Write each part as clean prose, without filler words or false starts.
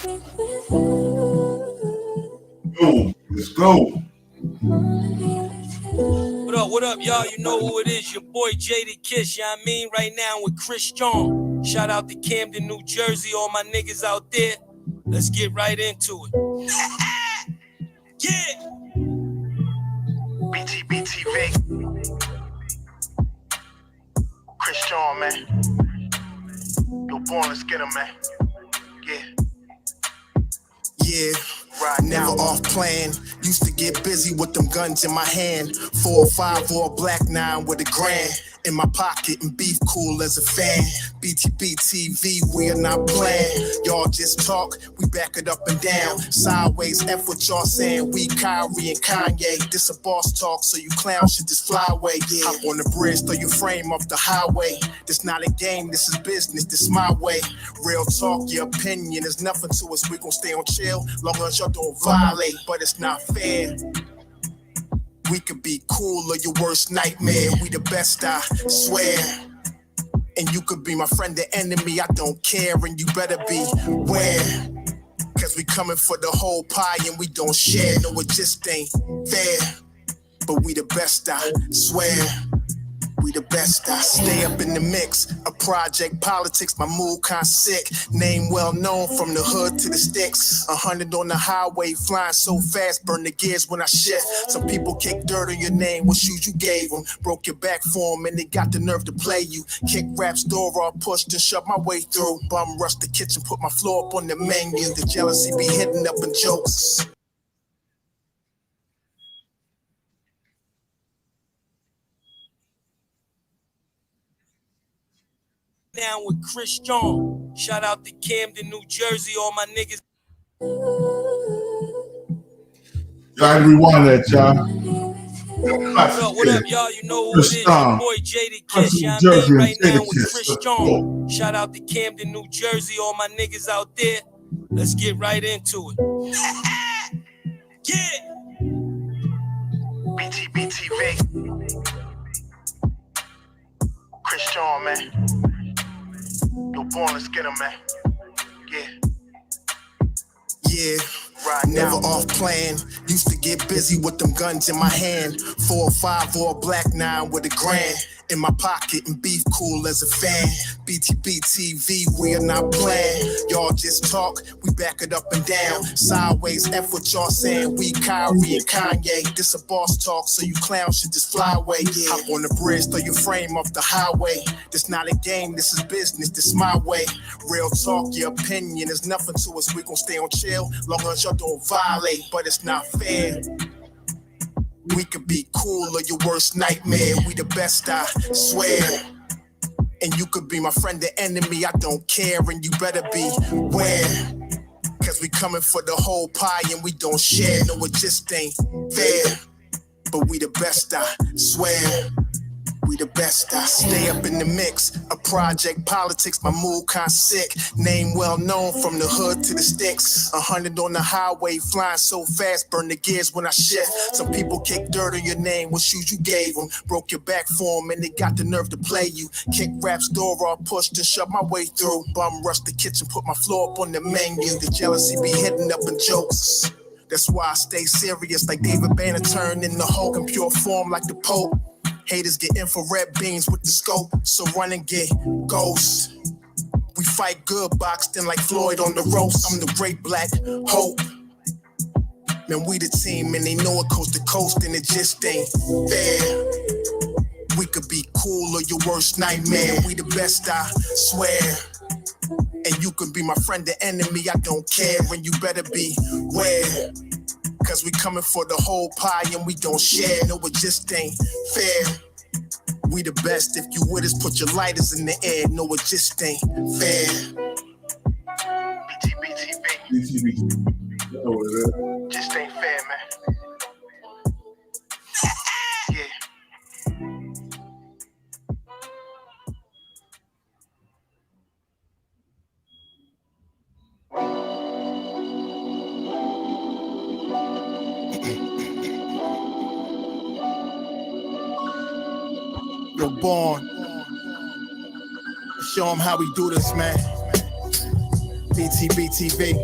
Go, let's go. What up, y'all? You know who it is, your boy Jada Kiss, you know what I mean? Right now with Chris John. Shout out to Camden, New Jersey, all my niggas out there. Let's get right into it. Yeah! BTBTV. Chris John, man. Yo, born, let's get him, man. Yeah, right now off plan. Used to get busy with them guns in my hand. 4 or 5 or a black 9 with a grand in my pocket and beef cool as a fan. BTBTV, we are not playing. Y'all just talk, we back it up and down. Sideways, F what y'all saying. We Kyrie and Kanye. This a boss talk, so you clowns should just fly away. Yeah. Hop on the bridge, throw your frame off the highway. This not a game, this is business, this my way. Real talk, your opinion is nothing to us. We gon' stay on chill, long as y'all don't violate. But it's not fair. We could be cool or your worst nightmare. We the best, I swear. And you could be my friend or enemy, I don't care. And you better beware. Cause we coming for the whole pie and we don't share. No, it just ain't fair. But we the best, I swear. We the best, I stay up in the mix. A project politics, my mood kinda sick. Name well known from the hood to the sticks. 100 on the highway, flying so fast, burn the gears when I shift. Some people kick dirt on your name, what shoes you gave them. Broke your back for them and they got the nerve to play you. Kick raps, door off, pushed and shoved my way through. Bum rush the kitchen, put my floor up on the menu. The jealousy be hidden up in jokes. Down with Chris John. Shout out to Camden, New Jersey, all my niggas. Y'all rewind that, y'all. What up, y'all? You know who it is, your boy Jada Kiss, you know what I mean? Right now with Chris John. Shout out to Camden, New Jersey, all my niggas out there. Let's get right into it. Yeah! BTBTV. Chris John, man. Yo, born, let's get him, man. Yeah, right now. Never off plan. Used to get busy with them guns in my hand. 4 or 5 or a black 9 with a grand in my pocket and beef cool as a fan. BTBTV, we are not playing. Y'all just talk, we back it up and down. Sideways, F what y'all saying. We Kyrie and Kanye. This a boss talk, so you clowns should just fly away. Yeah. Hop on the bridge, throw your frame off the highway. This not a game, this is business, this my way. Real talk, your opinion is nothing to us. We gon' stay on chill, long as y'all don't violate. But it's not fair. We could be cool or your worst nightmare. We the best, I swear. And you could be my friend or enemy, I don't care. And you better beware. Cause we coming for the whole pie and we don't share. No, it just ain't fair. But we the best, I swear. We the best, I stay up in the mix. A project politics, my mood kinda sick. Name well known from the hood to the sticks. 100 on the highway, flying so fast, burn the gears when I shift. Some people kick dirt on your name, what shoes you gave them. Broke your back for them and they got the nerve to play you. Kick raps, door off, pushed and shoved my way through. Bum rush the kitchen, put my floor up on the menu. The jealousy be hidden up in jokes. That's why I stay serious like David Banner turned in the Hulk in pure form like the Pope. Haters get infrared beams with the scope, so run and get ghosts. We fight good, boxed in like Floyd on the ropes. I'm the great black hope. Man, we the team and they know it coast to coast and it just ain't fair. We could be cool or your worst nightmare. We the best, I swear. And you can be my friend or enemy, I don't care. And you better beware. Cause we coming for the whole pie and we don't share. No, it just ain't fair. We the best, if you with us, put your lighters in the air. No, it just ain't fair. BTBTV. Just ain't fair, man. Yeah. Yo, Born. Show them how we do this, man. BTBTV.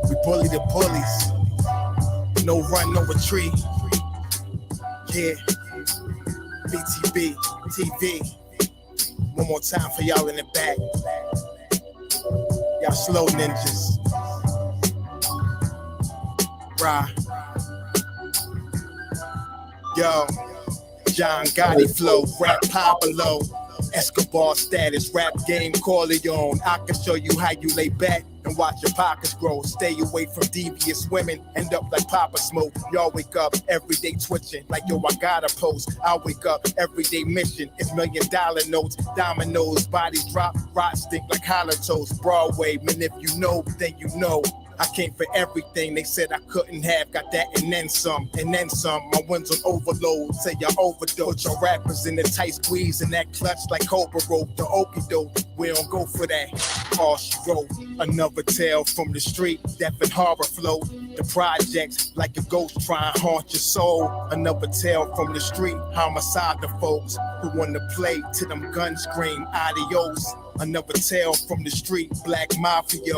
We bully the bullies. No run, no retreat. Yeah. BTBTV. One more time for y'all in the back. Y'all slow ninjas. Rah. Yo. John Gotti flow, rap Pablo. Escobar status, rap game Corleone. I can show you how you lay back and watch your pockets grow. Stay away from devious women, end up like Papa Smoke. Y'all wake up every day twitching, like yo, I gotta post. I wake up every day mission, it's $1 million notes. Dominoes, bodies drop, rot stink like hollow toast. Broadway, man, if you know, then you know. I came for everything they said I couldn't have. Got that and then some, and then some. My wins on overload, say y'all overdose. Your rappers in the tight squeeze and that clutch like Cobra rope. The okie doke, we don't go for that. All she wrote, another tale from the street, death and horror flow. The projects like a ghost try and haunt your soul. Another tale from the street, homicide the folks who want to play to them guns scream adios. Another tale from the street, black mafia.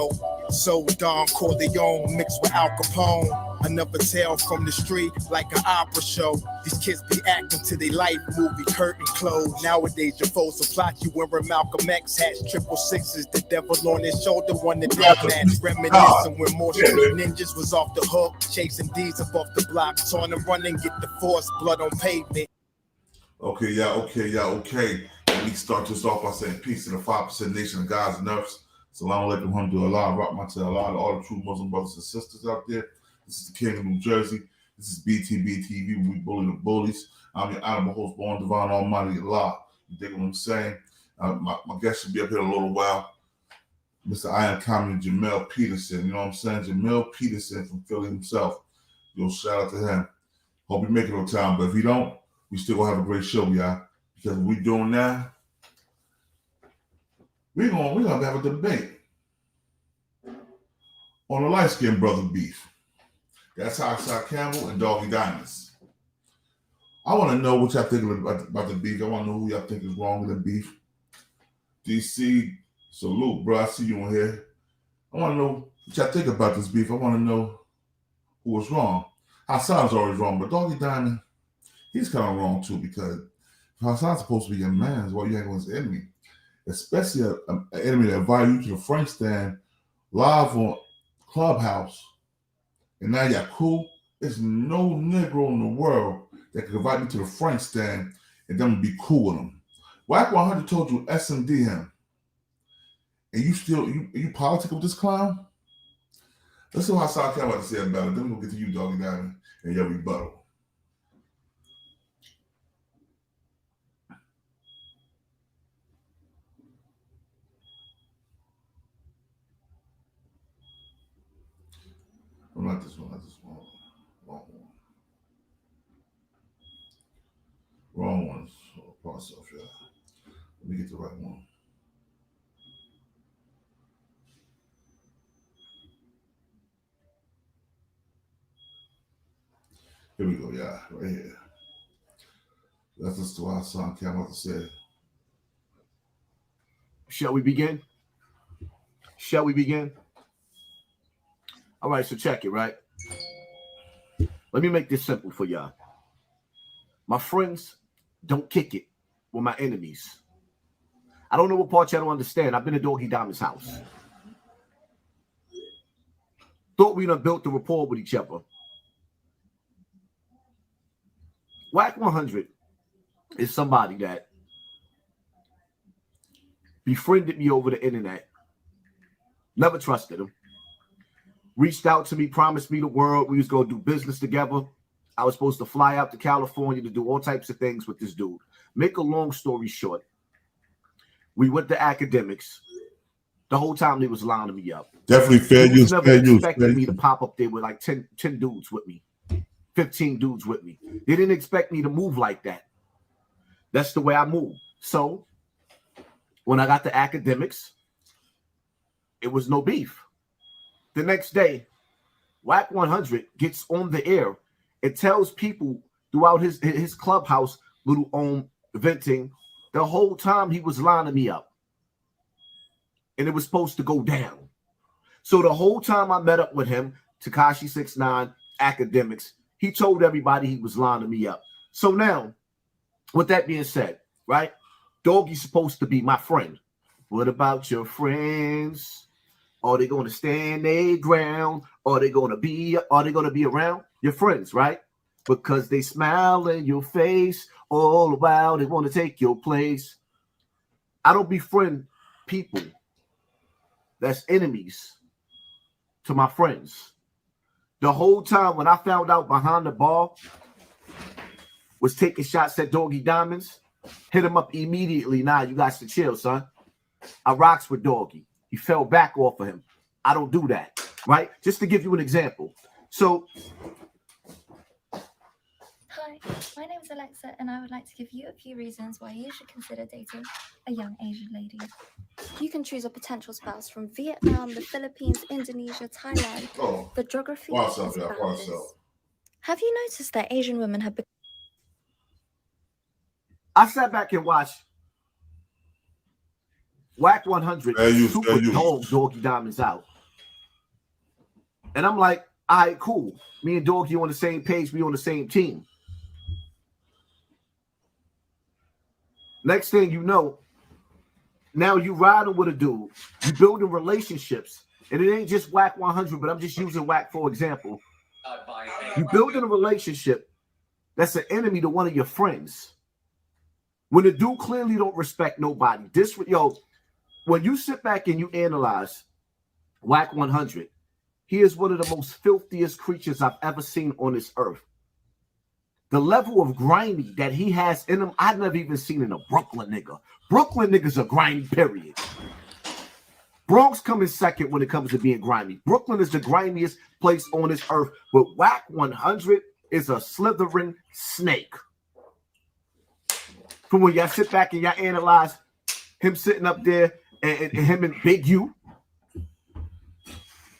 So Don Corleone mixed with Al Capone. Another tale from the street, like an opera show. These kids be acting to their life movie, curtain closed. Nowadays your foes will plot you wearing Malcolm X hats, 666, the devil on his shoulder, one the death match. Reminiscing when more street ninjas was off the hook, chasing D's up off the block, trying to run and get the force, blood on pavement. Okay, okay. Let me start this off by saying peace to the 5% nation of God's and earths. Salam alaikum, alhamdulillah, rahmatullah, all the true Muslim brothers and sisters out there. This is the King of New Jersey. This is BTBTV. We bully the bullies. I'm your honorable host, born divine almighty Allah. You dig what I'm saying? My guest should be up here in a little while. Mr. I am Comedy Jamil Peterson. You know what I'm saying? Jamil Peterson from Philly himself. Yo, shout out to him. Hope you make it on time. But if you don't, we still gonna have a great show, y'all. Because what we doing now, we're gonna have a debate on the light-skinned brother beef. That's Hassan Campbell and Doggie Diamonds. I want to know what y'all think about the beef. I want to know who y'all think is wrong with the beef. DC, salute, bro. I see you on here. I want to know what y'all think about this beef. I want to know who was wrong. Hassan's always wrong, but Doggie Diamond, he's kind of wrong too, because Hassan's supposed to be your man. Why you hang with his enemy, especially an enemy that invited you to the Frank stand live on Clubhouse, and now you're cool. There's no Negro in the world that could invite me to the Frank stand and then be cool with him. Whack 100 told you SMD him, and you still you politic with this clown. Let's see what Hassan Campbell had to say about it. Then we'll get to you, Doggie Diamond, and your rebuttal. Not this one. Wrong one. Parts of yeah. Let me get the right one. Here we go, yeah, right here. That's just what Hassan Campbell to say. Shall we begin? Shall we begin? All right, so check it, right? Let me make this simple for y'all. My friends don't kick it with my enemies. I don't know what part y'all don't understand. I've been to Doggie Diamond's house. Thought we done built the rapport with each other. Whack 100 is somebody that befriended me over the internet. Never trusted him. Reached out to me, promised me the world. We was going to do business together. I was supposed to fly out to California to do all types of things with this dude. Make a long story short, we went to academics. The whole time they was lining me up. Definitely fair use. Never expected me to pop up there with like 10 dudes with me, 15 dudes with me. They didn't expect me to move like that. That's the way I move. So when I got to academics, it was no beef. The next day, Whack 100 gets on the air. It tells people throughout his clubhouse, little venting, the whole time he was lining me up. and it was supposed to go down. So the whole time I met up with him, Tekashi 6ix9ine, Academics, he told everybody he was lining me up. So now, with that being said, right, Doggie's supposed to be my friend. What about your friends? Are they going to stand their ground? Are they going to be around? Your friends, right? Because they smile in your face all the while. They want to take your place. I don't befriend people that's enemies to my friends. The whole time when I found out behind the bar was taking shots at Doggie Diamonds, hit him up immediately. Nah, you got to chill, son. I rocks with Doggie. He fell back off of him. I don't do that, right? Just to give you an example. So, hi, my name is Alexa, and I would like to give you a few reasons why you should consider dating a young Asian lady. You can choose a potential spouse from Vietnam, the Philippines, Indonesia, Thailand. Oh, The geography what's is up, y'all? What's boundless. up? Have you noticed that Asian women have become... I sat back and watched Whack 100 super dog Doggie Diamonds out. And I'm like, all right, cool. Me and Doggie on the same page. We on the same team. Next thing you know, now you riding with a dude. You building relationships. And it ain't just Whack 100, but I'm just using Whack for example. You building a relationship that's an enemy to one of your friends. When the dude clearly don't respect nobody. When you sit back and you analyze Whack 100, he is one of the most filthiest creatures I've ever seen on this earth. The level of grimy that he has in him, I've never even seen in a Brooklyn nigga. Brooklyn niggas are grimy, period. Bronx comes second when it comes to being grimy. Brooklyn is the grimiest place on this earth, but Whack 100 is a slithering snake. From when y'all sit back and y'all analyze him sitting up there and him and Big U,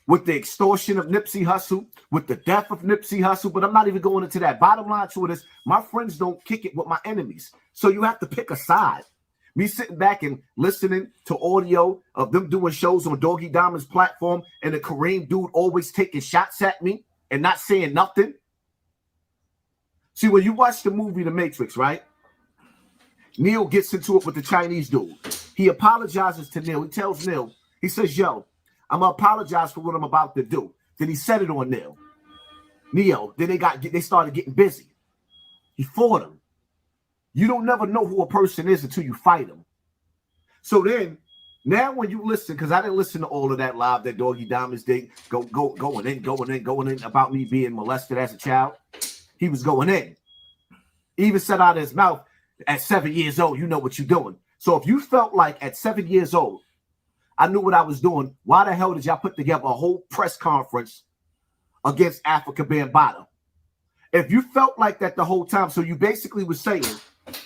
with the extortion of Nipsey Hussle, with the death of Nipsey Hussle, but I'm not even going into that. Bottom line to it is, my friends don't kick it with my enemies. So you have to pick a side. Me sitting back and listening to audio of them doing shows on Doggie Diamond's platform and the Kareem dude always taking shots at me and not saying nothing. See, when you watch the movie The Matrix, right? Neil gets into it with the Chinese dude. He apologizes to Neil. He tells Neil, he says, yo, I'm going to apologize for what I'm about to do. Then he said it on Neil. Then they started getting busy. He fought him. You don't never know who a person is until you fight him. So then, now when you listen, because I didn't listen to all of that live that Doggie Diamonds did, going in about me being molested as a child. He was going in. He even said out of his mouth, at 7 years old, you know what you're doing. So if you felt like at 7 years old, I knew what I was doing, why the hell did y'all put together a whole press conference against Africa Bambaataa? If you felt like that the whole time, so you basically was saying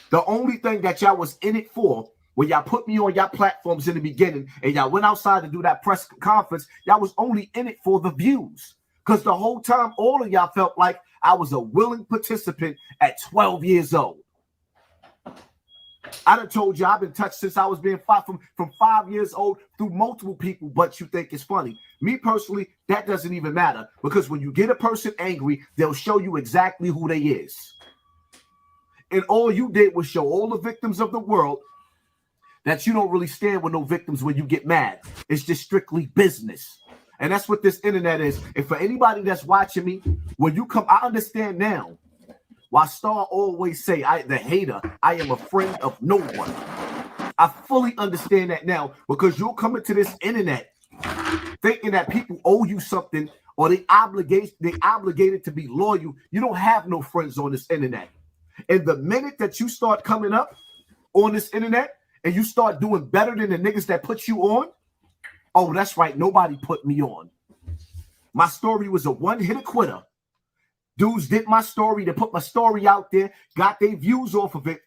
the only thing that y'all was in it for, when y'all put me on y'all platforms in the beginning and y'all went outside to do that press conference, y'all was only in it for the views. Because the whole time, all of y'all felt like I was a willing participant at 12 years old. I done told you I've been touched since I was being fought from 5 years old through multiple people, but you think it's funny. Me personally, that doesn't even matter, because when you get a person angry, they'll show you exactly who they is. And all you did was show all the victims of the world that you don't really stand with no victims when you get mad. It's just strictly business. And that's what this internet is. And for anybody that's watching me, when you come, I understand now why Star always say, the hater, I am a friend of no one. I fully understand that now, because you'll come into this internet thinking that people owe you something or they obligated to be loyal. You don't have no friends on this internet. And the minute that you start coming up on this internet and you start doing better than the niggas that put you on, oh, that's right, nobody put me on. My story was a one-hit quitter. Dudes did my story, they put my story out there, got their views off of it.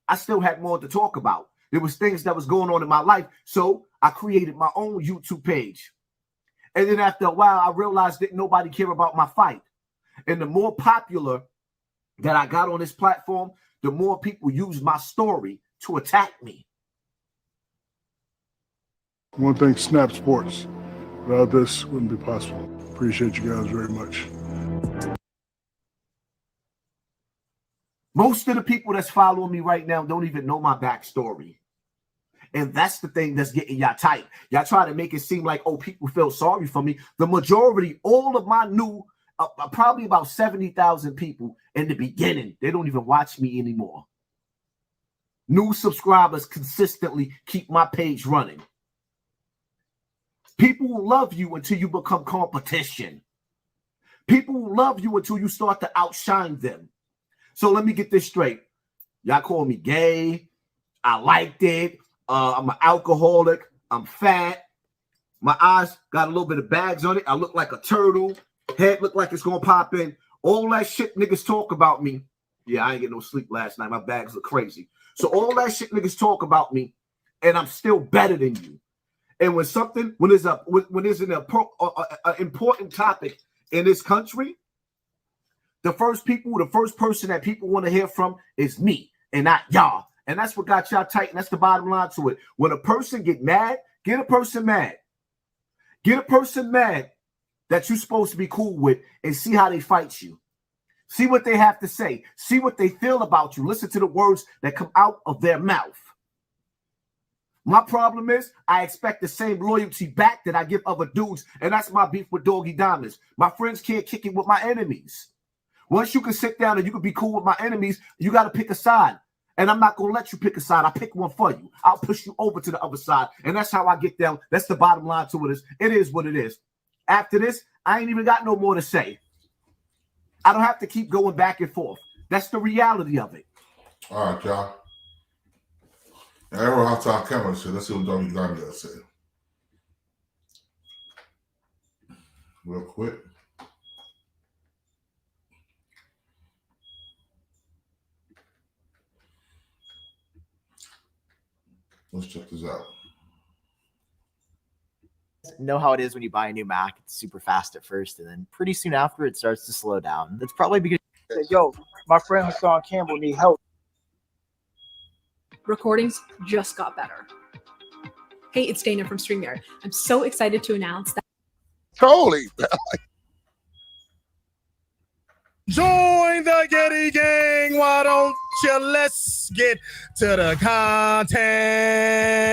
I still had more to talk about. There was things that was going on in my life, so I created my own YouTube page. And then after a while, I realized that nobody cared about my fight. And the more popular that I got on this platform, the more people used my story to attack me. I want to thank Snap Sports. Without this, it wouldn't be possible. Appreciate you guys very much. Most of the people that's following me right now don't even know my backstory. And that's the thing that's getting y'all tight. Y'all try to make it seem like, oh, people feel sorry for me. The majority, all of my new, probably about 70,000 people in the beginning, they don't even watch me anymore. New subscribers consistently keep my page running. People will love you until you become competition. People will love you until you start to outshine them. So let me get this straight. Y'all call me gay. I liked it. I'm an alcoholic. I'm fat. My eyes got a little bit of bags on it. I look like a turtle. Head look like it's going to pop in. All that shit niggas talk about me. Yeah, I ain't get no sleep last night. My bags look crazy. So all that shit niggas talk about me, and I'm still better than you. And when there's an important topic in this country, the first person that people want to hear from is me and not y'all. And that's what got y'all tight. And that's the bottom line to it. When a person get mad, get a person mad. Get a person mad that you're supposed to be cool with and see how they fight you. See what they have to say. See what they feel about you. Listen to the words that come out of their mouth. My problem is I expect the same loyalty back that I give other dudes, and that's my beef with Doggie Diamonds. My friends can't kick it with my enemies. Once you can sit down and you can be cool with my enemies, you got to pick a side. And I'm not going to let you pick a side. I'll pick one for you. I'll push you over to the other side. And that's how I get down. That's the bottom line to it. It is what it is. After this, I ain't even got no more to say. I don't have to keep going back and forth. That's the reality of it. All right, y'all. And I wrote Hassan Campbell shit. Let's see what Doggie Diamonds said. Real quick. Let's check this out. Know how it is when you buy a new Mac. It's super fast at first, and then pretty soon after it starts to slow down. That's probably because yo, my friend Hassan Campbell need help. Recordings just got better. Hey, it's Dana from StreamYard. I'm so excited to announce that. Totally. Join the Getty Gang. Why don't you? Let's get to the content.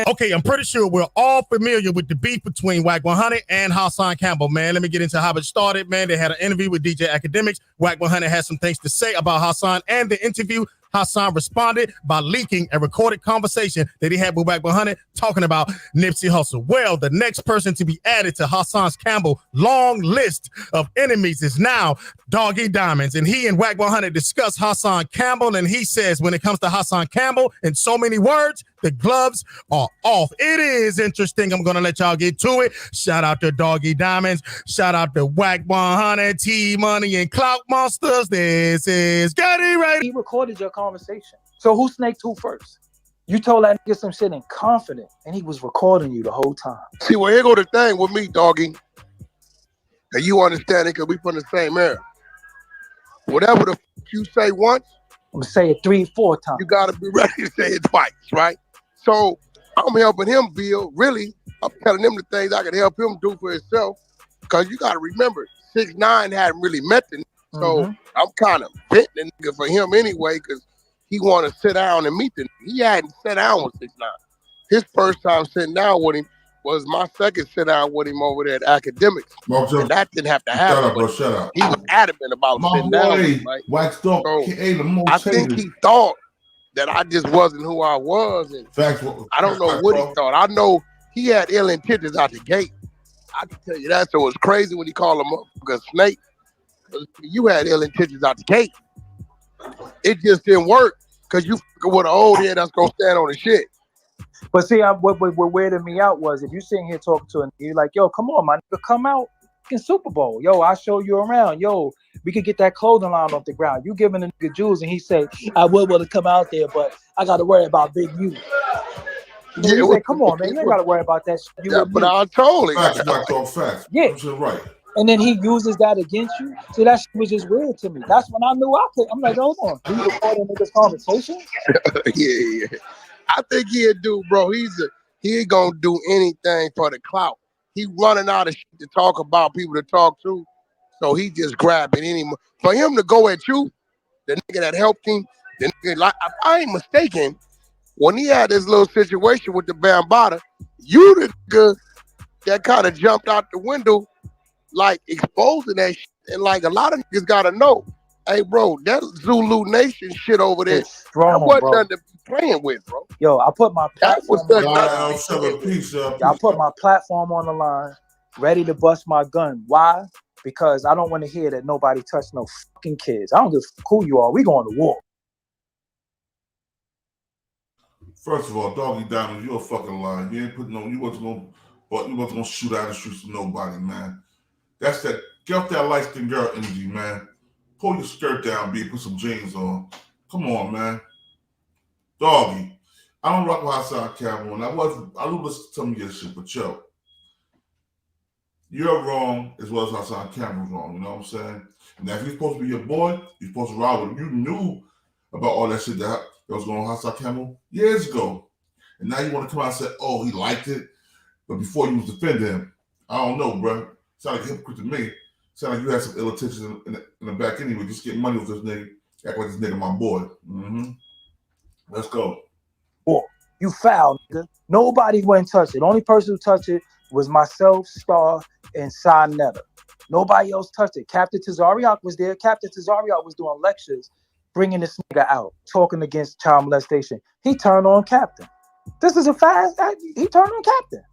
Okay, I'm pretty sure we're all familiar with the beef between Wack 100 and Hassan Campbell, man. Let me get into how it started, man. They had an interview with DJ Academics. Wack 100 had some things to say about Hassan and the interview. Hassan responded by leaking a recorded conversation that he had with Wack 100 talking about Nipsey Hussle. Well, the next person to be added to Hassan Campbell's long list of enemies is now Doggie Diamonds. And he and Wack 100 discuss Hassan Campbell, and he says when it comes to Hassan Campbell, in so many words, the gloves are off. It is interesting. I'm going to let y'all get to it. Shout out to Doggie Diamonds. Shout out to Wack 100, T-Money, and Clout Monsters. This is Getty Ready. He recorded your conversation. So who snaked who first? You told that nigga some shit in confidence, and he was recording you the whole time. See, well, here go the thing with me, Doggie. And you understand it because we from the same era. Whatever the you say once, I'm going to say it 3-4 times. You got to be ready to say it twice, right? So I'm helping him build. Really, I'm telling him the things I can help him do for himself. Because you got to remember, 6ix9ine hadn't really met the nigga. So I'm kind of betting the nigga for him anyway, because he want to sit down and meet the nigga. He hadn't sat down with 6ix9ine. His first time sitting down with him was my second sit down with him over there at Academics. And that didn't have to happen. Shut up, bro, shut up. He was adamant about sitting down with him, right? Wax Dog, so I think he thought that I just wasn't who I was. And facts, I don't know what he thought. I know he had ill intentions out the gate. I can tell you that. So it's crazy when he called him up because Snake, you had ill intentions out the gate. It just didn't work because you with an old head that's going to stand on the shit. But see, what weirded me out was if you sitting here talking to him, you're like, yo, come on, man, come out in Super Bowl. Yo, I'll show you around. Yo, we could get that clothing line off the ground. You giving the nigga jewels, and he said, I would want to come out there, but I got to worry about Big U. Yeah, you say, come on, man, you ain't got to worry about that shit. Yeah, but I totally facts. Yeah. Right. And then he uses that against you. So that shit was just weird to me. That's when I knew I could. I'm like, hold on. You recording niggas' conversation? Yeah. I think he'll do, bro. He's he ain't gonna do anything for the clout. He running out of shit to talk about, people to talk to. So he just grabbing any. For him to go at you, the nigga that helped him, the nigga, like, if I ain't mistaken, when he had this little situation with the Bambaataa, you the nigga that kind of jumped out the window, like exposing that shit. And like a lot of niggas gotta know, hey bro, that Zulu Nation shit over there, strong, that wasn't bro. nothing to be playing with, bro. Yo, I put my platform I put my platform on the line, ready to bust my gun. Why? Because I don't want to hear that nobody touched no fucking kids. I don't give a fuck who you are. We going to war. First of all, Doggie Diamond, you're a fucking liar. You ain't put no, you wasn't gonna shoot out the streets with nobody, man. That's that, get off that light-skinned girl energy, man. Pull your skirt down, B, put some jeans on. Come on, man. Doggie, I don't rock with Hassan Campbell, and I don't listen to some of your shit, but yo, you're wrong as well as Hassan Campbell's wrong, you know what I'm saying? And if he's supposed to be your boy, you're supposed to ride with him. You knew about all that shit that was going on with Hassan Campbell years ago. And now you want to come out and say, oh, he liked it, but before you was defending him. I don't know, bro. Sound like a hypocrite to me. Sound like you had some ill intentions in the back anyway. Just get money with this nigga. Act like this nigga my boy. Let's go. War. You foul, nigga. Nobody went and touched it. The only person who touched it was myself, Star, and Sinetta. Nobody else touched it. Captain Tazariak was there. Captain Tazariak was doing lectures, bringing this nigga out, talking against child molestation. He turned on Captain. This is a fast. He turned on Captain.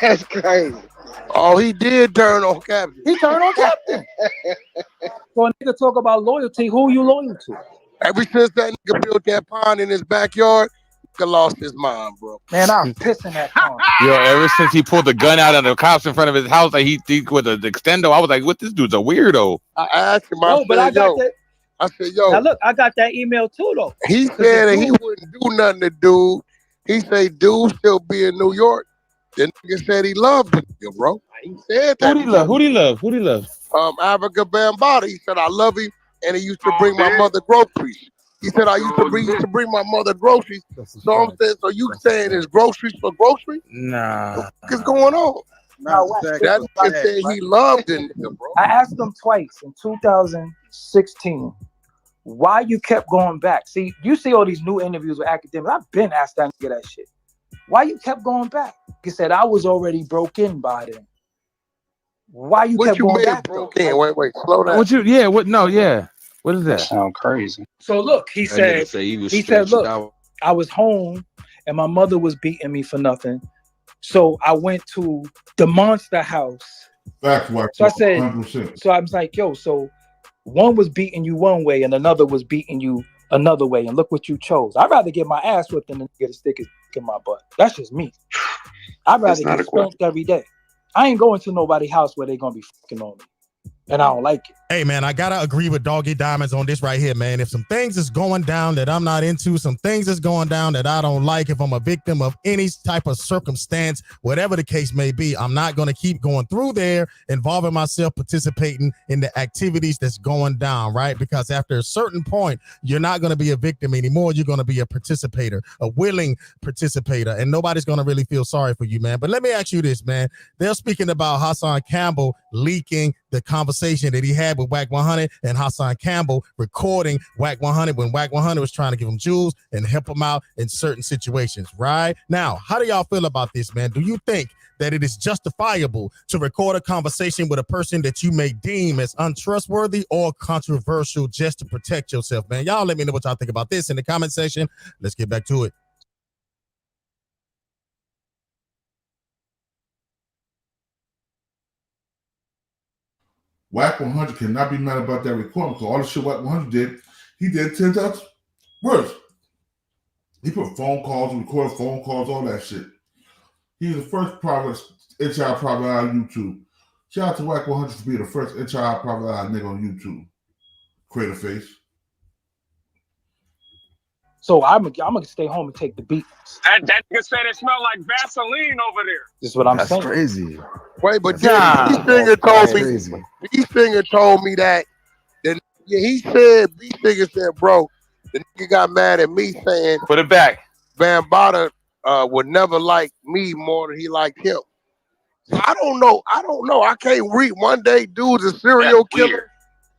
That's crazy. Oh, he did turn on Captain. He turned on Captain. So a nigga talk about loyalty. Who you loyal to? Ever since that nigga built that pond in his backyard, nigga lost his mind, bro. Man, I'm pissing that pond. Yo, ever since he pulled the gun out of the cops in front of his house, like he with the extendo, I was like, "What? This dude's a weirdo." I asked him. I said, yo. Now look, I got that email too, though. He said that he wouldn't do nothing to dude. He said dude still be in New York. The nigga said he loved the nigga, bro. He said that. Who'd he love? Who'd he love? Who'd he love? Africa Bambaataa. He said I love him, and he used to bring my mother groceries. He said I used to bring my mother groceries. So I'm saying, so you saying it's groceries for groceries? Nah. What is going on? That nigga said he loved the nigga, bro. I asked him twice in 2016 why you kept going back. See, you see all these new interviews with academics. I've been asked that nigga that shit. Why you kept going back? He said I was already broke in by then. Why you kept going back? Broke in? Wait, slow down. What you? Yeah. What? No. Yeah. What is that? Sound crazy. So look, he said, look, I was home and my mother was beating me for nothing. So I went to the monster house. That's why. So I said, 100%. so I was like, yo, so one was beating you one way and another was beating you another way. And look what you chose. I'd rather get my ass whipped than to get a stick in my butt. That's just me. I'd rather get spanked every day. I ain't going to nobody's house where they're going to be fucking on me. And I don't like it. Hey, man, I got to agree with Doggie Diamonds on this right here, man. If some things is going down that I'm not into, some things is going down that I don't like, if I'm a victim of any type of circumstance, whatever the case may be, I'm not going to keep going through there, involving myself, participating in the activities that's going down, right? Because after a certain point, you're not going to be a victim anymore. You're going to be a participator, a willing participator, and nobody's going to really feel sorry for you, man. But let me ask you this, man. They're speaking about Hassan Campbell leaking the conversation that he had with Wack 100 and Hassan Campbell recording Wack 100 when Wack 100 was trying to give him jewels and help him out in certain situations, right? Now, how do y'all feel about this, man? Do you think that it is justifiable to record a conversation with a person that you may deem as untrustworthy or controversial just to protect yourself, man? Y'all let me know what y'all think about this in the comment section. Let's get back to it. Wack 100 cannot be mad about that recording because all the shit Wack 100 did, he did 10 times worse. He put phone calls, recorded phone calls, all that shit. He's the first private HI private eye on YouTube. Shout out to Wack 100 for being the first HI private eye nigga on YouTube. Creative face. So I'm gonna stay home and take the beat. That nigga said it smelled like Vaseline over there. This is what I'm saying. That's crazy. Wait, but B-Finger told me that. He said, B-Finger said, bro, the nigga got mad at me saying, put it back. Bambaataa would never like me more than he liked him. So I don't know. I can't read. One day, dude's a serial killer.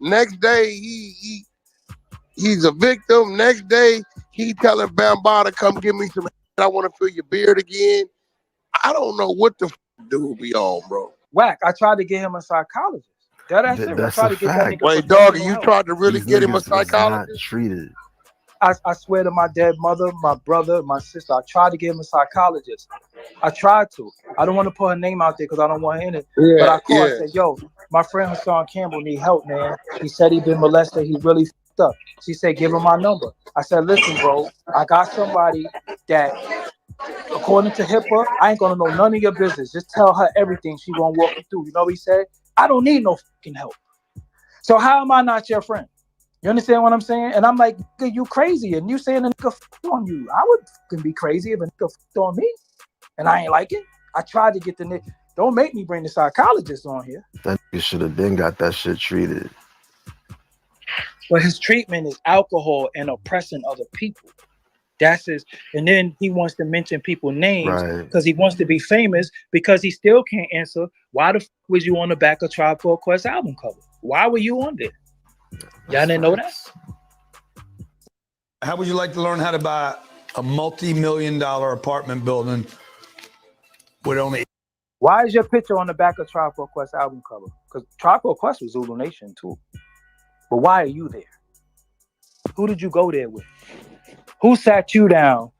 Next day, he's a victim. Next day, he telling Bamba to come give me some. I want to feel your beard again. I don't know what the dude be on, bro. Whack. I tried to get him a psychologist. That's it. I tried to get that nigga. Wait, Doggie, you tried to really get him a psychologist? Treated. I swear to my dead mother, my brother, my sister, I tried to get him a psychologist. I tried to. I don't want to put her name out there because I don't want her in it. Yeah, but I called. yeah. I said, yo, my friend Hassan Campbell need help, man. He said he been molested. He's really fucked up. She said, give him my number. I said, listen, bro, I got somebody that, according to HIPAA, I ain't gonna know none of your business. Just tell her everything. She gonna walk you through. You know what he said? I don't need no fucking help. So how am I not your friend? You understand what I'm saying? And I'm like, nigga, you crazy. And you saying a nigga fucked on you. I would fucking be crazy if a nigga fucked on me. And I ain't like it. I tried to get the nigga. Don't make me bring the psychologist on here. That nigga should have been got that shit treated. But his treatment is alcohol and oppressing other people. That's his. And then he wants to mention people's names because he wants to be famous because he still can't answer. Why the fuck was you on the back of Tribe Called Quest album cover? Why were you on there? Y'all didn't know that? How would you like to learn how to buy a multi-million-dollar apartment building with only... Why is your picture on the back of Tribe Called Quest album cover? Because Tribe Called Quest was Zulu Nation too. But why are you there? Who did you go there with? Who sat you down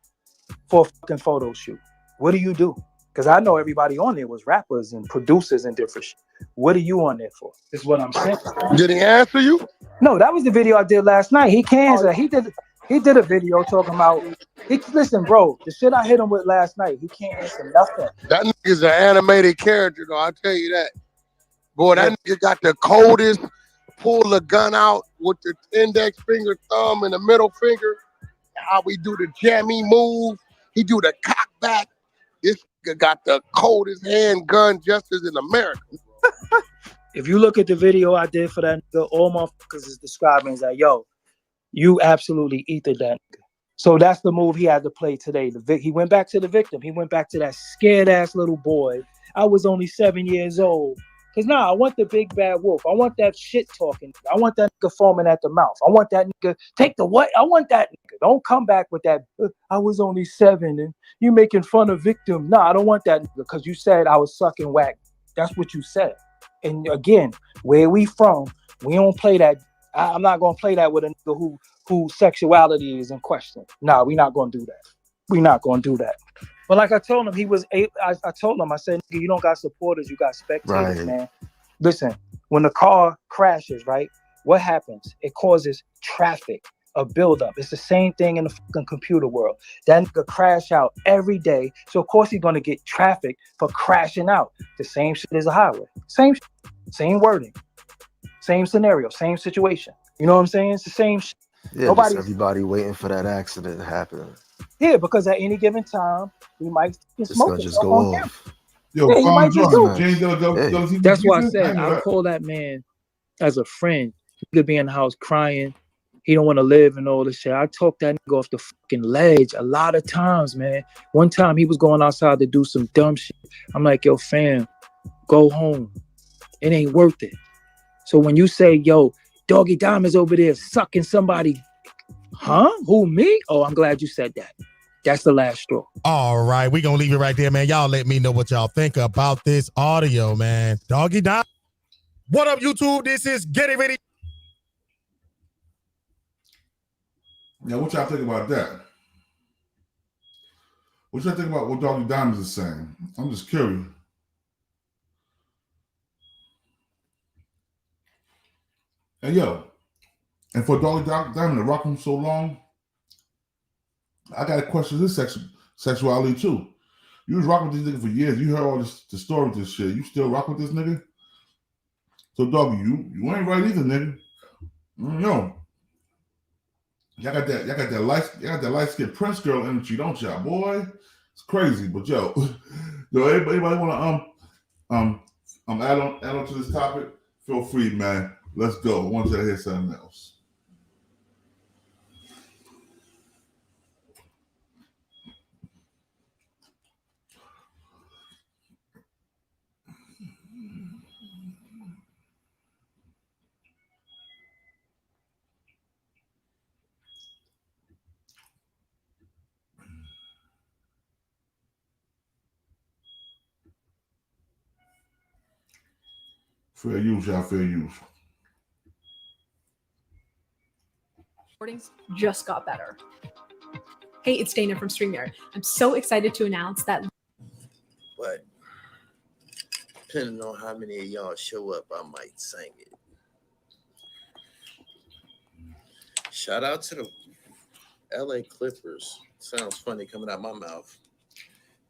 for a fucking photo shoot? What do you do? Because I know everybody on there was rappers and producers and different shit. What are you on there for? Is what I'm saying. Did he answer you? No, that was the video I did last night. He can't answer. He did a video talking about. Listen, bro, the shit I hit him with last night. He can't answer nothing. That nigga's an animated character, though. I tell you that. Boy, that nigga got the coldest. Pull the gun out with the index finger, thumb, and the middle finger. How we do the jammy move. He do the cock back. This nigga got the coldest handgun justice in America. If you look at the video I did for that nigga, all motherfuckers is describing is like, yo, you absolutely ethered that nigga. So that's the move he had to play today. He went back to the victim. He went back to that scared ass little boy. I was only 7 years old. Cause nah, I want the big bad wolf. I want that shit talking. I want that nigga foaming at the mouth. I want that nigga take the what? I want that nigga. Don't come back with that. I was only 7 and you making fun of victim. Nah, I don't want that nigga. Cause you said I was sucking whack. That's what you said. And again, where we from, we don't play that. I'm not gonna play that with a nigga who sexuality is in question. Nah, we not gonna do that. We not gonna do that. But like I told him, I told him, I said, nigga, you don't got supporters, you got spectators, man. Listen, when the car crashes, right, what happens? It causes traffic, a buildup. It's the same thing in the fucking computer world. That nigga crash out every day. So of course he's gonna get traffic for crashing out. The same shit as a highway. Same wording. Same scenario, same situation. You know what I'm saying? It's the same shit. Yeah, just everybody waiting for that accident to happen. Yeah, because at any given time, we might smoke it. Just go off. Yo, yeah, you might just do it. That's why I said I call that man as a friend. He could be in the house crying. He don't want to live and all this shit. I talked that nigga off the fucking ledge a lot of times, man. One time he was going outside to do some dumb shit. I'm like, yo, fam, go home. It ain't worth it. So when you say, yo, Doggie Diamond's over there sucking somebody, huh? Who, me? Oh, I'm glad you said that. That's the last straw. All right, we're going to leave it right there, man. Y'all let me know what y'all think about this audio, man. Doggie Diamond. What up, YouTube? This is Get It Ready. Now, what y'all think about that? What y'all think about what Doggie Diamonds is saying? I'm just curious. And yo, and for Doggie Diamond to rock him so long, I got to question his sexuality too. You was rocking with this nigga for years. You heard all the story with this shit. You still rock with this nigga? So Doggie, you ain't right either, nigga. Yo, y'all got that light skinned Prince girl energy, don't y'all, boy? It's crazy, but yo, anybody want to add on to this topic? Feel free, man. Let's go. I want you to hear something else. Fair use, y'all. Fair use. Recordings just got better. Hey, it's Dana from StreamYard. I'm so excited to announce that. But depending on how many of y'all show up, I might sing it. Shout out to the LA Clippers. Sounds funny coming out my mouth.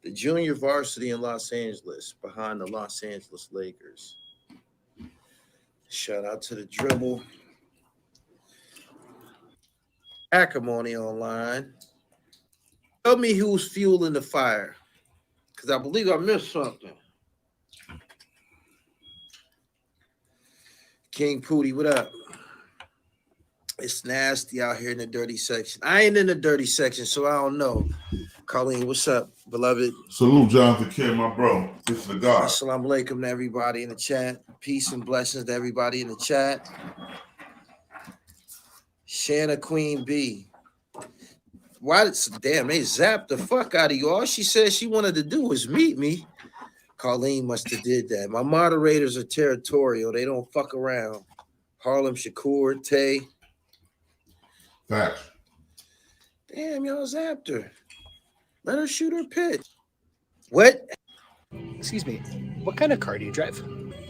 The junior varsity in Los Angeles behind the Los Angeles Lakers. Shout out to the dribble. Acrimony online. Tell me who's fueling the fire, because I believe I missed something. King Pootie, what up? It's nasty out here in the dirty section. I ain't in the dirty section, so I don't know. Colleen, what's up, beloved? Salute, Jonathan Kim, my bro. This is the God. Assalamu alaikum to everybody in the chat. Peace and blessings to everybody in the chat. Shanna Queen B. Why did damn they zapped the fuck out of you? All she said she wanted to do was meet me. Colleen must have did that. My moderators are territorial. They don't fuck around. Harlem Shakur, Tay. Facts. Damn, y'all zapped her. Let her shoot her pitch. What? Excuse me. What kind of car do you drive?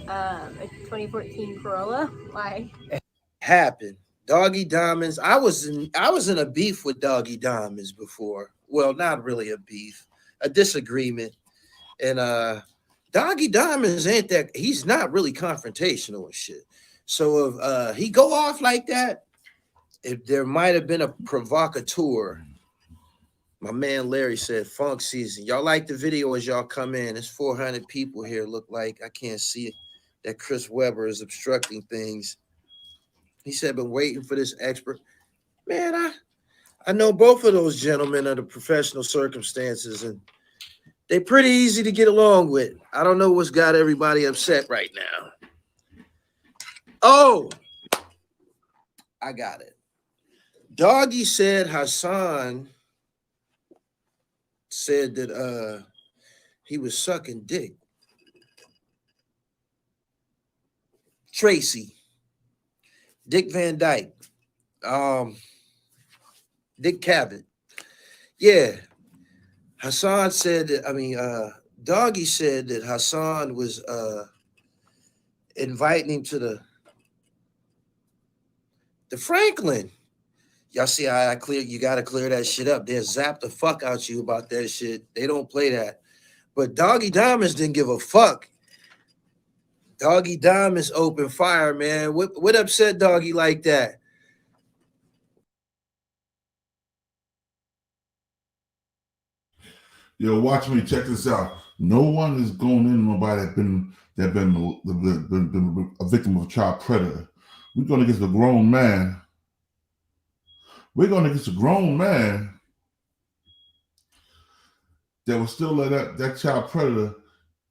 A 2014 Corolla. Why? Happened. Doggie Diamonds. I was in a beef with Doggie Diamonds before. Well, not really a beef, a disagreement. And Doggie Diamonds ain't that. He's not really confrontational and shit. So if he go off like that, if there might have been a provocateur. My man Larry said, "Funk season." Y'all like the video as y'all come in. It's 400 people here. Look like I can't see it. That Chris Webber is obstructing things. He said, "Been waiting for this expert." Man, I know both of those gentlemen under professional circumstances, and they're pretty easy to get along with. I don't know what's got everybody upset right now. Oh, I got it. Doggie said Hassan said that he was sucking dick. Tracy, Dick Van Dyke, Dick Cavett. Yeah. Hassan said that, Doggie said that Hassan was inviting him to the Franklin. Y'all see how you got to clear that shit up. They'll zap the fuck out you about that shit. They don't play that. But Doggie Diamonds didn't give a fuck. Doggie Diamonds open fire, man. What upset Doggie like that? Yo, watch me. Check this out. No one is going in nobody that been a victim of a child predator. We're going to get the grown man. We're going to get a grown man that will still let that child predator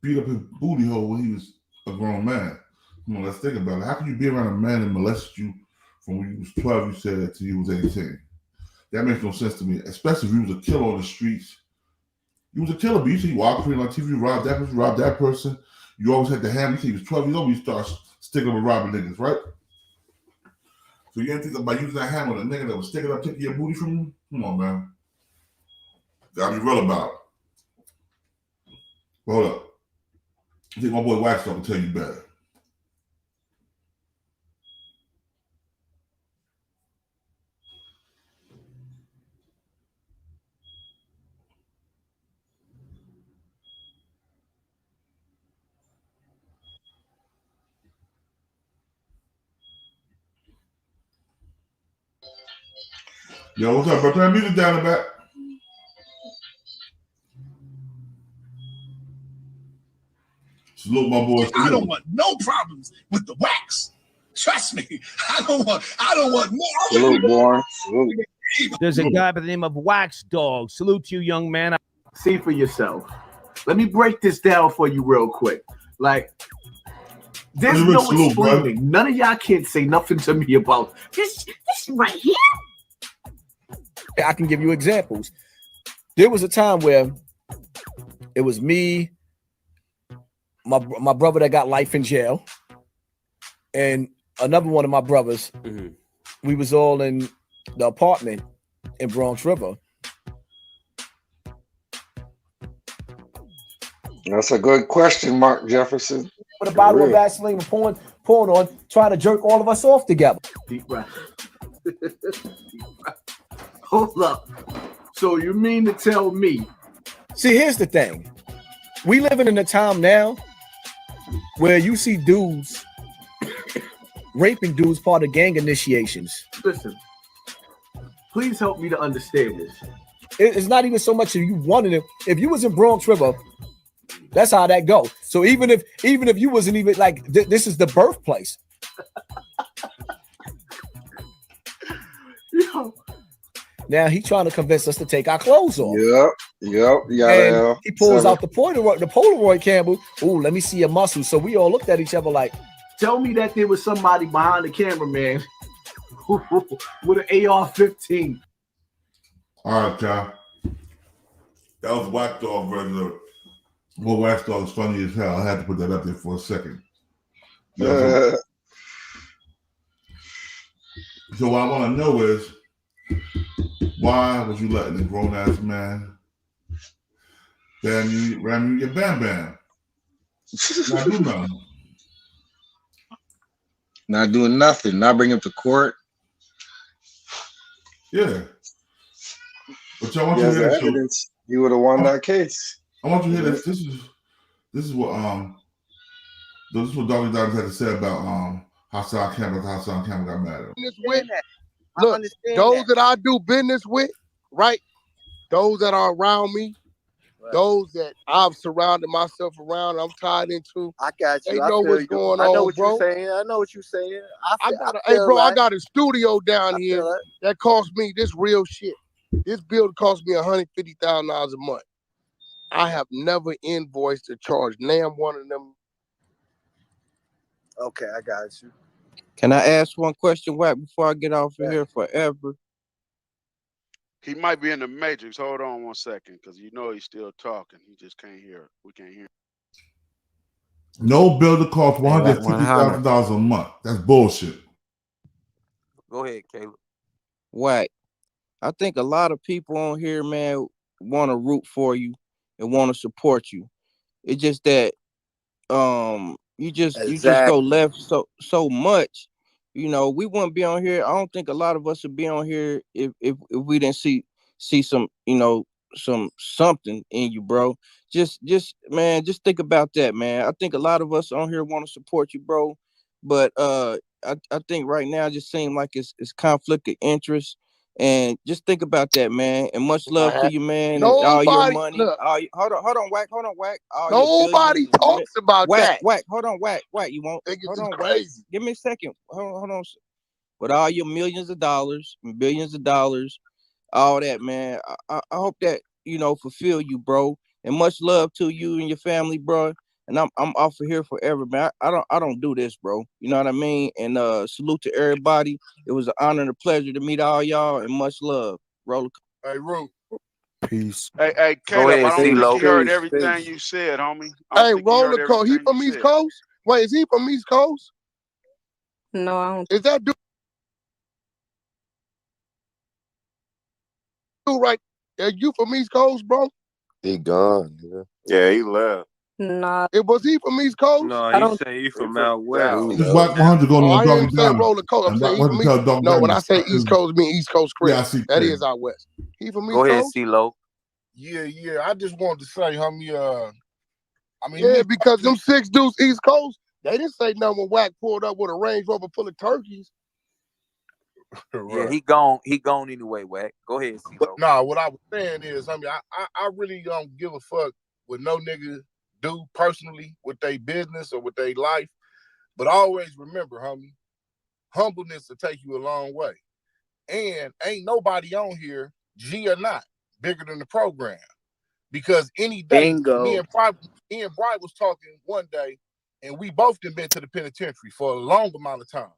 beat up his booty hole when he was a grown man. Come on, let's think about it. How can you be around a man that molested you from when you was 12, you said that, till you was 18? That makes no sense to me, especially if you was a killer on the streets. You was a killer, but you see you walk around on TV, you robbed that person. You always had the hammer. You see, you was 12 years old, you start sticking up with robbing niggas, right? So you didn't think about using that hammer on a nigga that was sticking up, taking your booty from you? Come on, man. Gotta be real about it. Hold up. I think my boy Wax will tell you better. Yo, what's up, bro? Turn music down the back. Salute, my boy. I don't want no problems with the Wax. Trust me. I don't want no. Salute, boy. Salute. There's a guy by the name of Wax Dog. Salute you, young man. See for yourself. Let me break this down for you real quick. Like, there's no explaining. None of y'all kids say nothing to me about this right here. I can give you examples. There was a time where it was me, my brother that got life in jail, and another one of my brothers. We was all in the apartment in Bronx River. That's a good question, Mark Jefferson. With a bottle of Vaseline pouring on, trying to jerk all of us off together. Deep breath. Hold up. So you mean to tell me? See, here's the thing. We living in a time now where you see dudes raping dudes part of gang initiations. Listen, please help me to understand this. It's not even so much of you wanting it. If you was in Bronx River, that's how that go. So even if you wasn't even like this is the birthplace. Now he trying to convince us to take our clothes off. Yep. And he pulls out the Polaroid camera. Ooh, let me see your muscles. So we all looked at each other like, tell me that there was somebody behind the camera, man, with an AR-15. All right, y'all. That was Wax Dog version of it. Well, Wax Dog is funny as hell. I had to put that up there for a second. So what I want to know is, why was you letting a grown-ass man ram you your bam bam? Not do nothing. Not doing nothing. Not bring him to court. Yeah. But y'all want you to hear this. Evidence. You would have won that case. I want you to hear this. This is what Doggie Doggie had to say about Hassan Campbell. Hassan Campbell got mad at him. Look, those that I do business with, right? Those that are around me, those that I've surrounded myself around, I'm tied into. I got you. They know what's going on, I know what bro. you're saying. I know what you're saying. I got a studio down here that cost me this real shit. This building cost me $150,000 a month. I have never invoiced or charged one of them. Okay, I got you. Can I ask one question, Wack, before I get off of here forever? He might be in the matrix. Hold on 1 second, because you know he's still talking. He just can't hear it. We can't hear it. No builder costs $150,000 a month. That's bullshit. Go ahead, Caleb. Wack, I think a lot of people on here, man, want to root for you and want to support you. It's just that you just go left so much. You know, we wouldn't be on here. I don't think a lot of us would be on here if we didn't see some, you know, something in you, bro. Just think about that, man. I think a lot of us on here want to support you, bro. But I think right now it just seems like it's conflict of interest. And just think about that, man. And much love to you, man. Nobody, and all your money. Look, Hold on, Wack. Nobody talks about that. Wack. Hold on, Wack. You won't. Hold on, crazy. Give me a second. Hold on. With all your millions of dollars and billions of dollars, all that, man. I hope that, you know, fulfill you, bro. And much love to you and your family, bro. And I'm off of here forever, man. I don't do this, bro. You know what I mean? And salute to everybody. It was an honor and a pleasure to meet all y'all, and much love. Roller. Hey, Root. Peace. Hey, Caleb, I don't think you heard everything you said, homie. Hey, Roller Coast. He from East Coast? Wait, is he from East Coast? No, I don't. Is that dude right? Are you from East Coast, bro? He gone. Yeah, he left. Nah. Was he from East Coast? No, he say he from out west. This is Wax 100 going on I didn't Doggie say Diamond. Roller Coast. I'm saying he from East. No, when I say East Coast, I mean East Coast Chris. Yeah, I see. That is out west. He from East Go ahead, Coast? CeeLo. Yeah. I just wanted to say, homie, I mean, yeah, because them 6 dudes East Coast, they didn't say nothing when Wack pulled up with a Range Rover full of turkeys. Yeah, he gone anyway, Wack. Go ahead, CeeLo. Nah, what I was saying is, I mean, I really don't give a fuck what no nigga do personally with their business or with their life. But always remember, homie, humbleness will take you a long way. And ain't nobody on here, G or not, bigger than the program. Because any day, me and Bright was talking one day, and we both been to the penitentiary for a long amount of time.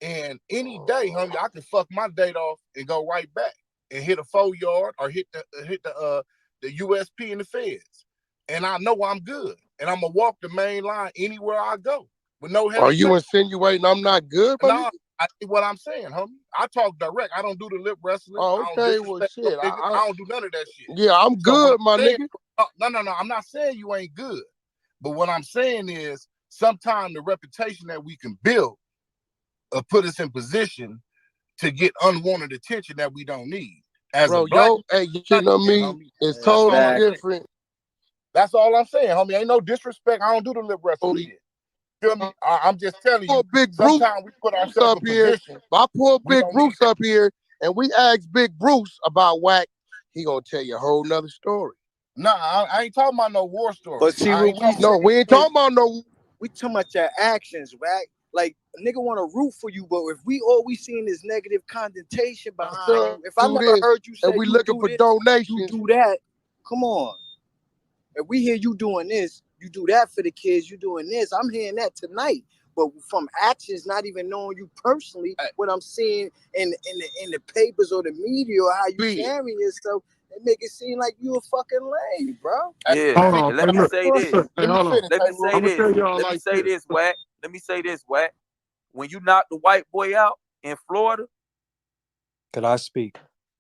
And any day, homie, I can fuck my date off and go right back and hit a 4-yard or hit the USP and the feds. And I know I'm good. And I'm gonna walk the main line anywhere I go. with no Are you hesitation. insinuating I'm not good, my No, nigga? I what I'm saying, homie. I talk direct. I don't do the lip wrestling. Oh, I don't okay, well, disrespect no shit. niggas. I don't do none of that shit. Yeah, I'm So what good, my I'm saying, nigga. no. I'm not saying you ain't good. But what I'm saying is sometimes the reputation that we can build put us in position to get unwanted attention that we don't need. As Bro, a black, hey, you shitting on me? homie, It's that's all I'm totally saying. different. That's all I'm saying, homie. Ain't no disrespect. I don't do the lip wrestling shit. Feel me? I'm just telling you. Big Bruce Sometimes we put ourselves up in here. position. If I pull we Big don't Bruce need up here and we ask Big Bruce about Wack, he gonna tell you a whole nother story. Nah, I ain't talking about no war story. But see, what we ain't talking about no. We talking about your actions, right? Like a nigga want to root for you, but if we always seeing this negative connotation behind you, if I never heard you say and we you looking do for this, donations, you do that. Come on. If we hear you doing this, you do that for the kids. You doing this. I'm hearing that tonight. But from actions, not even knowing you personally, what I'm seeing in the papers or the media or how you carrying yourself, it make it seem like you a fucking lame, bro. Yeah, Hold and let me say this. Let me finish. Let me say this. Let me say this, Wack. Let me say this, Wack. When you knocked the white boy out in Florida, Could I speak?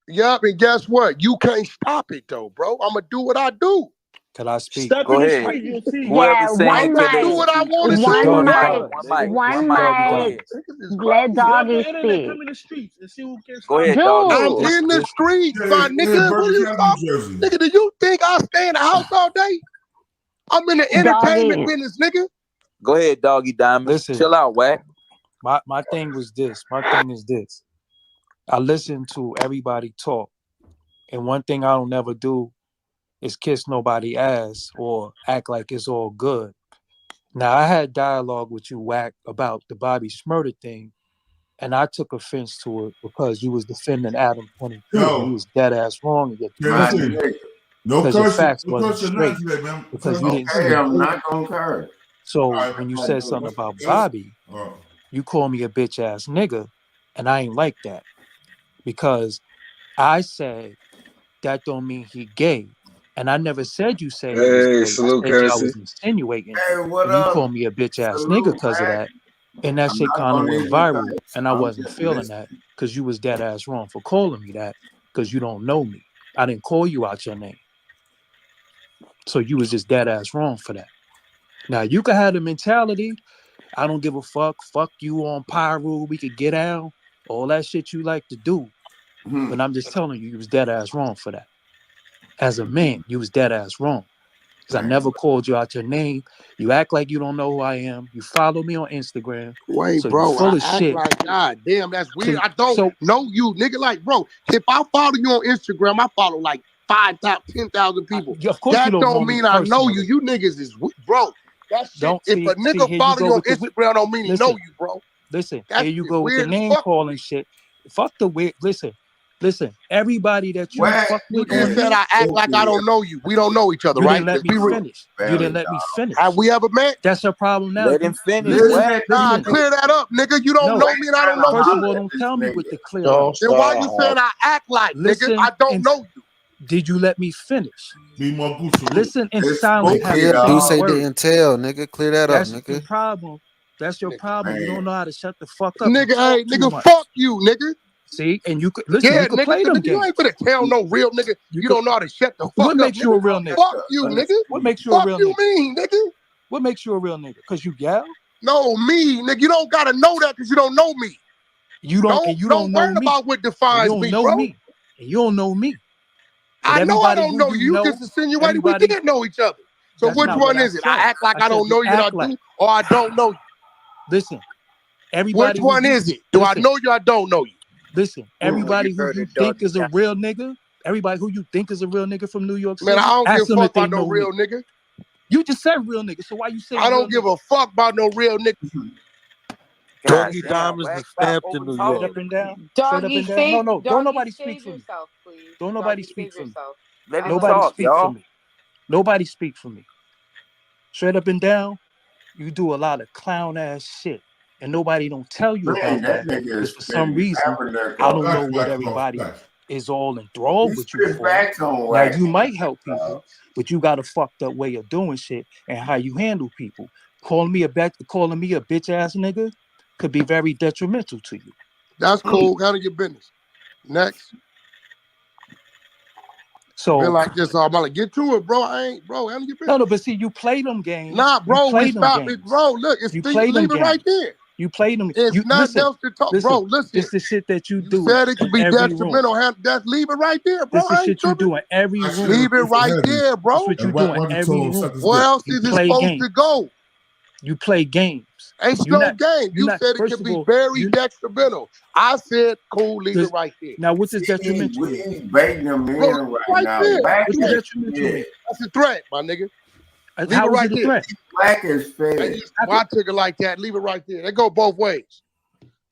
Yup, and guess what? You can't stop it though, bro. I'm gonna do what I do. Could I speak? Step go in the ahead. street, you'll see. Whoever's saying, I'm gonna do what I want to do. One Doggy, mic. Go ahead. Let Doggy speak. Come in the streets and see who can stop. Go ahead, Doggy. I'm in the streets, my nigga. What are you talking? Nigga, do you think I stay in the house all day? I'm in the entertainment business, nigga. Go ahead, Doggy Diamond. Listen. Chill out, Wack. My thing was this. My thing is this. I listen to everybody talk, and one thing I don't never do is kiss nobody ass or act like it's all good. Now I had dialogue with you, Wack, about the Bobby Shmurda thing, and I took offense to it because you was defending Adam 22. Yo. You was dead ass wrong in your Listen, defense no because your cursing. facts No wasn't cursing straight today, man. because you didn't see Okay, it. I'm not gonna curse. So Alright, when you alright, said something about yes. Bobby, you call me a bitch ass nigga, and I ain't like that because I said that don't mean he gay. And I never said you said he was Hey, gay. salute, I said y'all Cassie. was insinuating. Hey, what And you up? call me a bitch ass Salute, nigga because of man. that. And that I'm shit not kind of gonna went even viral. curse. And I I'm wasn't just feeling listening. that because you was dead ass wrong for calling me that because you don't know me. I didn't call you out your name. So you was just dead ass wrong for that. Now you could have the mentality, I don't give a fuck you on Pyro, we could get out, all that shit you like to do. But I'm just telling you, you was dead ass wrong for that. As a man, you was dead ass wrong. Because I never called you out your name. You act like you don't know who I am. You follow me on Instagram. Wait, so bro, you full I of act shit. like, God damn, that's weird. So- I don't so- know you, nigga. Like, bro, if I follow you on Instagram, I follow like 5,000, 10,000 people. Of course that you don't know me mean I know you. personally. You niggas is, bro, that shit. Don't If see, a nigga here follow you you go on with the Instagram, don't mean he know listen, you, bro. listen, That here you shit go with the weird as name fuck. calling shit. Fuck the weird. Listen. Everybody that you What? fuck You with just on said here, I act like I don't know you. We don't know each other, you right? didn't let Let's me be real. finish. You didn't let me finish. Have we ever met? That's your problem now. Let him finish. Listen, Nah, listen. clear that up, nigga. You don't No. know me and I don't know First you. of all, don't tell me what to clear up. Then why you saying I act like, Listen, nigga? I don't and know you. did you let me finish? Be more Gucci. Listen in It's silence. Have Clear, to say do my say words. didn't tell, nigga. Clear that up, That's your nigga. problem. That's your problem. You don't know how to shut the fuck up. Nigga, You talk hey, too nigga, much. fuck you, nigga. See, and you could listen. Yeah, You could nigga, play them nigga, you games. ain't gonna tell no real nigga you don't know how to shut the fuck What up, makes you a nigga. real nigga? Fuck you, nigga. What makes you a Fuck real you nigga? mean, nigga? What makes you a real nigga? Because you yell? No, me, nigga. You don't gotta know that because you don't know me. You don't, and you don't don't know worry me. about what And you defines don't me, know bro. me. And you don't know me. But I know I everybody don't who know you. You just insinuated we everybody, did know each other. So that's which not one what I is it? said. I act like I said don't you know you and I act like. do, or I don't know you. Listen, Which everybody. one is it? Do I know you or I don't know you? Listen, everybody who heard you it, think Doggy. is a real nigga, everybody who you think is a real nigga from New York City, Man, I don't give ask a them fuck if they about no know real me. nigga. You just said real nigga, so why you say I don't give a fuck about no real nigga. Doggy damn, Diamonds Wack, is stop stamped in New York. Straight up and down? Doggy, Straight up and down? save, No, don't nobody speak save for me. yourself, please. Don't nobody Doggy, speak save for me. yourself. Let him Nobody talk, speak for y'all. me. Nobody speak for me. Straight up and down, you do a lot of clown ass shit. And nobody don't tell you Man, about that that. nigga Because is for some spitting reason, Kaepernick I on. don't know what everybody is all enthralled He's with you spitting for. facts on Now Wax. you might help people, but you got a fucked up way of doing shit and how you handle people. calling me a bitch ass nigga could be very detrimental to you. That's cool. Handle your business. Next. So been like this all my life. Get to it, bro. I ain't, bro. Handle your business. No, but see, you play them games. Nah, bro. We stop games. it, bro. Look, it's you leave play them it right there. You play them. It's you, nothing else to talk, bro. Listen, this the shit that you do. Said it could be detrimental. Room. That's leave it right there, bro. This is shit you do in every room. Leave it right there, bro. That's what you do in every room. Where else is it supposed to go? You play games. It's no game. You said it could be very detrimental. I said, cool, leave it right there. Now, what's this detrimental? We ain't baiting them in right now. There. What's detrimental? That's a threat, my nigga. Leave How it right is it a there. threat? Black is fair. Why took it like that? Leave it right there. They go both ways.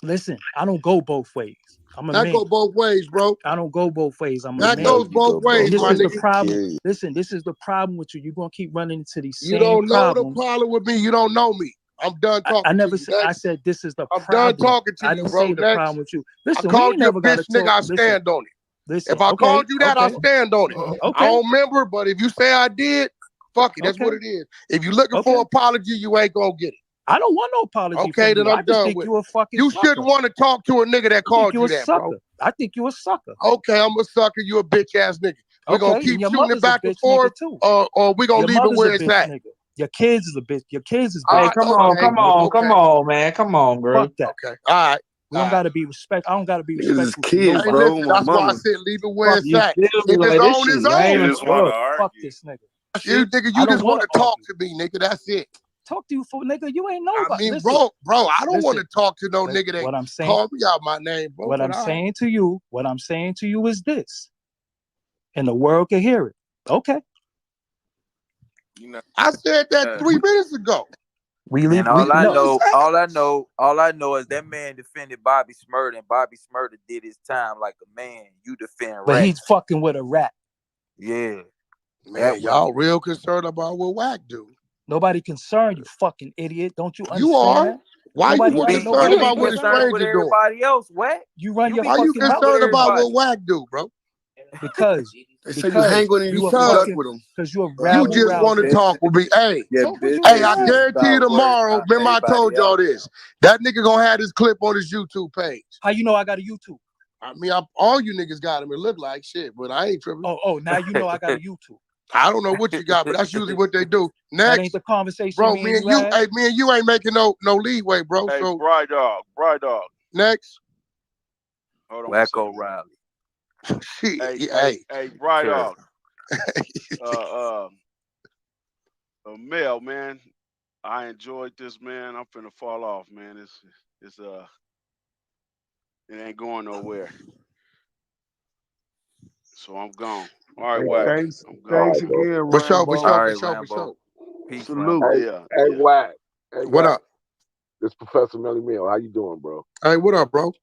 Listen, I don't go both ways. I'm a that man. Go both ways, bro. I don't go both ways. I'm that a man. Goes both ways. This my is nigga. the problem. Listen, this is the problem with you. You're gonna keep running into these same You don't know problems. the problem with me. You don't know me. I'm done talking. I never to you. said. I said this is the I'm problem. done talking to I you, didn't bro. say the problem with you. Listen, I called you a never bitch, nigga. I stand on it. Listen, if I okay, called you that, I okay. stand on it. Okay. I don't remember, but if you say I did, fuck it. That's what it is. If you're looking for an apology, you ain't gonna get it. I don't want no apology. Okay, from then you. I'm done with it. You shouldn't want to talk to a nigga that called you that, bro. I think you a sucker. Okay, I'm a sucker. You a bitch ass nigga. We're gonna keep shooting it back and forth, or we're gonna leave it where it's at. Your kids is a bitch. Your kids is bitch. Come on, man. Come on, bro. Fuck that. Okay. All right. We don't gotta be respect. I don't gotta be respectful. Kids, to bro. That's why I said leave it where it's at. If it's on, it's on. Fuck this nigga. You nigga, you just want to talk to me, nigga. That's it. Talk to you for nigga. You ain't nobody. I mean, bro, I don't want to talk to no nigga that call me out my name, bro. What I'm saying to you is this, and the world can hear it. Okay. I said that 3 minutes ago. All I know is that man defended Bobby Smurda, and Bobby Smurda did his time like a man. You defend But Rat. he's fucking with a rat. Yeah. Man, y'all real concerned about what Wack do. Nobody concerned, you fucking idiot. Don't you understand? You are. That? Why Nobody you concerned about what a stranger doing? Everybody else, what? You run your Why fucking you concerned about what Wack do, bro? Because they say you hang with him, you duck with him. Because you're you just want to talk with me. Hey, I guarantee you tomorrow. Remember, I told y'all this. That nigga gonna have this clip on his YouTube page. How you know I got a YouTube? I mean, all you niggas got him. It look like shit, but I ain't tripping. Oh, now you know I got a YouTube. I don't know what you got, but that's usually what they do. Next, that ain't the conversation, bro. Me and you ain't making no leeway, bro. Hey, so, Bry Dog. Next, hold on. Wacko Riley. Hey, Bry Dog. Mel, man, I enjoyed this, man. I'm finna fall off, man. It ain't going nowhere. So I'm gone. All right, Wack. Thanks again, for sure. Peace, salute. Hey, Wack. Hey, what up? This Professor Melly Mill. How you doing, bro? Hey, what up, bro?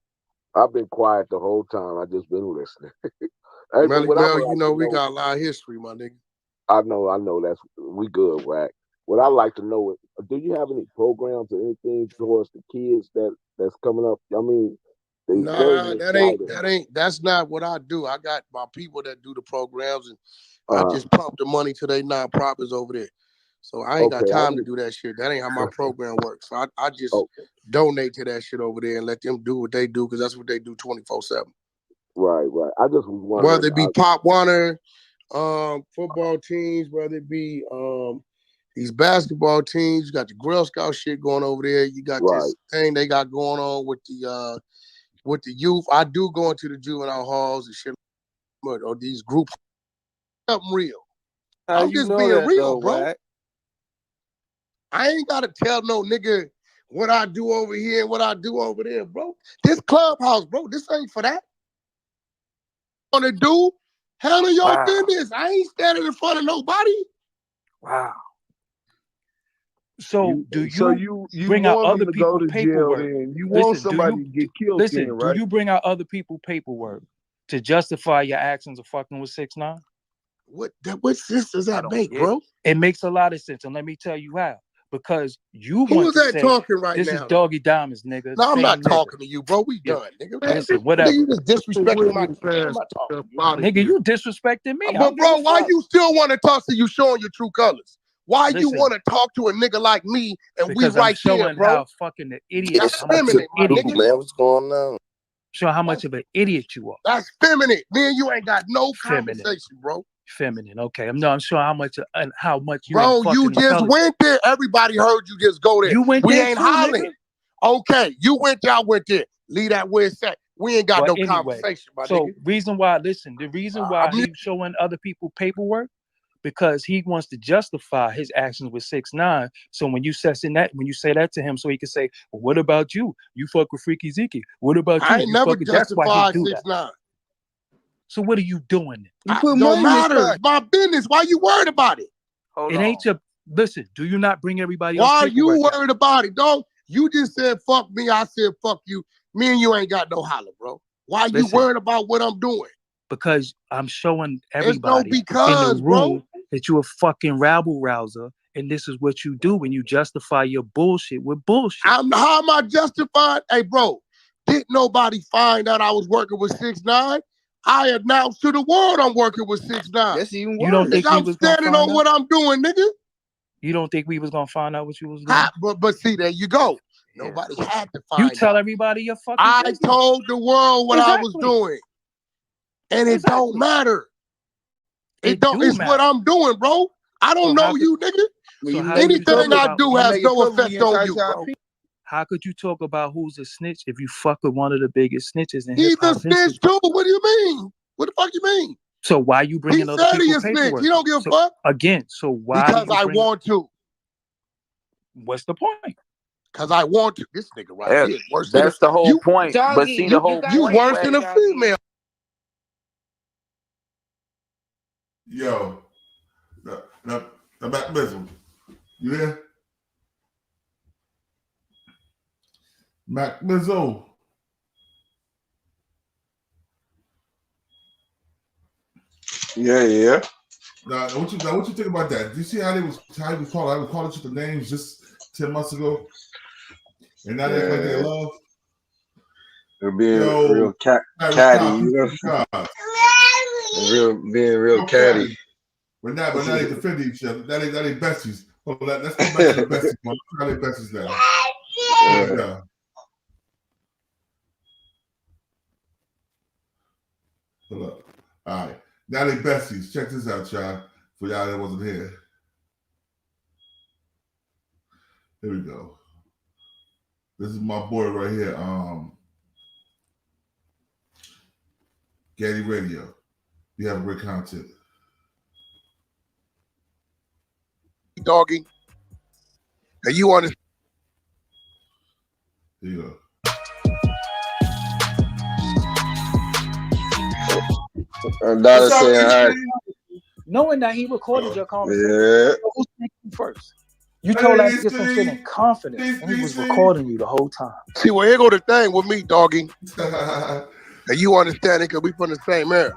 I've been quiet the whole time. I just been listening. Hey, Melly Mill, you know we got a lot of history, my nigga. I know. We good, Wack. What I like to know is, do you have any programs or anything towards the kids that's coming up? I mean, nah, that's not what I do. I got my people that do the programs, and I just pump the money to their nonprofits over there. So I ain't got time to do that shit. That ain't how my program works. So I just donate to that shit over there and let them do what they do, because that's what they do 24/7. Right. I just was wondering. Whether it be Pop Warner, football teams, whether it be these basketball teams, you got the Girl Scout shit going over there. You got this thing they got going on with the youth. I do go into the juvenile halls and shit, or these groups. Something real. I'm just being real, bro. Wack? I ain't gotta tell no nigga what I do over here and what I do over there, bro. This clubhouse, bro, this ain't for that. Want to do? Handle your business. I ain't standing in front of nobody. Wow. So you bring out other people's paperwork? You want somebody to get killed? Listen, right? Do you bring out other people's paperwork to justify your actions of fucking with 6ix9ine? What sense does that make, bro? It makes a lot of sense, and let me tell you how. Because you who is that talking right now? This is Doggie Diamonds, nigga. No, I'm not talking to you, bro. We done, nigga. Listen, whatever. Nigga, you just disrespecting my. I'm not talking to you. Nigga, you disrespecting me. But bro, why you still want to talk to you showing your true colors? Why you Listen. want to talk to a nigga like me and Because we I'm right there, showing bro? how fucking the idiot. That's How much of an feminine, my idiot. nigga. Man, what's going on? Show how much of an idiot you are. That's feminine. Me and you ain't got no Feminine. conversation, bro. Feminine. Okay. I'm showing how much and how much you Bro, ain't fucking you just intelligent. went there. Everybody heard you just go there. You went we there ain't too, hollering. nigga. Okay, you went there, I went there. Leave that where it's at. We ain't got But no anyway, conversation, my so nigga. reason why, listen, the reason why I'm- he's showing other people paperwork, because he wants to justify his actions with 6ix9ine. So when you say that to him, so he can say, well, what about you? You fuck with Freaky Zeke. What about I you? ain't You never fucking, that's why he justified do that. 6ix9ine. So what are you doing? You put don't matter. It's my business. Why you worried about it? It ain't your, listen, do you not bring everybody else Why are you paperwork out? worried about it, dog? You just said fuck me. I said fuck you. Me and you ain't got no holler, bro. Why you Listen. worried about what I'm doing? Because I'm showing There's everybody no because, in the room that you a fucking rabble rouser, and this is what you do when you justify your bullshit with bullshit. How am I justified? Hey, bro, didn't nobody find out I was working with 6ix9ine? I announced to the world I'm working with 6ix9ine. That's even You don't think Nigga, we I'm was gonna standing find on out? what I'm doing, nigga. You don't think we was gonna find out what you was doing? But see, there you go. Nobody had to find You out. tell everybody your fucking I business. told the world what I was Exactly. doing. And it don't matter. It don't. do It's what matter. I'm doing, bro. I don't So how know could- you, nigga. So how could you talk Anything I about- do you has make it no public effect when on you you, anti-IP? bro. How could you talk about who's a snitch if you fuck with one of the biggest snitches in He's hip a hop history? snitch too. What do you mean? What the fuck you mean? So why you He bringing other said he people a snitch. paperwork? He don't give a So, fuck. again, so why Because do you I bring, want to. what's the point? Because I want to. This nigga right Yeah, here is worse than that's the whole you. point. But Doggie, see, you the whole got You point, worse than a Wack, female. Yo, now back Mizzle. You there? Mac Mizzle. Yeah. Now what you think about that? Do you see how he was calling? I was calling you the names just 10 months ago, and now they like they love. They're being Yo, real catty, you know. Being real catty. But now they defend each other. Now they besties. Hold on, let's go back to the besties. Let's try their besties now. Here we go. Hold up. All right. Now they besties. Check this out, y'all. For y'all that wasn't here. Here we go. This is my boy right here. Gaddy Radio. You have great content. Doggie. And you understand? Here you go. And Dada saying hi. Knowing that he recorded your conversation, Yeah. who's thinking first? You told that nigga some shit in confidence, and he was recording you the whole time. See, well, here go the thing with me, Doggie. And you understand it because we from the same era.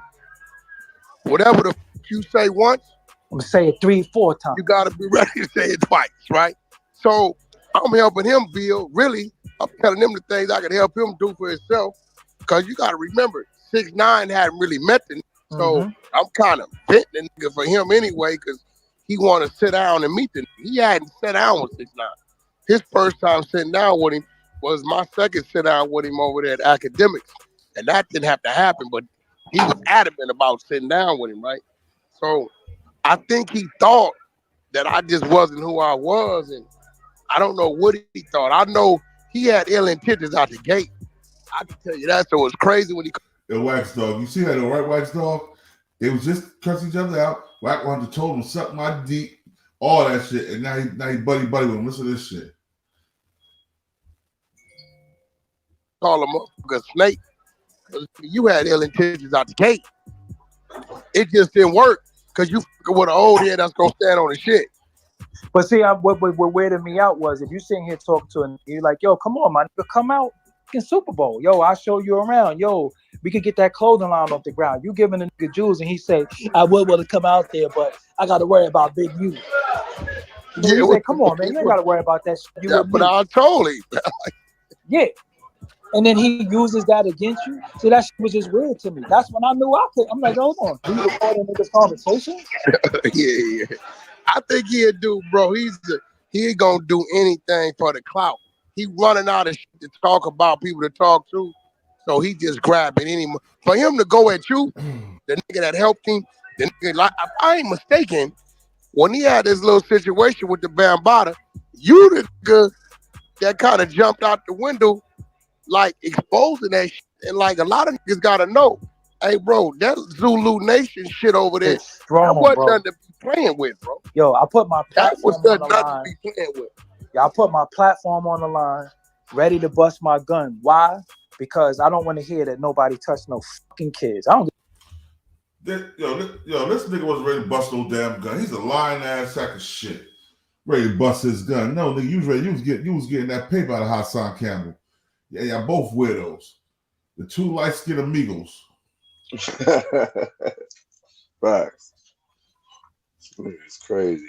Whatever the you say once, I'm gonna say it 3-4 times. you gotta be ready to say it twice, right? So I'm helping him build. Really, I'm telling him the things I can help him do for himself. Because you gotta remember, 6ix9ine hadn't really met the nigga. So I'm kind of venting the nigga for him anyway, because he want to sit down and meet the nigga. He hadn't sat down with 6ix9ine. His first time sitting down with him was my second sit down with him over there at Academics. And that didn't have to happen, but he was adamant about sitting down with him, right? So I think he thought that I just wasn't who I was, and I don't know what he thought. I know he had ill intentions out the gate. I can tell you that. So it was crazy when he. The Wax Dog. You see how the right Wax Dog? They was just cussing each other out. Wack wanted to told him suck my deep, all that shit, and now he buddy with him. Listen to this shit. Call him a snake. You had ill intentions out the gate. It just didn't work because you with an old head that's gonna stand on the shit. But see, what weirded me out was if you sitting here talking to him, you're like, yo, come on, man, come out in Super Bowl. Yo, I'll show you around. Yo, we could get that clothing line off the ground. You giving the nigga jewels, and he say, I would want to come out there, but I got to worry about Big U. So you say, come on, man, you ain't got to worry about that shit. Yeah, but I told him. Yeah. And then he uses that against you. See, that shit was just weird to me. That's when I knew I could. I'm like, hold on. You recording niggas' conversation? Yeah. I think he'll do, bro. He ain't gonna do anything for the clout. He running out of shit to talk about, people to talk to. So he just grabbing any. For him to go at you, the nigga that helped him, the nigga, like, if I ain't mistaken, when he had this little situation with the Bambaataa, you the nigga that kind of jumped out the window, like exposing that shit. And like a lot of niggas gotta know, hey, bro, that Zulu Nation shit over there, It's strong, that wasn't bro. nothing to be playing with, bro. Yo, I put my That was platform on the nothing line. to be playing with. Yeah, I put my platform on the line, ready to bust my gun. Why? Because I don't want to hear that nobody touched no fucking kids. I don't. Yo, this nigga wasn't ready to bust no damn gun. He's a lying ass sack of shit. Ready to bust his gun. No, nigga, you was ready. You was getting that paper out of Hassan Campbell. Yeah, y'all both weirdos. The two light-skinned amigos. Facts. It's crazy.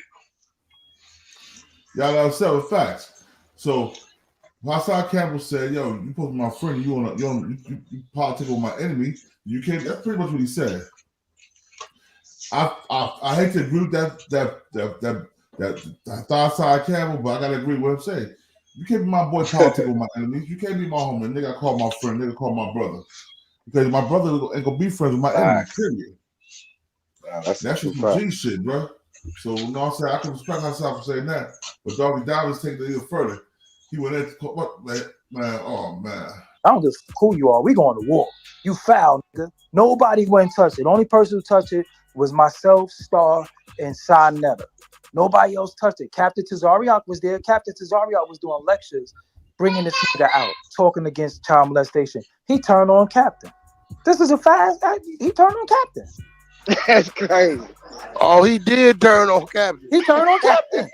Y'all got several facts. So Hassan Campbell said, "Yo, you supposed to be my friend. You politic with my enemy. You can't." That's pretty much what he said. I hate to agree with that Hassan Campbell, but I gotta agree with him saying. You can't be my boy politic with my enemies. You can't be my homie. Nigga, I call my friend. Nigga, call my brother. Because my brother ain't gonna be friends with my enemy. Period. That's just some G shit, bro. So you know what I'm saying? I can respect myself for saying that. But Doggie Diamonds take it a little further. He went in what man, oh man. I don't give a fuck who you are. We going to war. You foul, nigga. Nobody went and touched it. The only person who touched it was myself, Star, and Netta. Nobody else touched it. Captain Tazariak was there. Captain Tazariak was doing lectures, bringing this nigga out, talking against child molestation. He turned on Captain. This is a fast. He turned on Captain. That's crazy. Oh, he did turn on Captain. He turned on Captain.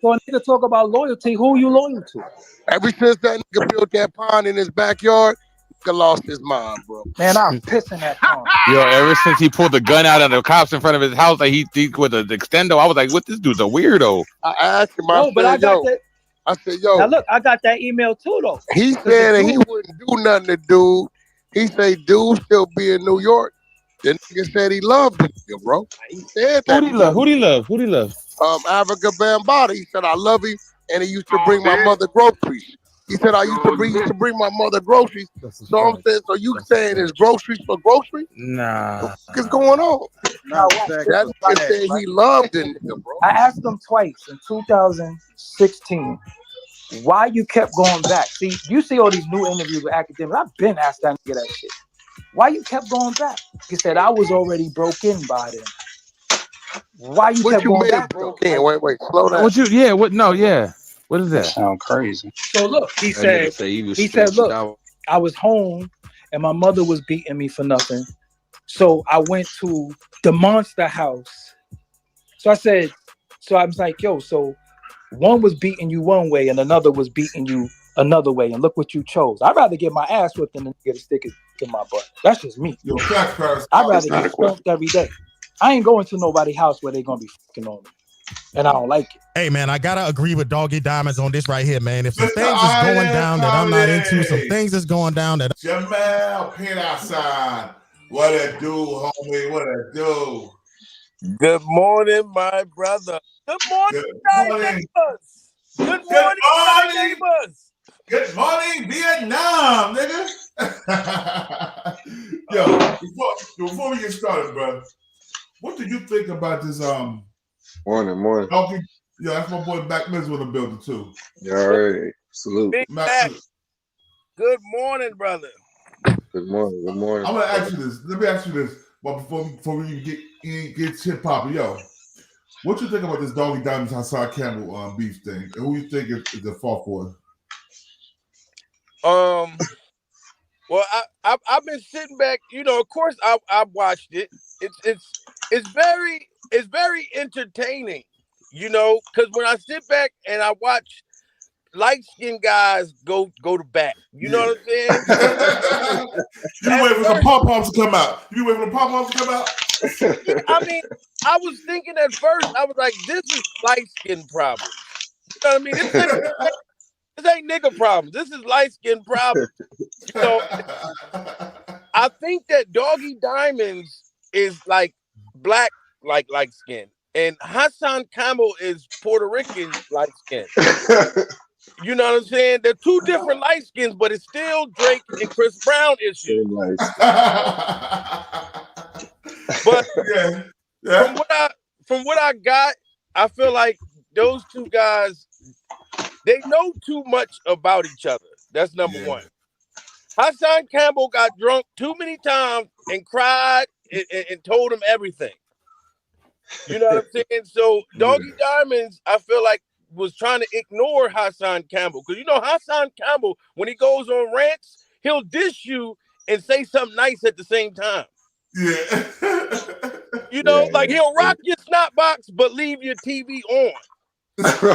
So a nigga talk about loyalty. Who you loyal to? Ever since that nigga built that pond in his backyard, nigga lost his mind, bro. Man, I'm pissing that pond. Yo, ever since he pulled the gun out of the cops in front of his house, like he with an extendo, I was like, "What? This dude's a weirdo." I asked him. I said, yo. Now look, I got that email too, though. He said that he wouldn't do nothing to dude. He said dude still be in New York. The nigga said he loved the nigga, bro. He said that. Who'd he love? Who'd he love? Who'd he love? Africa Bambaataa. He said I love him, and he used to bring my mother groceries. He said I used to bring my mother groceries. So I'm saying, so you saying there's groceries for groceries? Nah. What is going on? That nigga said he loved the nigga, bro. I asked him twice in 2016 why you kept going back. See, you see all these new interviews with academics. I've been asked that nigga that shit. Why you kept going back? He said I was already broke in by then. Why you kept going back? Broke in? Wait, slow down. What you? Yeah. What? No. Yeah. What is that? Sound crazy. So look, he said, look, I was home and my mother was beating me for nothing. So I went to the monster house. So I was like, yo, so one was beating you one way and another was beating you another way. And look what you chose. I'd rather get my ass whipped than get a stick in my butt. That's just me. I'd rather get spanked every day. I ain't going to nobody's house where they're going to be fucking on me. And I don't like it. Hey, man, I got to agree with Doggie Diamonds on this right here, man. If some things is going down that I'm not into, some things is going down that... Jamil Peterson. What it do, homie? What it do? Good morning, my brother. Good morning, neighbors. Good morning, neighbors. Good morning, Vietnam, nigga. Yo, before we get started, bro, what do you think about this? Morning. Doggie, yeah, that's my boy Mac Miz in the building too. Yeah, all right. Salute. Big Mac. Good morning, brother. Good morning. I'm gonna ask you this. Let me ask you this. But before we get shit popping, yo, what you think about this Doggie Diamonds Hassan Campbell beef thing? And who you think is the fault for it? Well, I've been sitting back. You know, of course, I watched it. It's very entertaining. You know, because when I sit back and I watch light-skinned guys go to bat, you know what I'm saying? You waiting for the pom-poms to come out. Yeah, I mean, I was thinking at first, I was like, this is light-skin problem. You know what I mean? This ain't nigga problem. This is light-skin problem. You know, I think that Doggie Diamonds is like black, like light skin. and Hassan Campbell is Puerto Rican light skin. You know what I'm saying? They're two different light skins, but it's still Drake and Chris Brown issue. But from what I got, I feel like those two guys, they know too much about each other. That's number one. Hassan Campbell got drunk too many times and cried and told him everything. You know what I'm saying? So Doggie Diamonds, I feel like, was trying to ignore Hassan Campbell. Because you know Hassan Campbell, when he goes on rants, he'll dish you and say something nice at the same time. Yeah. You know, like he'll rock your snot box, but leave your TV on. So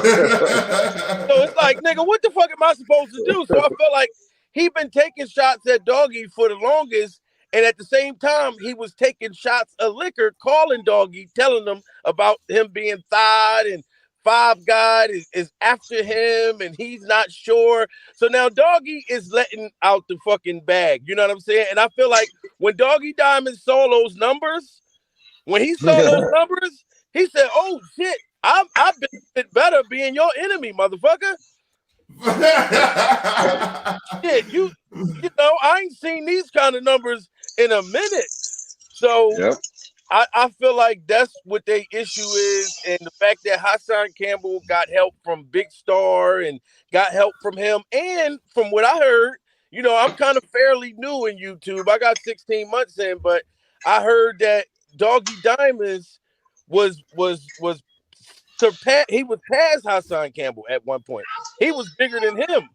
it's like, nigga, what the fuck am I supposed to do? So I felt like he been taking shots at Doggie for the longest, and at the same time, he was taking shots of liquor, calling Doggie, telling them about him being thawed and Five God is after him, and he's not sure. So now Doggie is letting out the fucking bag. You know what I'm saying? And I feel like when Doggie Diamond saw those numbers, he said, "Oh shit, I've been better being your enemy, motherfucker." Shit, you know, I ain't seen these kind of numbers in a minute. So I feel like that's what their issue is, and the fact that Hassan Campbell got help from Big Star and got help from him, and from what I heard, you know, I'm kind of fairly new in YouTube. I got 16 months in, but I heard that Doggie Diamonds was surpassed. He was past Hassan Campbell at one point. He was bigger than him.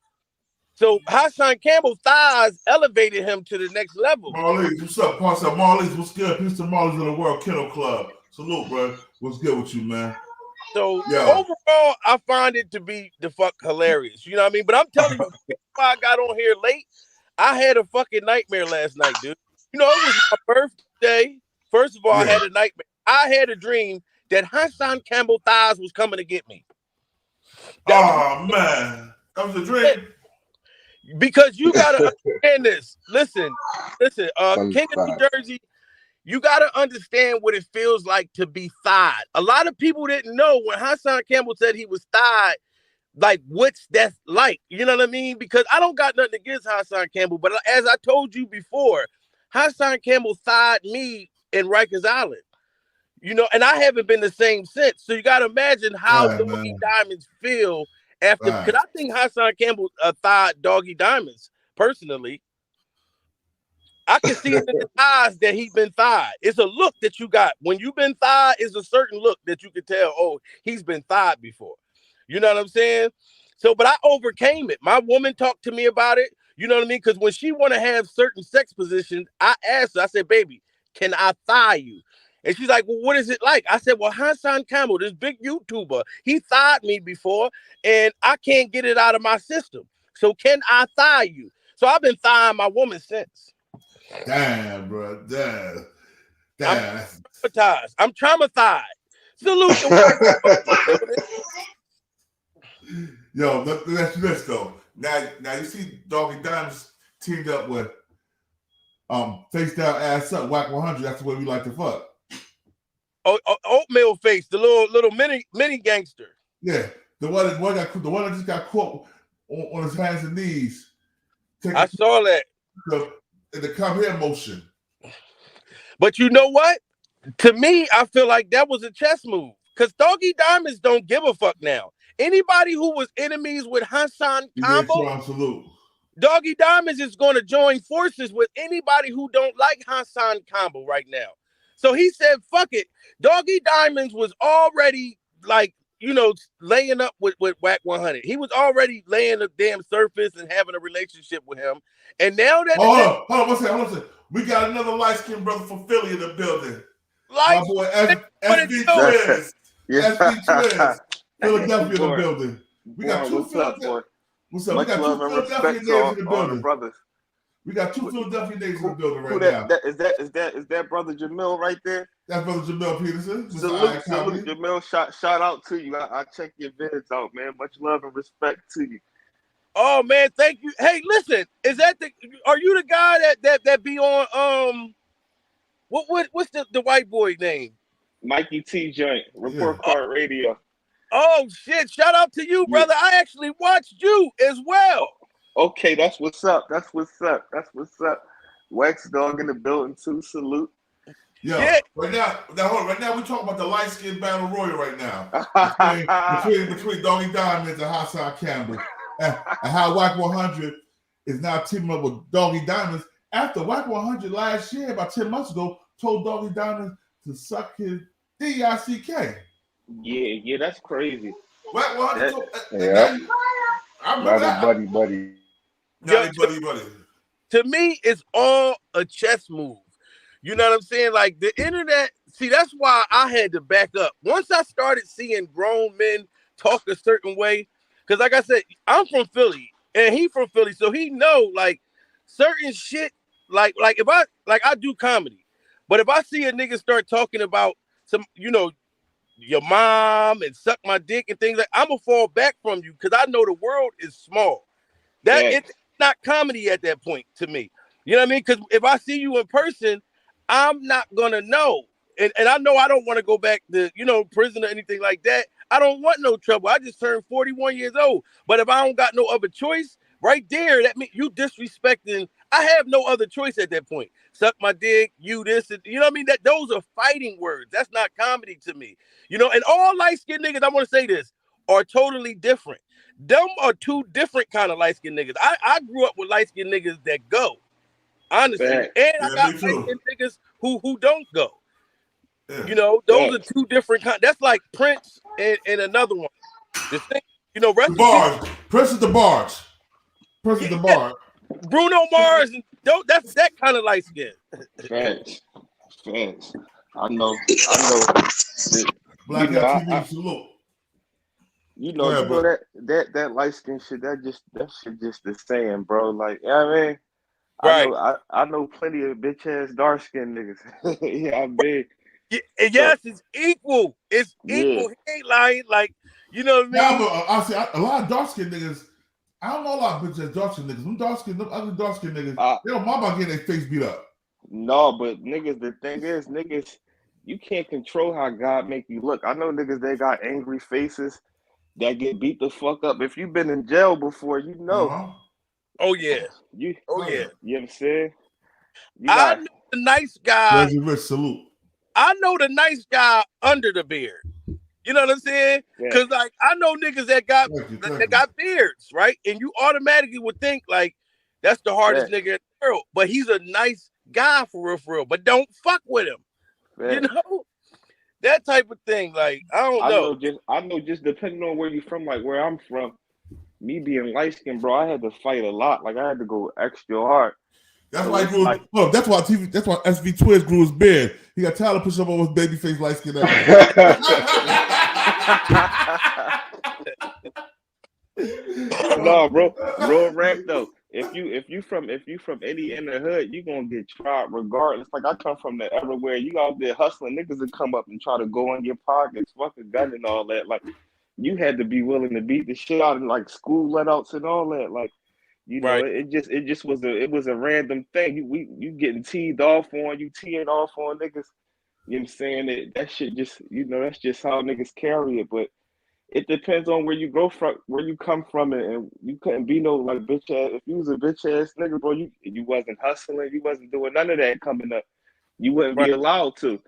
So Hassan Campbell's thighs elevated him to the next level. Marlise, what's up? Pastor Marlise, what's good? Peace to Marlise of the World Kennel Club. Salute, bro. What's good with you, man? So overall, I find it to be the fuck hilarious. You know what I mean? But I'm telling you, before I got on here late, I had a fucking nightmare last night, dude. You know, it was my birthday. First of all, I had a nightmare. I had a dream that Hassan Campbell thighs was coming to get me. Man. That was a dream. Because you gotta understand this. Listen, King of New Jersey, you gotta understand what it feels like to be thighed. A lot of people didn't know when Hassan Campbell said he was thighed, like what's that like? You know what I mean? Because I don't got nothing against Hassan Campbell, but as I told you before, Hassan Campbell thighed me in Rikers Island. You know, and I haven't been the same since. So you gotta imagine how Doggie Diamonds feel after, because I think Hassan Campbell thighed Doggie Diamonds personally. I can see it in his eyes that he's been thighed. It's a look that you got when you've been thighed. It's a certain look that you can tell. Oh, he's been thighed before. You know what I'm saying? So, but I overcame it. My woman talked to me about it. You know what I mean? Because when she want to have certain sex positions, I asked her. I said, "Baby, can I thigh you?" And she's like, "Well, what is it like?" I said, "Well, Hassan Campbell, this big YouTuber, he thighed me before, and I can't get it out of my system. So can I thigh you?" So I've been thighying my woman since. Damn, bro. Damn. I'm traumatized. Salute the Yo, let's do this though. Now you see Doggie Diamonds teamed up with Face Down Ass Up, Whack 100. That's the way we like to fuck. Oatmeal Face, the little mini gangster. Yeah, the one that just got caught on his hands and knees. I saw that. In the come here motion. But you know what? To me, I feel like that was a chess move. Because Doggie Diamonds don't give a fuck now. Anybody who was enemies with Hassan Campbell, Doggie Diamonds is going to join forces with anybody who don't like Hassan Campbell right now. So he said, fuck it. Doggie Diamonds was already like, you know, laying up with Whack 100. He was already laying the damn surface and having a relationship with him. And now that hold on, one second. We got another light-skinned brother from Philly in the building. My boy SB Twins. SB Twins. Philadelphia in the building. We got two Philadelphia. What's up? We got two Philadelphia natives in the building. Brothers. We got two Philadelphia natives in the building right now. Is that brother Jamil right there? That's brother Jamil Peterson. Salute Jamil. Shout out to you. I check your vids out, man. Much love and respect to you. Oh man, thank you. Hey, listen, are you the guy that be on what's the white boy name? Mikey T joint, Report Card Radio. Oh shit! Shout out to you, brother. I actually watched you as well. Okay, that's what's up. That's what's up. That's what's up. Wax Dog in the building too. Salute. Yeah. Right now we're talking about the light skin battle royal right now. between Doggie Diamonds and Hassan Campbell. And how Wack 100 is now teaming up with Doggie Diamonds after Wack 100 last year, about 10 months ago, told Doggie Diamonds to suck his D-I-C-K. Yeah, that's crazy. Wack 100 Yeah. I remember that. Buddy. Buddy. To me, it's all a chess move. You know what I'm saying? Like the internet, see, that's why I had to back up. Once I started seeing grown men talk a certain way, because like I said, I'm from Philly and he from Philly, so he know like certain shit, like if I do comedy, but if I see a nigga start talking about some, your mom and suck my dick and things like, I'm gonna fall back from you because I know the world is small. It's not comedy at that point to me. You know what I mean? Because if I see you in person, I'm not gonna know. And I know I don't want to go back to, prison or anything like that. I don't want no trouble. I just turned 41 years old. But if I don't got no other choice, right there, that means you disrespecting. I have no other choice at that point. Suck my dick, you this, and, you know what I mean? Those are fighting words. That's not comedy to me. And all light-skinned niggas, I want to say this, are totally different. Them are two different kind of light-skinned niggas. I grew up with light-skinned niggas that go. Honestly, and I got light-skinned niggas who don't go. Yeah. Those are two different kinds. That's like Prince and another one. The thing, the bars. Prince is the bars. Prince is the bar. Bruno Mars, and that's that kind of light skin. Facts. I know. Black TV salute. That light skin shit. That shit just the saying, bro. Like, you know what I mean. Right. I know plenty of bitch ass dark skinned niggas. Yeah, I'm big. Yeah, yes, it's equal. It's equal. He ain't lying. Like, you know what I mean? Yeah, but I see a lot of dark skinned niggas. I don't know a lot of bitch ass dark skinned niggas. Them other dark skinned niggas, they don't mind about getting their face beat up. No, but niggas, the thing is, niggas, you can't control how God make you look. I know niggas, they got angry faces that get beat the fuck up. If you've been in jail before, you know. Uh-huh. Oh yeah. You know what I'm saying? I know the nice guy. Reggie Rich, salute. I know the nice guy under the beard. You know what I'm saying? Because like I know niggas that got beards, right? And you automatically would think like that's the hardest nigga in the world. But he's a nice guy for real. But don't fuck with him. You know? That type of thing. Like, I don't know. I know just depending on where you're from, like where I'm from, me being light skinned, bro, I had to fight a lot. Like I had to go extra hard. That's why he grew. Look, that's why SV Twiz grew his beard. He got Tyler push up on his baby face light skin. No, bro, real rap though. If you from any in the hood, you gonna get tried regardless. Like I come from the everywhere. You out there hustling, niggas that come up and try to go in your pockets, fucking gun and all that. Like you had to be willing to beat the shit out of like school letouts and all that. Like. You know, it just was a random thing. You getting teed off on, you teeing off on niggas. You know what I'm saying? That shit just, that's just how niggas carry it. But it depends on where you go from, where you come from, and you couldn't be no like bitch ass. If you was a bitch ass nigga, bro, you wasn't hustling, you wasn't doing none of that coming up. You wouldn't be allowed to.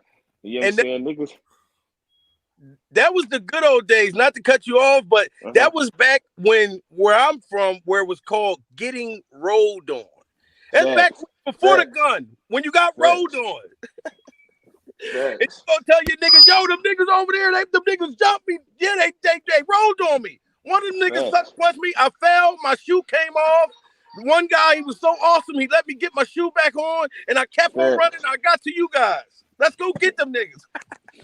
You know what I'm saying, niggas. That was the good old days, not to cut you off, but that was back where I'm from, where it was called getting rolled on. That's back before the gun, when you got rolled on. And you gonna tell your niggas, yo, them niggas over there, them niggas jumped me. Yeah, they rolled on me. One of them niggas punched me. I fell, my shoe came off. One guy, he was so awesome, he let me get my shoe back on, and I kept on running. I got to you guys. Let's go get them niggas.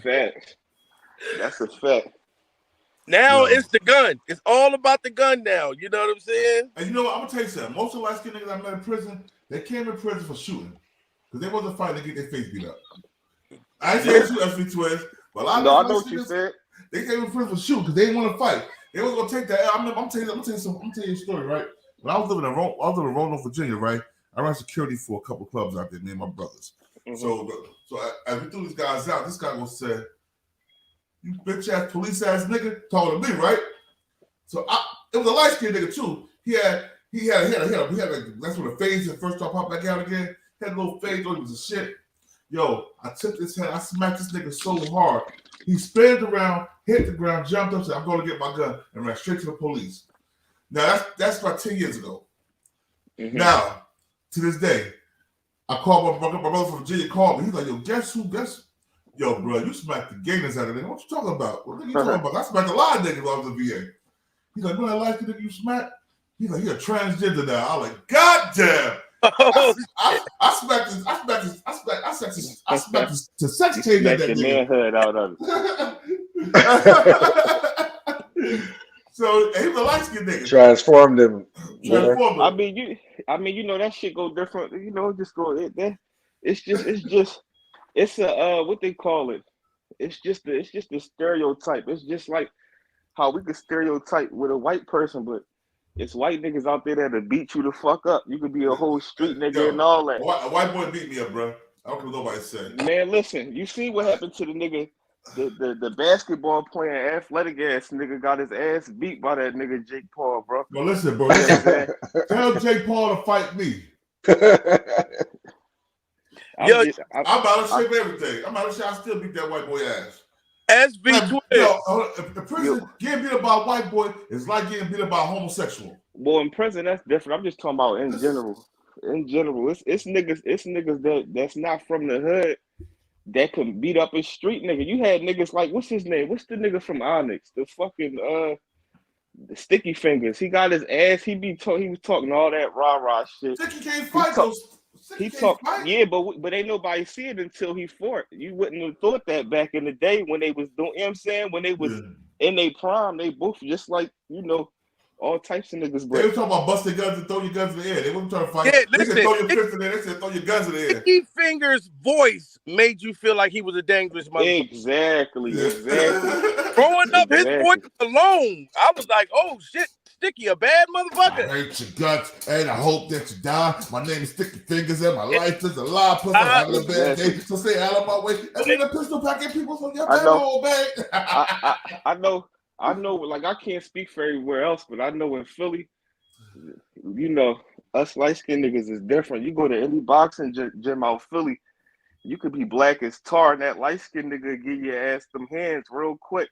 Facts. That's a fact. Now it's the gun. It's all about the gun now. You know what I'm saying? And you know what? I'm gonna tell you something. Most of the light skinned niggas I met in prison, they came in prison for shooting. Because they wasn't fighting to get their face beat up. I ain't saying shoot SV Twiz, but a lot of I know what you said. They came in prison for shooting because they didn't want to fight. They was gonna take that. I'm gonna tell you a story, right? When I was living in Roanoke, Virginia, right? I ran security for a couple clubs out there, me and my brothers. So as we threw these guys out, this guy gonna say, You bitch ass police ass nigga talking to me, right? So it was a light skinned nigga too. He had like that's when the phase had first started popping back out again. Had a little phase on, it was a shit. Yo, I took this head, I smacked this nigga so hard. He spins around, hit the ground, jumped up, said, I'm gonna get my gun, and ran straight to the police. Now that's about 10 years ago. Mm-hmm. Now, to this day, I called my brother from Virginia called me. He's like, yo, guess who? Yo, bro, you smacked the gayness out of there. What you talking about? What are you talking about? I smacked a lot of niggas while I was in VA. He's like, man, I like the nigga you smacked. He's like, you're a transgender now. I'm like, God damn. I smacked to sex change that nigga. Manhood out of it. So he was a light skinned nigga. Transformed him. I mean, you know that shit go different. You know, just go. It's a what they call it. It's just a stereotype. It's just like how we could stereotype with a white person, but it's white niggas out there that'll beat you the fuck up. You could be a whole street nigga and all that. A white boy beat me up, bro. I don't care what nobody say. Man, listen, you see what happened to the nigga, the basketball playing athletic ass nigga got his ass beat by that nigga Jake Paul, bro. Well, listen, bro. Tell Jake Paul to fight me. I'm out of shape everything. I'm out of shape. I still beat that white boy ass. SB Twin. The prison getting beat up by a white boy is like getting beat up by a homosexual. Well, in prison that's different. I'm just talking about in general. In general, it's niggas that's not from the hood that can beat up a street nigga. You had niggas like what's his name? What's the nigga from Onyx? The fucking the Sticky Fingers. He got his ass. He was talking all that rah shit. Sticky can't fight those. He talked, yeah, but ain't nobody see it until he fought. You wouldn't have thought that back in the day when they was doing, you know what I'm saying? When they was in their prime, they both just like, you know, all types of niggas. They were talking about busting guns and throw your guns in the air. They wasn't trying to fight. Yeah, they listen, said throw your fist in there. They said throw your guns in the air. Sticky Fingers' voice made you feel like he was a dangerous motherfucker. Exactly. Growing up, his voice alone, I was like, oh shit. Sticky, a bad motherfucker. I hate your guts, and I hope that you die. My name is Sticky Fingers, and my life is a lie. Plus, I'm having a bad day, so stay out of my way. And then the pistol packing people from your old bag. I know. Like I can't speak for everywhere else, but I know in Philly, you know, us light skinned niggas is different. You go to any boxing gym out Philly, you could be black as tar, and that light skinned nigga give your ass them hands real quick.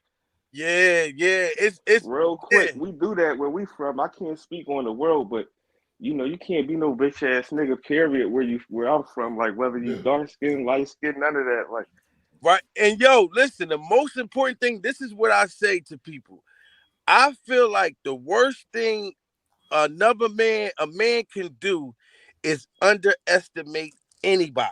Yeah, it's real quick. Yeah. We do that where we from. I can't speak on the world, but you know, you can't be no bitch ass nigga, period, where I'm from. Like whether you dark skin, light skin, none of that. Like right. And yo, listen, the most important thing, this is what I say to people. I feel like the worst thing a man can do is underestimate anybody.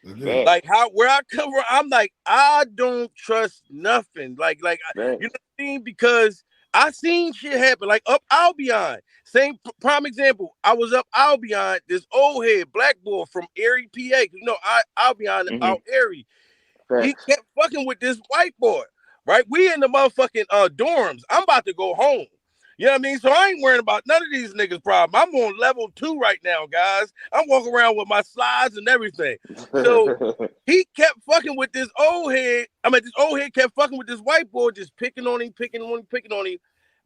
Mm-hmm. Like where I come from, I'm like, I don't trust nothing. Like you know what I mean? Because I seen shit happen. Like up Albion, same prime example. I was up Albion, this old head black boy from Erie, PA. You know, Albion out Erie. He kept fucking with this white boy. Right? We in the motherfucking dorms. I'm about to go home. You know what I mean? So I ain't worrying about none of these niggas' problem. I'm on level 2 right now, guys. I'm walking around with my slides and everything. So he kept fucking with this old head. This old head kept fucking with this white boy, just picking on him.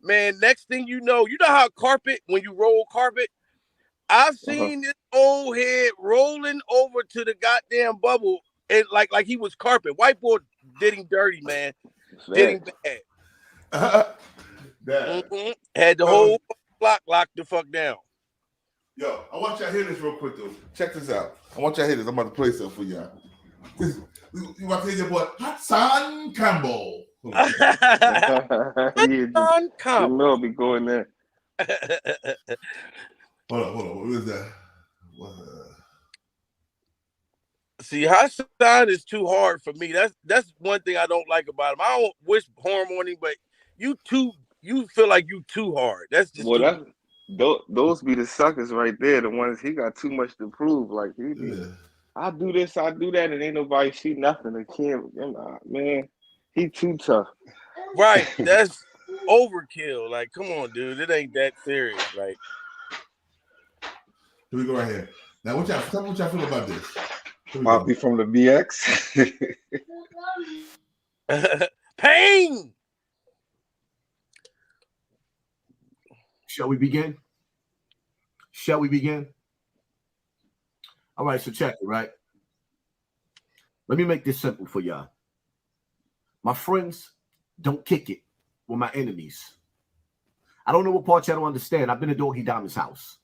Man, next thing you know how carpet, when you roll carpet, I've seen this old head rolling over to the goddamn bubble and like he was carpet. White boy did him dirty, man. Did him bad. Had the whole block locked the fuck down. Yo, I want y'all to hear this real quick though. Check this out. I want y'all to hear this. I'm about to play something for y'all. You want to hear your boy Hassan Campbell? Hassan Campbell. Jamil be going there. Hold on. What is that? See, Hassan is too hard for me. That's one thing I don't like about him. I don't wish harm on him, but you feel like you too hard. That's just those be the suckers right there. The ones he got too much to prove. Like I do this, I do that, and ain't nobody see nothing. They can't, man. He too tough. Right. That's overkill. Like, come on, dude. It ain't that serious. Like, here we go right here. Now, tell me what y'all feel about this. Poppy from the BX. pain. Shall we begin? Shall we begin? All right, so check it, right? Let me make this simple for y'all. My friends don't kick it with my enemies. I don't know what part y'all don't understand. I've been to Doggie Diamond's house.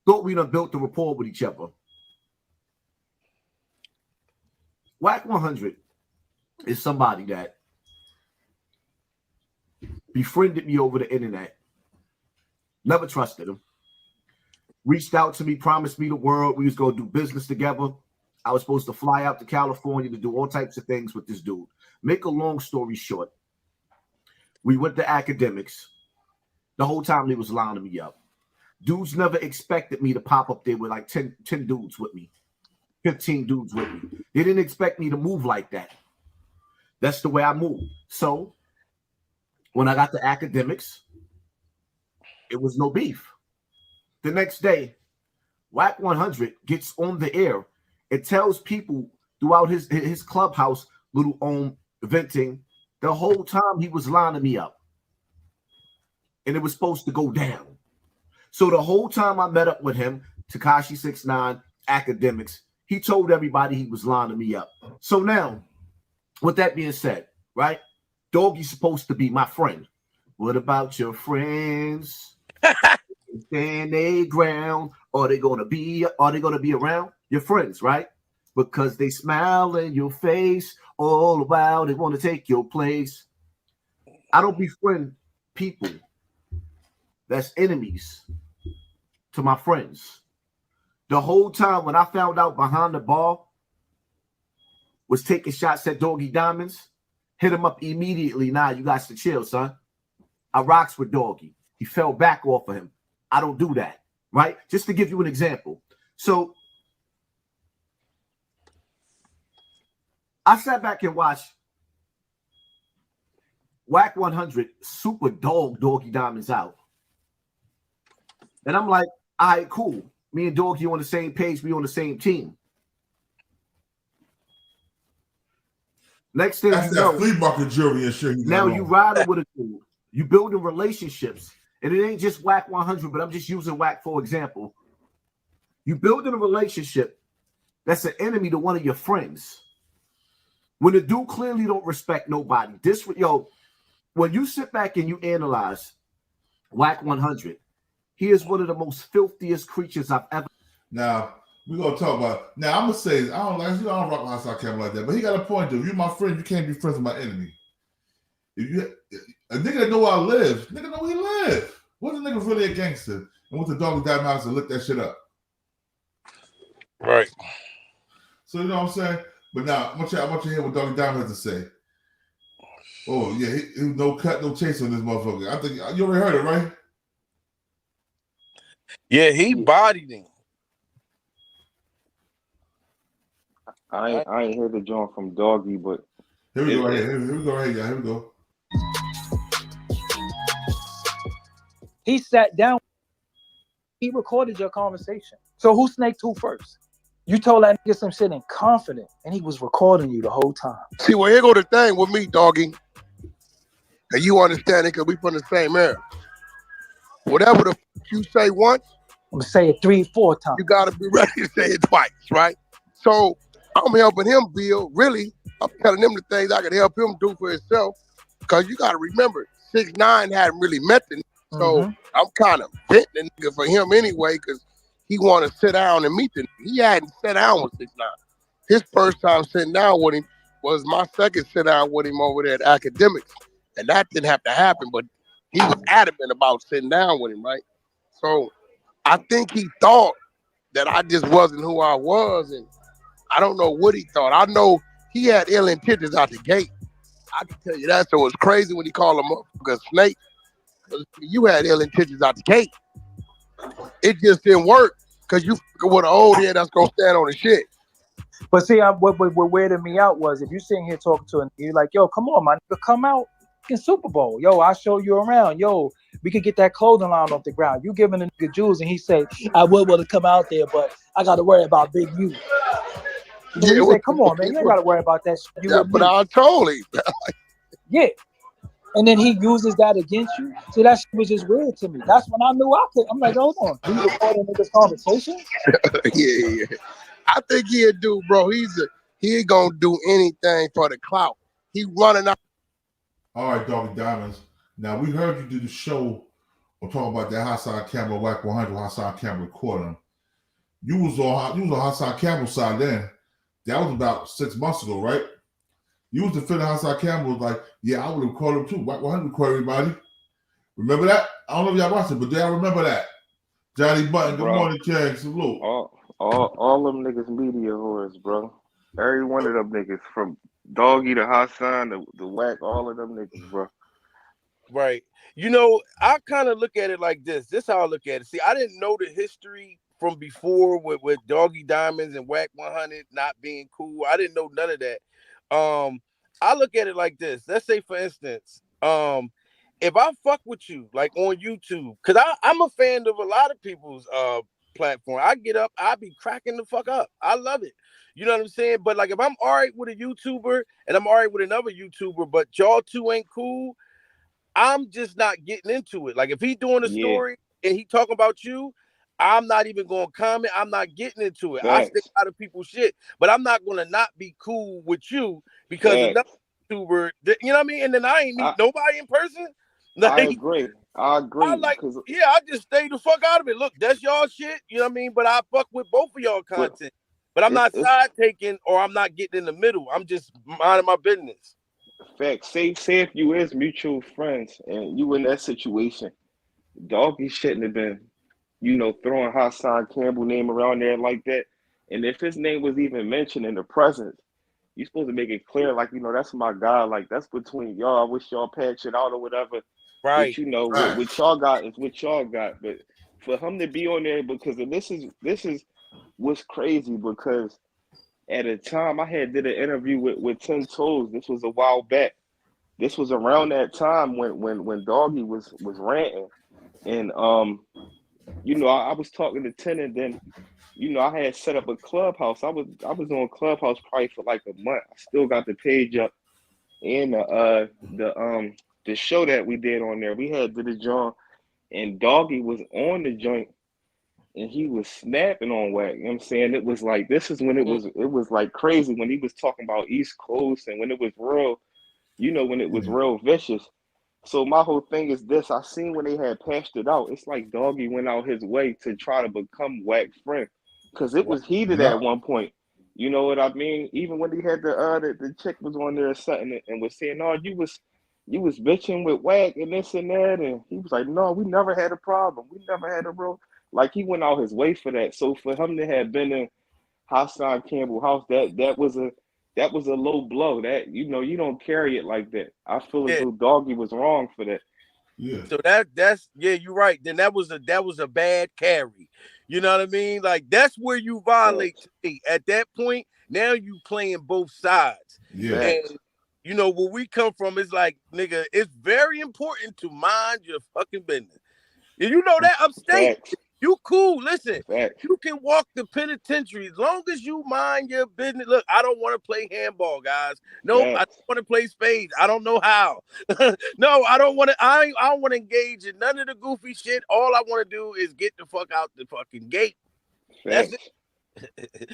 Thought we done built the rapport with each other. Wack 100 is somebody that befriended me over the internet. Never trusted him. Reached out to me, promised me the world. We was going to do business together. I was supposed to fly out to California to do all types of things with this dude. Make a long story short, we went to academics. The whole time he was lining me up. Dudes never expected me to pop up there with like 10 dudes with me, 15 dudes with me. They didn't expect me to move like that. That's the way I move. So when I got to academics, it was no beef. The next day, Wack 100 gets on the air. It tells people throughout his clubhouse, little venting, the whole time he was lining me up. And it was supposed to go down. So the whole time I met up with him, Tekashi 69, academics, he told everybody he was lining me up. So now, with that being said, right? Doggie's supposed to be my friend. What about your friends? Stand their ground. Are they gonna be around? Your friends, right? Because they smile in your face all while they want to take your place. I don't befriend people that's enemies to my friends. The whole time when I found out behind the bar was taking shots at Doggie Diamonds, hit him up immediately. Nah, you got to chill, son. I rocks with Doggie. He fell back off of him. I don't do that, right? Just to give you an example. So I sat back and watched Wack 100 super dog Doggie Diamonds out. And I'm like, all right, cool. Me and Doggie on the same page. We on the same team. Next thing That's you know, that flea market jewelry and shit. now you riding with a dude. You building relationships. And it ain't just Wack 100, but I'm just using Wack for example. You building a relationship that's an enemy to one of your friends. When the dude clearly don't respect nobody. When you sit back and you analyze Wack 100, he is one of the most filthiest creatures I've ever. Now we're gonna talk about. Now I'm gonna say I don't rock with Hassan Campbell like that, but he got a point though. You're my friend. You can't be friends with my enemy. If you a nigga that know where I live, nigga know where he live. What if a nigga's really a gangster and went to Doggie Diamond house and looked that shit up? Right. So you know what I'm saying. But now I want you to hear what Doggie Diamond has to say. Oh yeah, he no cut, no chase on this motherfucker. I think you already heard it, right? Yeah, he bodied him. I ain't heard the joint from Doggie, but here we go. Here we go. Here we go. He sat down. He recorded your conversation. So who snaked who first? You told that nigga some shit in confidence, and he was recording you the whole time. See, well, here go the thing with me, Doggie. And you understand it because we from the same era. Whatever the you say once, I'm gonna say it 3-4 times. You gotta be ready to say it twice, right? So I'm helping him build. Really, I'm telling him the things I can help him do for himself. Because you gotta remember, 6ix9ine hadn't really met the nigga. So I'm kind of venting the nigga for him anyway, because he want to sit down and meet the nigga. He hadn't sat down with 6ix9ine. His first time sitting down with him was my second sit down with him over there at academics. And that didn't have to happen, but he was adamant about sitting down with him, right? So I think he thought that I just wasn't who I was, and I don't know what he thought. I know he had ill intentions out the gate. I can tell you that. So it was crazy when he called him a snake. You had ill intentions out the gate. It just didn't work because you with an old head that's gonna stand on the shit. But see, what weirded me out was if you sitting here talking to him, you're like, yo, come on, man, come out in Super Bowl. Yo, I'll show you around. Yo, we could get that clothing line off the ground. You giving the nigga jewels, and he say, I would want to come out there, but I got to worry about Big U. So he said, "Come on, man, you ain't got to worry about that shit. You Yeah, with but me." I told him. Yeah. And then he uses that against you. See, that shit was just weird to me. That's when I knew I could. I'm like, hold on, we recording niggas' conversation. Yeah. I think he'll do, bro. He ain't gonna do anything for the clout. He running out. All right, Doggie Diamonds. Now we heard you do the show. We're talking about that Hassan Campbell Whack 100. Hassan Campbell recording. You was on Hassan Campbell's side then. That was about 6 months ago, right? You was defending Hassan Campbell, was like, yeah, I would have recorded him too. Whack 100 record everybody. Remember that? I don't know if y'all watched it, but I remember that. Johnny Button, good morning, King. Salute. All them niggas media whores, bro. Every one of them niggas, from Doggie to Hassan to Whack, all of them niggas, bro. Right. You know, I kind of look at it like this. This is how I look at it. See, I didn't know the history from before with Doggie Diamonds and Whack 100 not being cool. I didn't know none of that. I look at it like this. Let's say, for instance, if I fuck with you, like on YouTube, because I'm a fan of a lot of people's platform. I get up, I be cracking the fuck up. I love it. You know what I'm saying? But like if I'm all right with a YouTuber and I'm all right with another YouTuber, but y'all two ain't cool, I'm just not getting into it. Like if he doing a story and he talking about you, I'm not even going to comment. I'm not getting into it. I stay out of people's shit, but I'm not going to not be cool with you because another YouTuber, you know what I mean? And then I ain't meet nobody in person. Like, I agree. I like, yeah, I just stay the fuck out of it. Look, that's y'all shit. You know what I mean? But I fuck with both of y'all content. But I'm not side taking or I'm not getting in the middle. I'm just minding my business. Fact. Say if you is mutual friends and you in that situation, Doggie shouldn't have been, throwing Hassan Campbell name around there like that. And if his name was even mentioned in the presence, you're supposed to make it clear, like, that's my guy. Like, that's between y'all. I wish y'all patch it out or whatever. Right. But, what y'all got is what y'all got. But for him to be on there, because this is what's crazy, because at a time I did an interview with 10 Toes. This was a while back. This was around that time when Doggie was ranting. And I was talking to 10, and then I had set up a Clubhouse. I was on Clubhouse probably for like a month. I still got the page up, and the show that we did on there, we did a joint, and Doggie was on the joint, and he was snapping on Whack. You know what I'm saying? It was like, this is when it was like crazy, when he was talking about East Coast and when it was real, when it was real vicious. So my whole thing is this: I seen when they had patched it out, it's like Doggie went out his way to try to become Whack's friend, because it was heated at one point. You know what I mean? Even when he had the chick was on there or something and was saying, "No, you was bitching with Whack and this and that," and he was like, "No, we never had a problem. We never had a real." Like, he went out his way for that. So for him to have been in Hassan Campbell's house, that was a low blow. That you don't carry it like that. I feel as though Doggie was wrong for that. Yeah. So that's you're right. Then that was a bad carry. You know what I mean? Like, that's where you violate to me. At that point, now you playing both sides. Yeah. And where we come from is like, nigga, it's very important to mind your fucking business. And you know that upstate. You cool. Listen, you can walk the penitentiary as long as you mind your business. Look, I don't want to play handball, guys. No, I don't want to play spades. I don't know how. No, I don't want to. I don't want to engage in none of the goofy shit. All I want to do is get the fuck out the fucking gate. That's it.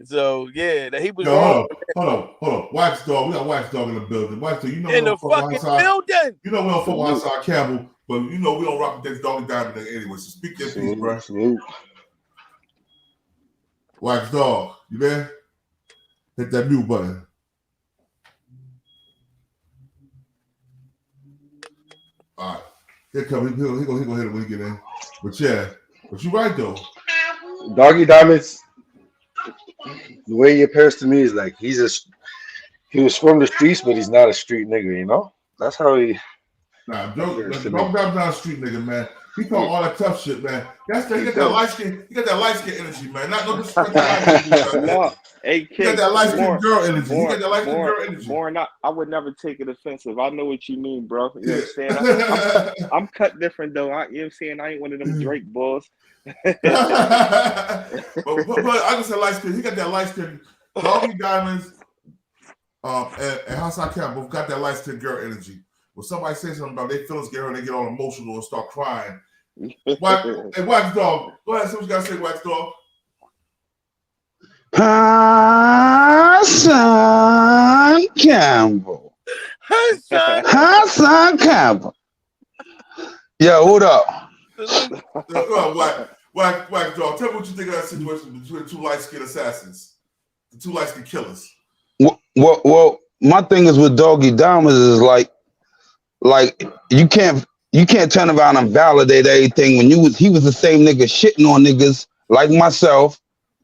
So yeah, he was wrong. Hold on. Wax Dog. We got Wax Dog in the building. Wax Dog, in the fucking building. We don't fuck with Hassan Campbell, but we don't rock with that Doggie Diamond anyway. So speak your piece, bro. Wax Dog, you there? Hit that mute button. All right. Here comes. He gonna hit it when he get in. But yeah, but you right though. Doggie Diamonds, the way he appears to me is like he was from the streets, but he's not a street nigga, That's how he. Nah, Doggie Diamond's not a street nigga, man. He talk all that tough shit, man. He got that light skin. He got that light skin energy, man. Not no disrespect. No, hey, kid, he got that light skin girl energy. He got that light skin girl energy. More not. I would never take it offensive. I know what you mean, bro. You know what I'm saying? I'm cut different though. You know what I'm saying? I ain't one of them Drake bulls. but I just said light skin. He got that light skin Doggie Diamonds and Hassan Campbell both got that light skinned girl energy. When somebody says something about their feelings get hurt, they get all emotional and start crying. Hey, Wax Dog, go ahead. See what you got to say, Wax Dog. Hassan Campbell. Hassan Campbell. Yo, what up? Wax Dog, tell me what you think of that situation between the two light-skinned assassins, the two light-skinned killers. Well, my thing is with Doggie Diamonds is like you can't turn around and validate everything when he was the same nigga shitting on niggas like myself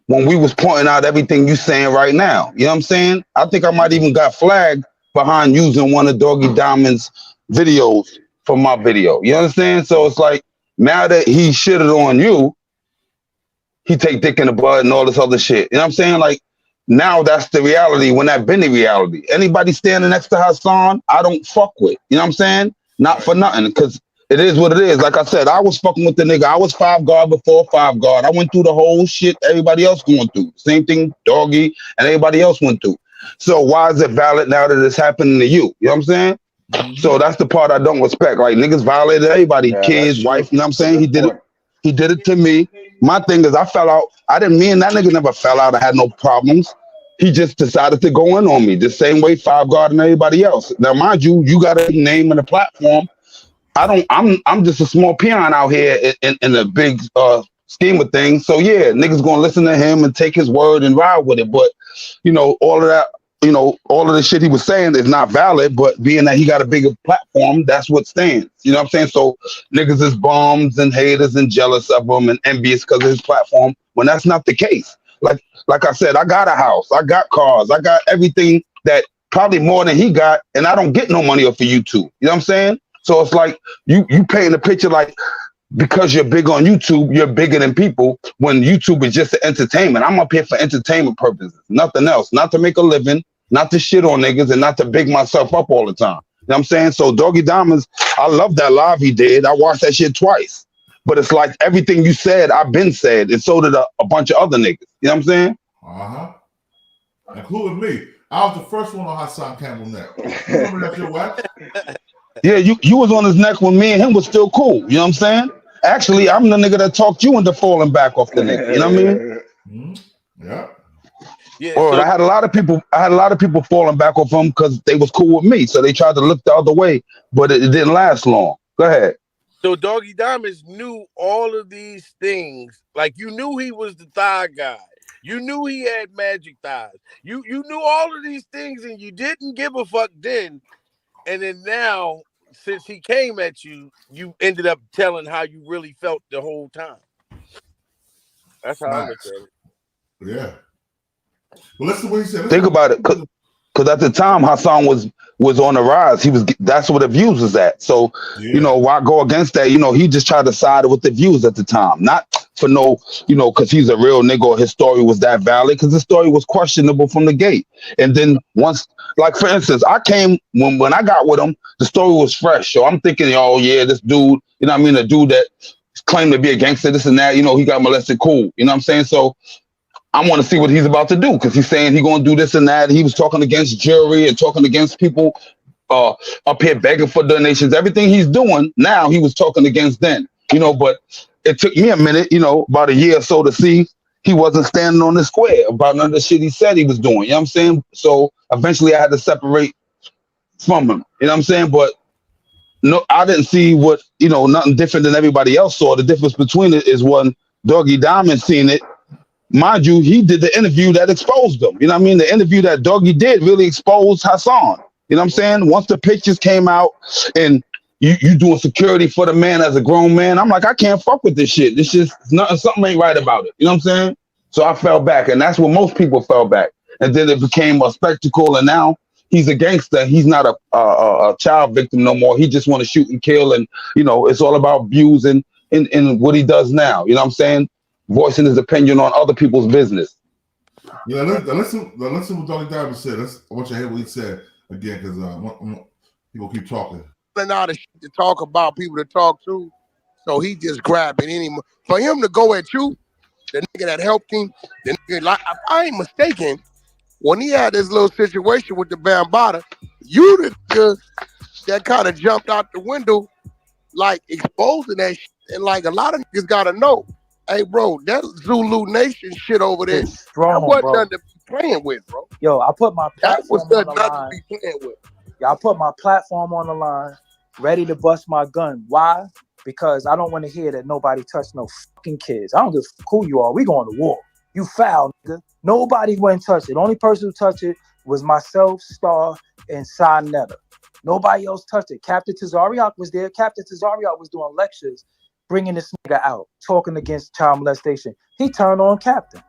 when we was pointing out everything you saying right now. You know what I'm saying? I think I might even got flagged behind using one of Doggie Diamond's videos for my video. You understand? So it's like now that he shitted on you, he take dick in the butt and all this other shit. You know what I'm saying? Like now that's the reality when that been the reality. Anybody standing next to Hassan, I don't fuck with. You know what I'm saying? Not for nothing, because it is what it is. Like I said, I was fucking with the nigga. I was 5 guard before 5 guard. I went through the whole shit everybody else going through. Same thing Doggie and everybody else went through. So why is it valid now that it's happening to you? You know what I'm saying? So that's the part I don't respect. Like niggas violated everybody, kids, wife, you know what I'm saying? He did it to me. My thing is I fell out. I didn't mean that nigga never fell out. I had no problems. He just decided to go in on me the same way 5 guard and everybody else. Now, mind you, you got a name and a platform. I'm just a small peon out here in the big scheme of things. So yeah, niggas gonna listen to him and take his word and ride with it. But you know, all of that, you know, all of the shit he was saying is not valid. But being that he got a bigger platform, that's what stands. You know what I'm saying? So niggas is bums and haters and jealous of him and envious because of his platform when that's not the case. Like I said, I got a house, I got cars, I got everything that probably more than he got, and I don't get no money off of YouTube. You know what I'm saying? So it's like you paint a picture like because you're big on YouTube, you're bigger than people when YouTube is just an entertainment. I'm up here for entertainment purposes, nothing else. Not to make a living, not to shit on niggas, and not to big myself up all the time. You know what I'm saying? So Doggie Diamonds, I love that live he did. I watched that shit twice. But it's like everything you said, I've been said, and so did a bunch of other niggas. You know what I'm saying? Including me. I was the first one on Hassan Campbell neck. You remember that shit, Wax? Yeah, you was on his neck when me and him was still cool. You know what I'm saying? Actually, I'm the nigga that talked you into falling back off the nigga. You know what I mean? Yeah. Or I had a lot of people falling back off him because they was cool with me. So they tried to look the other way, but it didn't last long. Go ahead. So Doggie Diamonds knew all of these things. Like you knew he was the thigh guy. You knew he had magic thighs. You knew all of these things and you didn't give a fuck then. And then now, since he came at you, you ended up telling how you really felt the whole time. That's how I look at it. Yeah. Well, listen to what he said. Think about it, because at the time Hassan was on the rise. That's where the views was at. So you know, why go against that? You know, he just tried to side with the views at the time, not for no, you know, because he's a real nigga or his story was that valid. Because his story was questionable from the gate. And then once, like for instance, I came when I got with him, the story was fresh. So I'm thinking, oh yeah, this dude, you know what I mean, the dude that claimed to be a gangster, this and that, you know, he got molested, cool. You know what I'm saying? So I want to see what he's about to do because he's saying he's going to do this and that. He was talking against jury and talking against people up here begging for donations. Everything he's doing now, he was talking against then, you know, but it took me a minute, you know, about a year or so to see he wasn't standing on the square about none of the shit he said he was doing. You know what I'm saying? So eventually I had to separate from him. You know what I'm saying? But no, I didn't see what, you know, nothing different than everybody else saw. The difference between it is when Doggie Diamond seen it. Mind you, he did the interview that exposed them. You know what I mean? The interview that Doggie did really exposed Hassan. You know what I'm saying? Once the pictures came out and you doing security for the man as a grown man, I'm like, I can't fuck with this shit. This just something ain't right about it. You know what I'm saying? So I fell back, and that's what most people fell back. And then it became a spectacle, and now he's a gangster. He's not a child victim no more. He just want to shoot and kill, and you know, it's all about views and what he does now. You know what I'm saying? Voicing his opinion on other people's business. Yeah, listen what Doggie Diamond said. I want you to hear what he said again, because people keep talking. And all the shit to talk about, people to talk to, so he just grabbing any. For him to go at you, the nigga that helped him, the nigga, like, if I ain't mistaken, when he had this little situation with the Bambaataa, you the nigga that kind of jumped out the window, like exposing that shit. And like a lot of niggas gotta know, hey bro, that Zulu Nation shit over there, It's that strong, wasn't bro. nothing to be playing with, bro. Yo, I put my That was platform on the nothing to line. be playing with. Yeah, I put my platform on the line, ready to bust my gun. Why? Because I don't want to hear that nobody touched no fucking kids. I don't give a fuck who you are. We going to war. You foul, nigga. Nobody went and touched it. The only person who touched it was myself, Star, and Sinetta. Nobody else touched it. Captain Tazariak was there. Captain Tazariak was doing lectures, bringing this nigga out, talking against child molestation. He turned on Captain.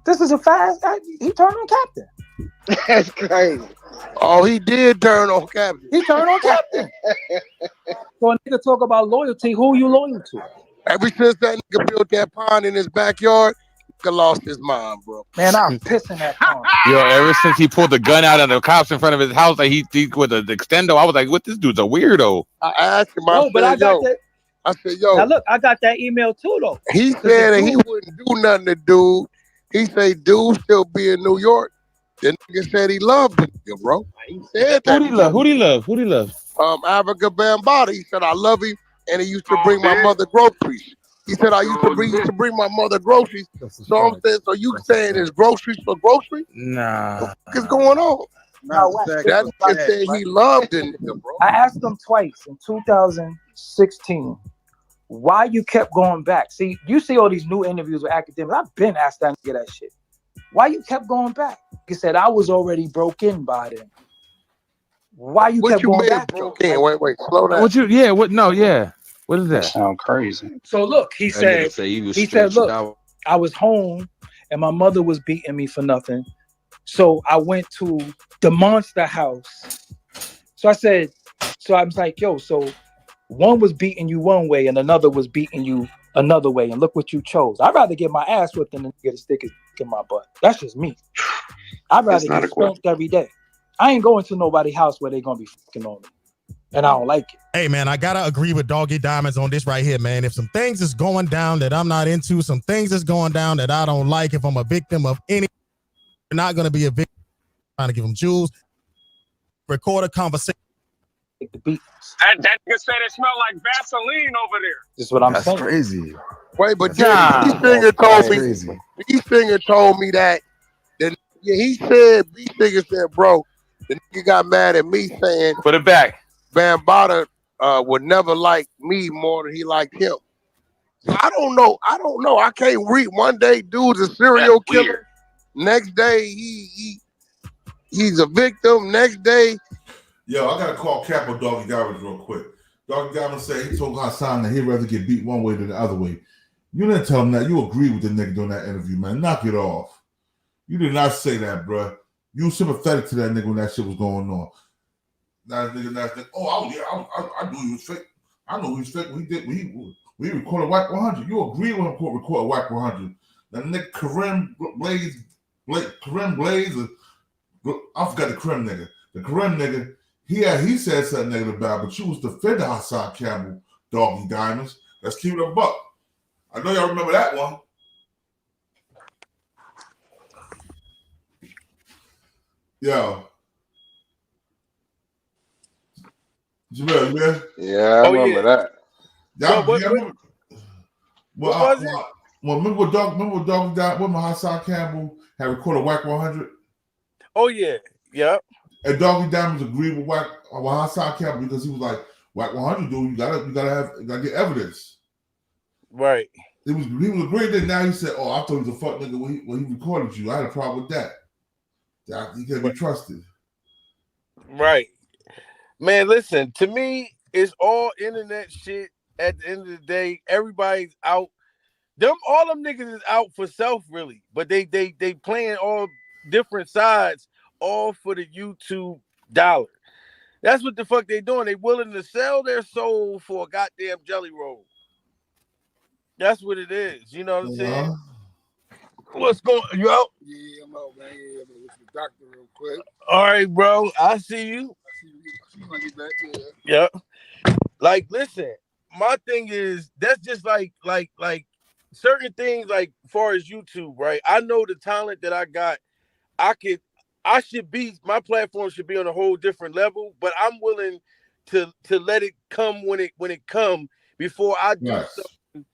This is a fast. He turned on Captain. That's crazy. Oh, he did turn on Captain. He turned on Captain. So a nigga talk about loyalty. Who you loyal to? Ever since that nigga built that pond in his backyard, nigga lost his mind, bro. Man, I'm pissing that pond. Yo, ever since he pulled the gun out of the cops in front of his house, like he with an extendo, I was like, "What? This dude's a weirdo." I asked him, No, but I got that. I said, yo. Now look, I got that email too, though. He said that he wouldn't do nothing to dude. He said dude still be in New York. The nigga said he loved the nigga, bro. He said that. Who'd he love? Who'd he love? Who'd he love? Africa Bambaataa. He said I love him, and he used to bring my mother groceries. He said I used to bring my mother groceries. So I'm saying, so you saying it's groceries for groceries? Nah. What the fuck is going on? No, That nigga said he loved the nigga, bro. I asked him twice in 2016 why you kept going back. See, you see all these new interviews with academics. I've been asked that nigga that shit. Why you kept going back? He said I was already broke in by then. Why you kept going back? Broke in? Wait, slow down. What you? Yeah. What? No. Yeah. What is that? Sound crazy. So look, he said, look, I was home and my mother was beating me for nothing. So I went to the monster house. So I was like, yo, so one was beating you one way and another was beating you another way. And look what you chose. I'd rather get my ass whipped than get a stick in my butt. That's just me. I'd rather get spanked every day. I ain't going to nobody's house where they're going to be fucking on me. And I don't like it. Hey, man, I got to agree with Doggie Diamonds on this right here, man. If some things is going down that I'm not into, some things is going down that I don't like, if I'm a victim of any, you're not going to be a victim. Trying to give them jewels. Record a conversation. The beat. That nigga said it smelled like Vaseline over there. This is what I'm That's saying. crazy. Wait, but B Singer told me. Crazy. B Singer told me that. He said, B Singer said, bro, the nigga got mad at me saying, put it back. Bambaataa would never like me more than he liked him. So I don't know. I can't read. One day, dude's a serial killer. Next day, he's a victim. Next day. Yo, I gotta call Capo Doggie Diamonds real quick. Doggie Diamonds said he told Hassan that he'd rather get beat one way than the other way. You didn't tell him that. You agreed with the nigga during that interview, man. Knock it off. You did not say that, bro. You sympathetic to that nigga when that shit was going on. Now nigga, oh, I knew he was fake. I know he was fake when he did. We recorded Whack 100. You agreed with him recorded Whack 100. That nigga Kareem Blaze, I forgot the Kareem nigga. The Kareem nigga. He said something negative about, but you was defending Hassan Campbell, Doggie Diamonds. Let's keep it a buck. I know y'all remember that one. Yo. Jamil, you there? Yeah, I remember that. Y'all what was it? Well, remember Doggie died? When Hassan Campbell had recorded Whack 100? Oh yeah, yep. And Doggie Diamonds agreed with Hassan Campbell because he was like, Whack 100, dude, you gotta get evidence. Right. He was agreeing that. Now he said, oh, I thought he was a fuck nigga when he recorded you. I had a problem with that. He can't be trusted. Right. Man, listen, to me, it's all internet shit. At the end of the day, everybody's out. All them niggas is out for self, really. But they playing all different sides, all for the YouTube dollar. That's what the fuck they doing. They willing to sell their soul for a goddamn jelly roll. That's what it is. You know what I'm saying? What's going on? You out? Yeah, I'm out, man. Yeah, I'm going to the doctor real quick. All right, bro. I see you. I see you when I get back. Yeah. Like, listen, my thing is that's just like certain things, like as far as YouTube, right? I know the talent that I got. I my platform should be on a whole different level, but I'm willing to let it come when it come before I do something.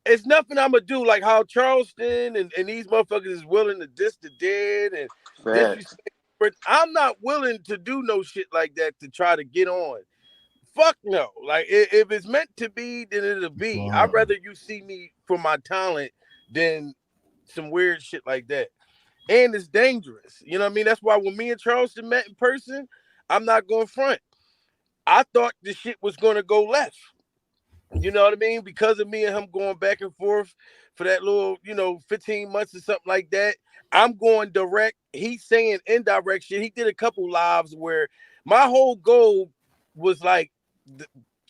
It's nothing I'm gonna do like how Charleston and these motherfuckers is willing to diss the dead and disrespect. But I'm not willing to do no shit like that to try to get on. Fuck no. Like if it's meant to be, then it'll be. I'd rather you see me for my talent than some weird shit like that. And it's dangerous. You know what I mean? That's why when me and Charleston met in person, I'm not going front. I thought the shit was gonna go left. You know what I mean? Because of me and him going back and forth for that little, 15 months or something like that. I'm going direct. He's saying indirect shit. He did a couple lives where my whole goal was like,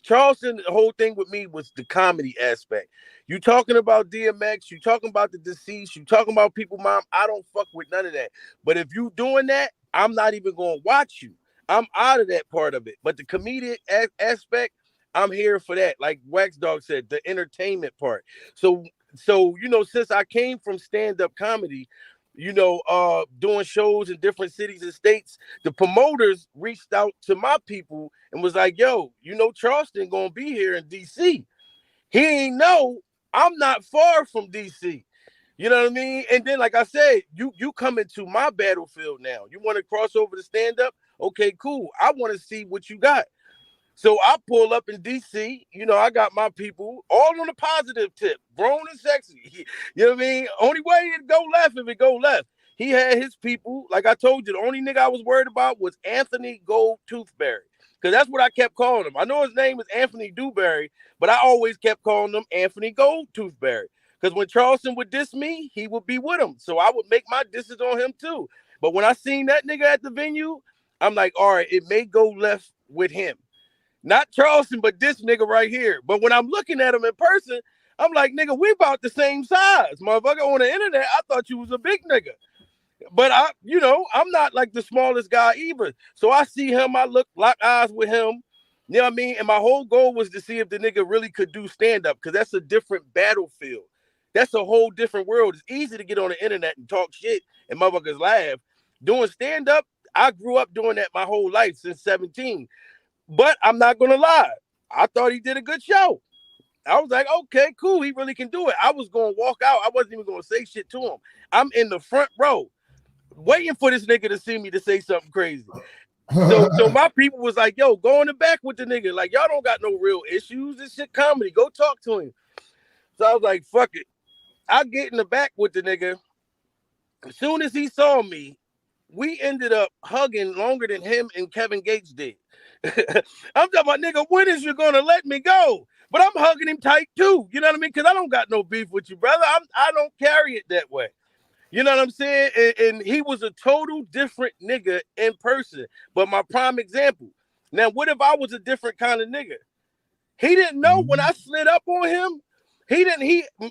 Charleston, the whole thing with me was the comedy aspect. You talking about DMX, you talking about the deceased, you talking about people, mom. I don't fuck with none of that. But if you doing that, I'm not even going to watch you. I'm out of that part of it. But the comedic aspect, I'm here for that. Like Wax Dog said, the entertainment part. So since I came from stand-up comedy, doing shows in different cities and states, the promoters reached out to my people and was like, yo, Charleston gonna be here in DC. He ain't know I'm not far from DC. You know what I mean? And then, like I said, you come into my battlefield now. You want to cross over to stand-up? Okay, cool. I want to see what you got. So I pull up in DC, I got my people all on the positive tip, grown and sexy. You know what I mean? Only way it go left if it go left. He had his people. Like I told you, the only nigga I was worried about was Anthony Gold Toothberry. Because that's what I kept calling him. I know his name is Anthony Dewberry, but I always kept calling him Anthony Gold Toothberry. Because when Charleston would diss me, he would be with him. So I would make my disses on him too. But when I seen that nigga at the venue, I'm like, all right, it may go left with him. Not Charleston, but this nigga right here. But when I'm looking at him in person, I'm like, nigga, we about the same size. Motherfucker, on the internet, I thought you was a big nigga. But I'm not like the smallest guy either. So I see him, I lock eyes with him. You know what I mean? And my whole goal was to see if the nigga really could do stand-up, because that's a different battlefield. That's a whole different world. It's easy to get on the internet and talk shit and motherfuckers laugh. Doing stand-up, I grew up doing that my whole life since 17. But I'm not going to lie. I thought he did a good show. I was like, okay, cool. He really can do it. I was going to walk out. I wasn't even going to say shit to him. I'm in the front row waiting for this nigga to see me to say something crazy. So my people was like, yo, go in the back with the nigga. Like, y'all don't got no real issues. This shit comedy. Go talk to him. So I was like, fuck it. I get in the back with the nigga. As soon as he saw me, we ended up hugging longer than him and Kevin Gates did. I'm talking about, nigga, when is you gonna let me go? But I'm hugging him tight too. You know what I mean? Because I don't got no beef with you, brother. I don't carry it that way. You know what I'm saying? And he was a total different nigga in person. But my prime example. Now, what if I was a different kind of nigga? He didn't know when I slid up on him.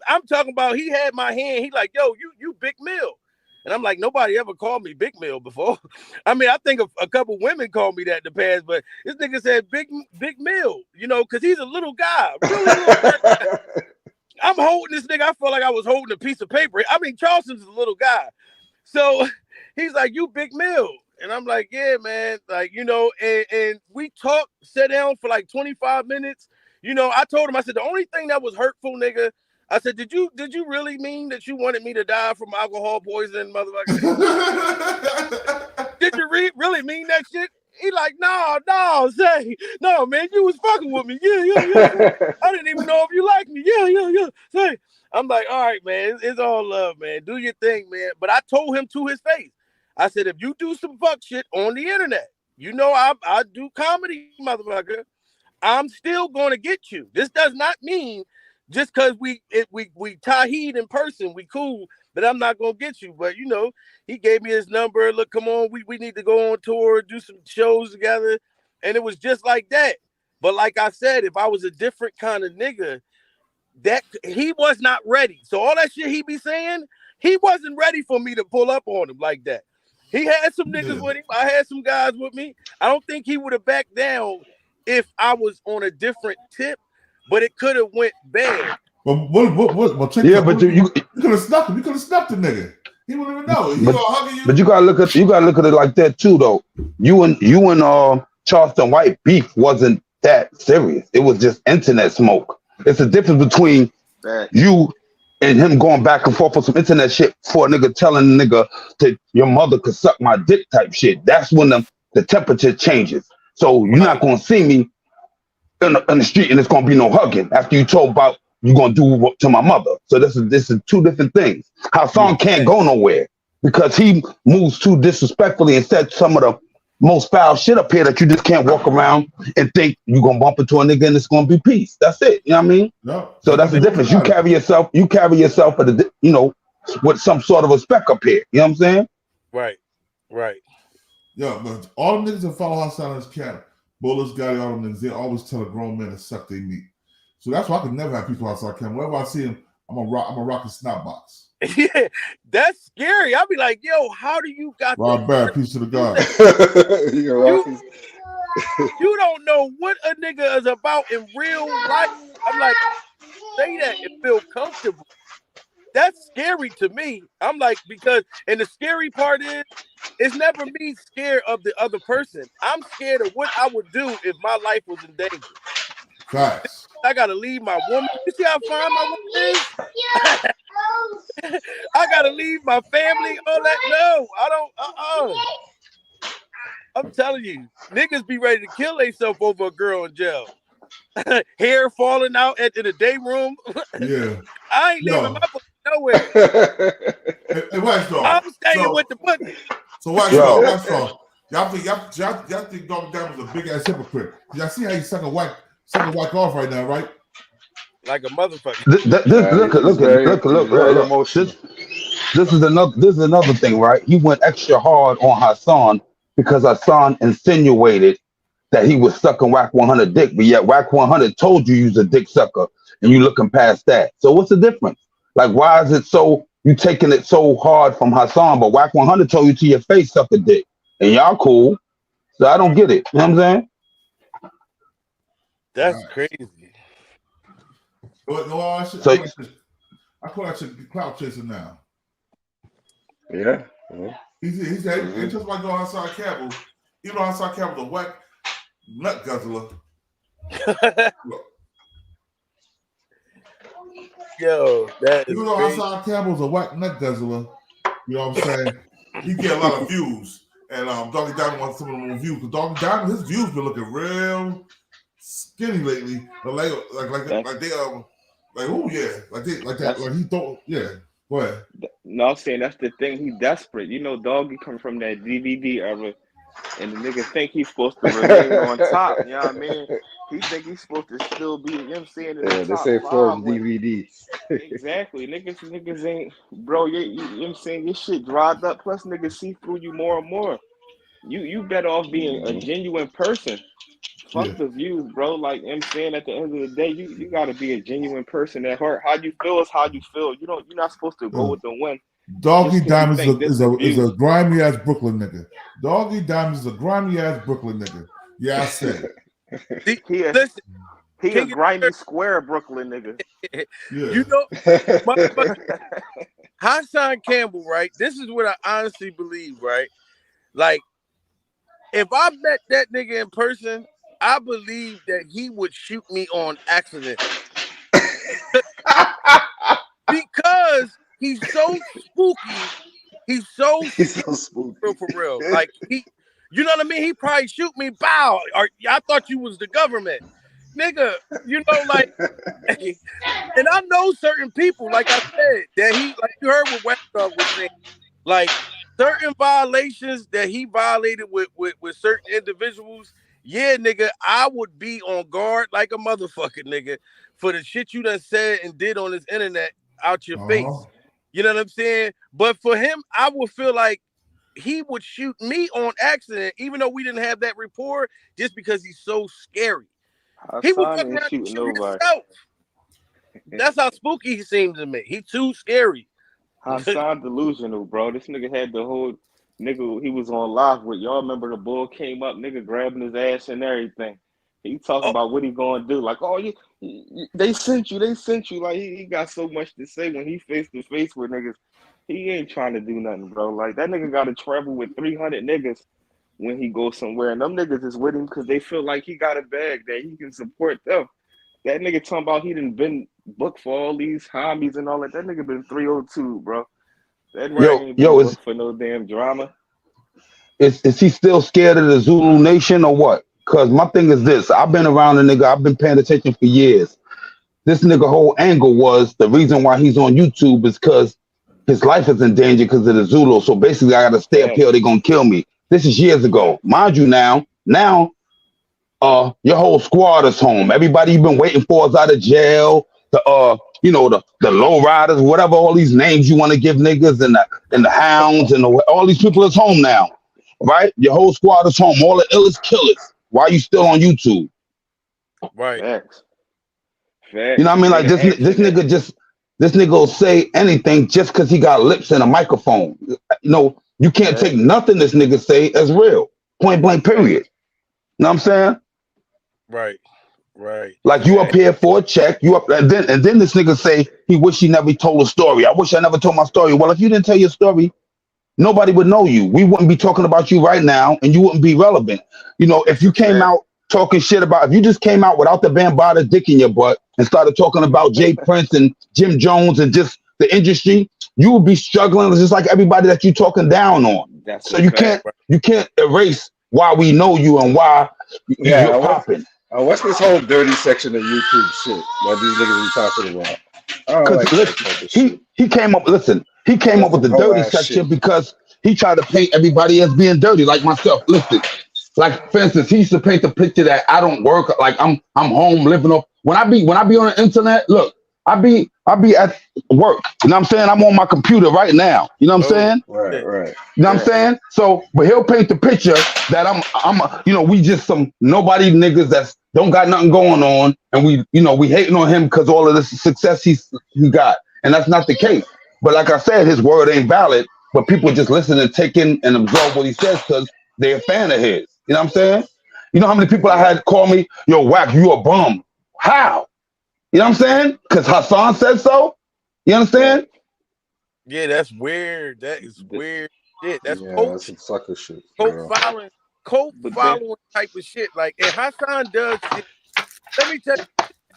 I'm talking about, he had my hand. He like, yo, you Big Mill. And I'm like, nobody ever called me Big Mill before. I mean, I think a couple women called me that in the past, but this nigga said Big Mill, because he's a little guy. Really little guy. I'm holding this nigga. I felt like I was holding a piece of paper. I mean, Charleston's a little guy. So he's like, you Big Mill. And I'm like, yeah, man. Like, and we talked, sat down for like 25 minutes. I told him, I said, the only thing that was hurtful, nigga, I said, did you really mean that you wanted me to die from alcohol poisoning, motherfucker? Did you really mean that shit? He like, no, say, no, man, you was fucking with me. Yeah. I didn't even know if you liked me. Yeah. Say, I'm like, all right, man, it's all love, man. Do your thing, man. But I told him to his face. I said, if you do some fuck shit on the internet, I do comedy, motherfucker. I'm still going to get you. This does not mean just because we Tahid in person, we cool, but I'm not gonna get you. But he gave me his number. Look, come on, we need to go on tour, do some shows together. And it was just like that. But like I said, if I was a different kind of nigga, that he was not ready. So all that shit he be saying, he wasn't ready for me to pull up on him like that. He had some niggas with him. I had some guys with me. I don't think he would have backed down if I was on a different tip. But it could have went bad. But check but you could have snuffed him. You could have snuffed the nigga. He wouldn't even know. He gonna hug you. But you gotta look at it like that too, though. You and Charleston White beef wasn't that serious. It was just internet smoke. It's a difference between you and him going back and forth with some internet shit for a nigga telling a nigga that your mother could suck my dick type shit. That's when the temperature changes. So you're not gonna see me in the street and it's gonna be no hugging after you told about you gonna do what to my mother. So this is two different things. Hassan can't go nowhere because he moves too disrespectfully and said some of the most foul shit up here that you just can't walk around and think you're gonna bump into a nigga and it's gonna be peace. That's it. You know what I mean? No. So that's the difference. You carry yourself at with some sort of respect up here. You know what I'm saying? Right. Yo, but all the niggas that follow Hassan in his camp, Bullets, Gotti, all them niggas, they always tell a grown man to suck their meat. So that's why I could never have people outside camp. Whenever I see him, I'm a rock his snot box. Yeah, that's scary. I'll be like, yo, how do you got Rob Barrett, peace to the God. You don't know what a nigga is about in real life. I'm like, say that and feel comfortable. That's scary to me. I'm like, because, and the scary part is, it's never me scared of the other person. I'm scared of what I would do if my life was in danger. Facts. I gotta leave my woman. You see how fine my woman is? I gotta leave my family, all that. No, I don't. I'm telling you, niggas be ready to kill themselves over a girl in jail. Hair falling out in the day room. Yeah. I ain't leaving my pussy nowhere. Hey, Wax Dog. I'm staying with the pussy. So Wax Dog. Y'all think Doggie Diamond was a big ass hypocrite? Y'all see how he's sucking white off right now, right? Like a motherfucker. Look. This is another thing, right? He went extra hard on Hassan because Hassan insinuated that he was sucking Whack 100 dick, but yet Whack 100 told you was a dick sucker, and you looking past that. So what's the difference? Like, why is it so you taking it so hard from Hassan, but Whack 100 told you to your face suck a dick, and y'all cool? So I don't get it. You know what I'm saying? That's crazy. But no, I call that shit clout chasing now. Yeah. He's just like going Hassan Campbell. Even though Hassan Campbell's a whack nut guzzler. Yo, that is even though crazy. Hassan Campbell's a whack nut guzzler, you know what I'm saying? He get a lot of views. And Doggie Diamond wants some of them views. Because Doggie Diamond, his views been looking real skinny lately. Like he thought, yeah. Go ahead. No, I'm saying that's the thing. He desperate. You know, Doggie come from that DVD era, and the nigga think he's supposed to remain on top. You know what I mean? He think he's supposed to still be. You know what I'm saying? Yeah, they say Forbes DVD. Exactly. Niggas ain't, bro. You know what I'm saying? Your shit dried up. Plus, niggas see through you more and more. You better off being a genuine person. Fuck the views, bro. Like, you know what I'm saying, at the end of the day, you gotta be a genuine person at heart. How you feel is how you feel. You're not supposed to go with the wind. Doggie Diamond is a grimy ass Brooklyn nigga. Doggie Diamond is a grimy ass Brooklyn nigga. Yeah, I said it. He a grimy square Brooklyn nigga. Yeah. You know, Hassan Campbell, right? This is what I honestly believe, right? Like, if I met that nigga in person, I believe that he would shoot me on accident. Because he's so spooky. He's so spooky. For real. Like, you know what I mean? He probably shoot me, bow. Or I thought you was the government. Nigga, you know, like, and I know certain people, like I said, that like you heard what West Dog was saying, like certain violations that he violated with certain individuals. Yeah, nigga, I would be on guard like a motherfucker, nigga, for the shit you done said and did on this internet out your face. You know what I'm saying? But for him, I would feel like he would shoot me on accident, even though we didn't have that rapport, just because he's so scary. He would fuck around and shoot himself. That's how spooky he seems to me. He too scary. Hassan delusional, bro. This nigga had the whole nigga he was on live with. Y'all remember the bull came up, nigga grabbing his ass and everything. He talking about what he gonna do. Like, oh, they sent you. Like, he got so much to say when he face to face with niggas. He ain't trying to do nothing, bro. Like that nigga got to travel with 300 niggas when he goes somewhere, and them niggas is with him because they feel like he got a bag that he can support them. That nigga talking about he done been booked for all these homies and all that. That nigga been 302, bro. That nigga ain't been booked for no damn drama. Is he still scared of the Zulu Nation or what? Because my thing is this. I've been around the nigga. I've been paying attention for years. This nigga whole angle was the reason why he's on YouTube is because his life is in danger because of the Zulu. So basically, I got to stay up here or they're going to kill me. This is years ago. Mind you now, your whole squad is home. Everybody you've been waiting for is out of jail. The low riders, whatever, all these names you want to give niggas and the hounds and all these people is home now, right? Your whole squad is home. All the illest killers. Why you still on YouTube? Right. Facts. You know what I mean? Like this nigga will say anything just because he got lips and a microphone. You can't take nothing this nigga say as real. Point blank, period. You know what I'm saying? Right. Like you up here for a check, and then this nigga say he wish he never told a story. I wish I never told my story. Well, if you didn't tell your story, nobody would know you. We wouldn't be talking about you right now, and you wouldn't be relevant. If you came out talking shit about, if you just came out without the Bambaataa dick in your butt and started talking about Jay Prince and Jim Jones and just the industry, you would be struggling just like everybody that you talking down on. So you can't erase why we know you and why you're popping. What's this whole dirty section of YouTube shit that these niggas be talking about? I don't like that type of shit. He came up with the dirty section shit. because he tried to paint everybody as being dirty, like myself. Listen, like for instance, he used to paint the picture that I don't work, like I'm home living off. When I be on the internet, look, I be at work. You know what I'm saying? I'm on my computer right now. You know what I'm saying? Right. You know what I'm saying? So, but he'll paint the picture that we just some nobody niggas that don't got nothing going on, and we hating on him because all of this success he got, and that's not the case. But like I said, his word ain't valid, but people just listen and take in and absorb what he says because they're a fan of his. You know what I'm saying? You know how many people I had call me, yo, Wack, you a bum. How? You know what I'm saying? Because Hassan said so. You understand? Yeah, that's weird. That is weird shit. That's that's some sucker shit. Cult following type of shit. Like, and Hassan does shit. Let me tell you,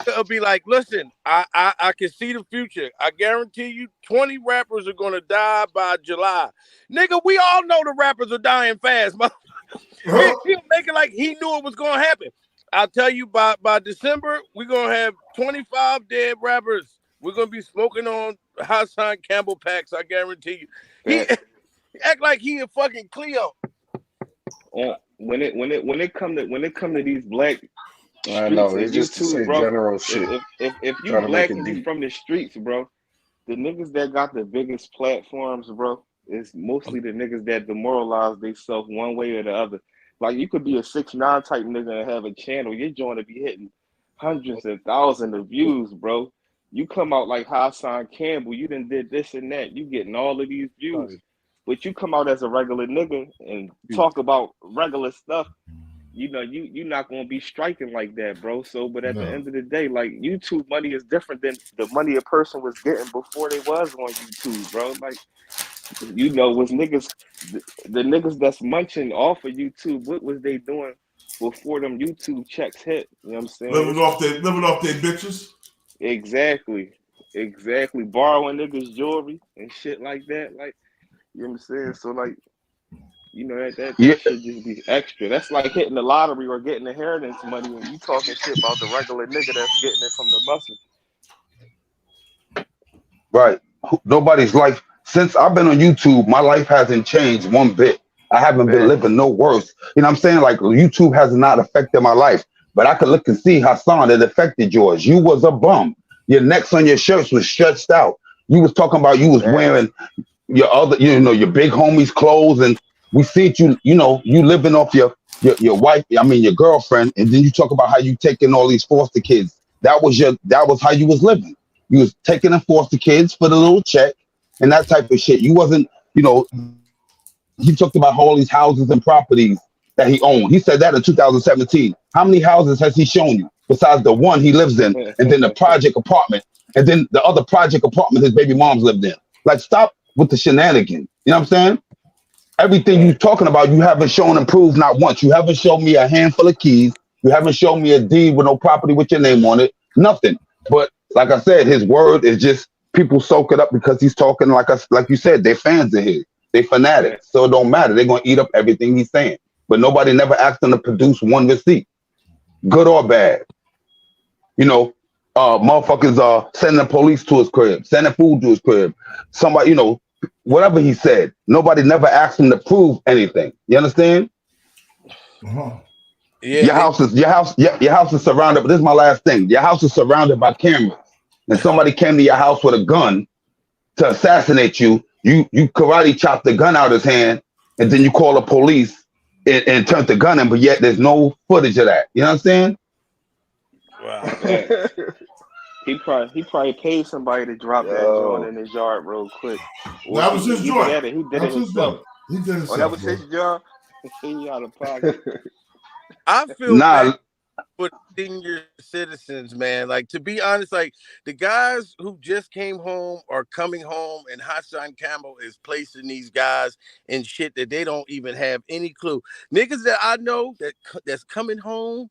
it'll be like, listen, I can see the future. I guarantee you 20 rappers are gonna die by July. Nigga, we all know the rappers are dying fast. He'll make it like he knew it was gonna happen. I'll tell you by December, we're gonna have 25 dead rappers. We're gonna be smoking on Hassan Campbell packs, I guarantee you. He act like he a fucking Cleo. When it come to these black I know it's just YouTube, to say bro, general shit. If you black and you from the streets, bro, the niggas that got the biggest platforms, bro, is mostly the niggas that demoralize themselves one way or the other. Like you could be a 6ix9ine type nigga and have a channel, your joint to be hitting hundreds and thousands of views, bro. You come out like Hassan Campbell, you done did this and that, you getting all of these views. But you come out as a regular nigga and talk about regular stuff, you're not gonna be striking like that, bro. So, but at the end of the day, like YouTube money is different than the money a person was getting before they was on YouTube, bro. Like, was niggas, the niggas that's munching off of YouTube, what was they doing before them YouTube checks hit? You know what I'm saying? Living off their bitches. Exactly. Borrowing niggas jewelry and shit like that. Like, you know what I'm saying? So like, that should just be extra. That's like hitting the lottery or getting inheritance money when you talking shit about the regular nigga that's getting it from the muscle. Right. Nobody's life. Since I've been on YouTube, my life hasn't changed one bit. I haven't been living no worse. You know what I'm saying? Like YouTube has not affected my life. But I could look and see, Hassan, it affected yours. You was a bum. Your necks on your shirts was stretched out. You was talking about you was wearing your other, your big homie's clothes, and we see you, you living off your wife, your girlfriend, and then you talk about how you taking all these foster kids. That was how you was living. You was taking in foster kids for the little check and that type of shit. You wasn't, he talked about all these houses and properties that he owned. He said that in 2017. How many houses has he shown you besides the one he lives in, and then the project apartment, and then the other project apartment his baby moms lived in? Like, stop with the shenanigans. You know what I'm saying? Everything you talking about, you haven't shown and proved not once. You haven't shown me a handful of keys. You haven't shown me a deed with no property with your name on it. Nothing. But like I said, his word is just people soak it up because he's talking like you said, they're fans of his. They fanatics. So it don't matter. They're gonna eat up everything he's saying. But nobody never asked him to produce one receipt, good or bad. You know, motherfuckers are sending the police to his crib, sending food to his crib. Somebody, you know, whatever he said, nobody never asked him to prove anything. You understand? Uh-huh. Yeah, Your house is surrounded. But this is my last thing. Your house is surrounded by cameras, and somebody came to your house with a gun to assassinate you. You karate chop the gun out of his hand, and then you call the police and turn the gun in. But yet there's no footage of that. You know what I'm saying? Wow. He probably paid somebody to drop that joint in his yard real quick. Or That was his he joint. did it. He did That's it his himself. joint. He did it himself. Oh, that was bro. his job. He out of pocket. I feel bad for senior citizens, man. Like, to be honest, like the guys who just came home are coming home, and Hassan Campbell is placing these guys in shit that they don't even have any clue. Niggas that I know that's coming home,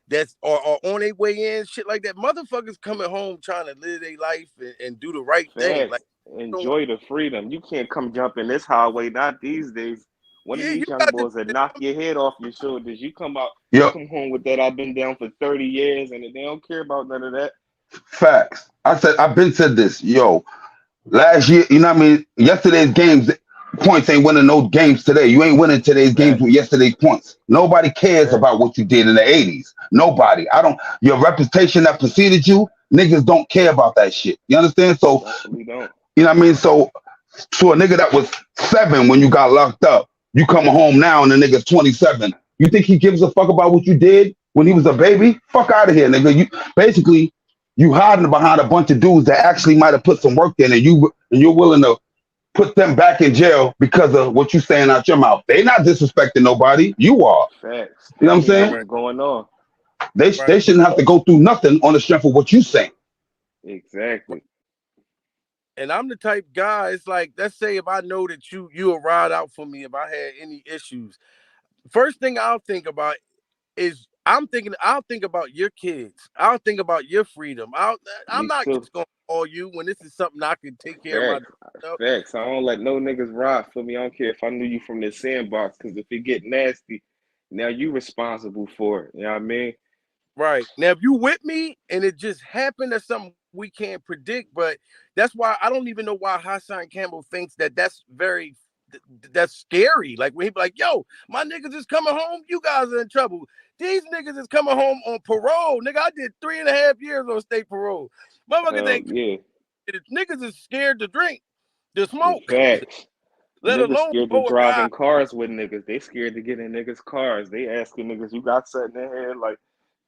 that's are on their way in, shit like that. Motherfuckers coming home trying to live their life and do the right thing. Like, Enjoy the freedom. You can't come jump in this highway, not these days. One of these young boys that knock your head off your shoulders. You come out, you come home with that. I've been down for 30 years, and they don't care about none of that. Facts. I've been said this. Yo, last year, you know what I mean? Yesterday's games, points ain't winning no games today. You ain't winning today's games with yesterday's points. Nobody cares about what you did in the 80s. Nobody. Your reputation that preceded you, niggas don't care about that shit. You understand? So, We don't. you know what I mean? So a nigga that was 7 when you got locked up, you come home now and the nigga's 27. You think he gives a fuck about what you did when he was a baby? Fuck out of here, nigga. You hiding behind a bunch of dudes that actually might have put some work in, and you're willing to put them back in jail because of what you saying out your mouth. They not disrespecting nobody. You are. Facts. You know what I'm saying? What's going on? They shouldn't have to go through nothing on the strength of what you saying. Exactly. And I'm the type guy, it's like, let's say if I know that you'll ride out for me if I had any issues. First thing I'll think about is I'll think about your kids. I'll think about your freedom. I'm not just gonna call you when this is something I can take care of myself. Facts. I don't let no niggas ride for me. I don't care if I knew you from the sandbox, because if it get nasty, now you responsible for it. You know what I mean? Right. Now, if you with me and it just happened, that's something we can't predict, but that's why I don't even know why Hassan Campbell thinks that's scary. Like, when he be like, yo, my niggas is coming home, you guys are in trouble. These niggas is coming home on parole. Nigga, I did 3.5 years on state parole. Motherfuckers ain't niggas is scared to drink, to smoke. Facts. Let Niggas alone scared go to and drive ride. in cars with niggas. They scared to get in niggas' cars. They asking niggas, you got something in here? Like,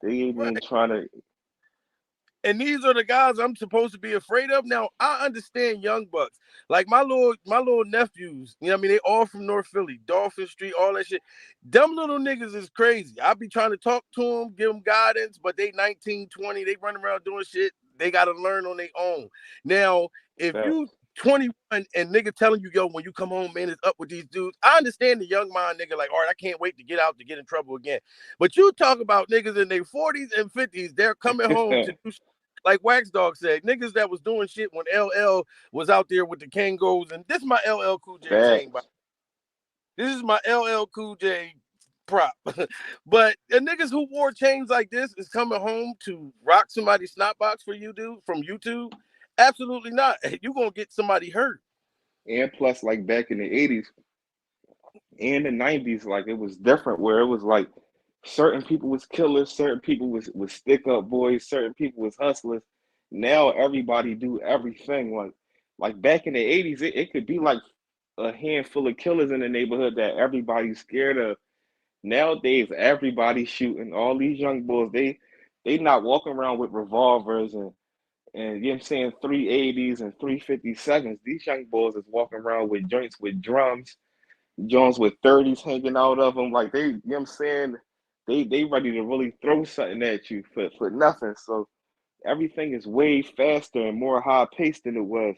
they ain't even trying to. And these are the guys I'm supposed to be afraid of. Now, I understand young bucks. Like my little nephews, you know what I mean? They all from North Philly, Dolphin Street, all that shit. Them little niggas is crazy. I be trying to talk to them, give them guidance, but they 19, 20, they run around doing shit. They got to learn on their own. Now, if you 21 and nigga telling you, yo, when you come home, man, it's up with these dudes. I understand the young mind nigga like, all right, I can't wait to get out to get in trouble again. But you talk about niggas in their 40s and 50s, they're coming home to do like Wax Dog said, niggas that was doing shit when LL was out there with the Kangos. And this is my LL Cool J chain. This is my LL Cool J prop. But the niggas who wore chains like this is coming home to rock somebody's snot box for you, dude, from YouTube? Absolutely not. You're going to get somebody hurt. And plus, like back in the 80s and the 90s, like it was different, where it was like certain people was killers, certain people was stick up boys, certain people was hustlers. Now everybody do everything. Like back in the 80s, it could be like a handful of killers in the neighborhood that everybody's scared of. Nowadays, everybody's shooting. All these young boys, they not walking around with revolvers and you know what I'm saying, 380s and 357s. These young boys is walking around with joints with drums, Jones with 30s hanging out of them. Like, they, you know what I'm saying, they ready to really throw something at you for nothing. So everything is way faster and more high paced than it was.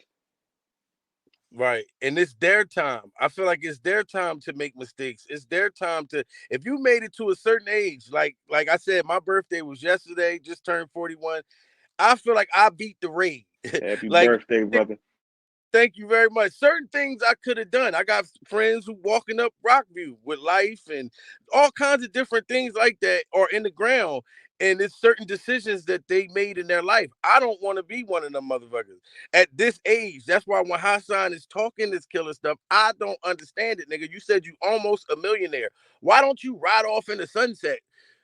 Right. And it's their time. I feel like it's their time to make mistakes. It's their time to, if you made it to a certain age, like I said, my birthday was yesterday, just turned 41. I feel like I beat the raid. Happy Like, birthday, brother. thank you very much. Certain things I could have done. I got friends who walking up Rockview with life and all kinds of different things like that are in the ground. And it's certain decisions that they made in their life. I don't want to be one of them motherfuckers at this age. That's why when Hassan is talking this killer stuff, I don't understand it, nigga. You said you almost a millionaire. Why don't you ride off in the sunset?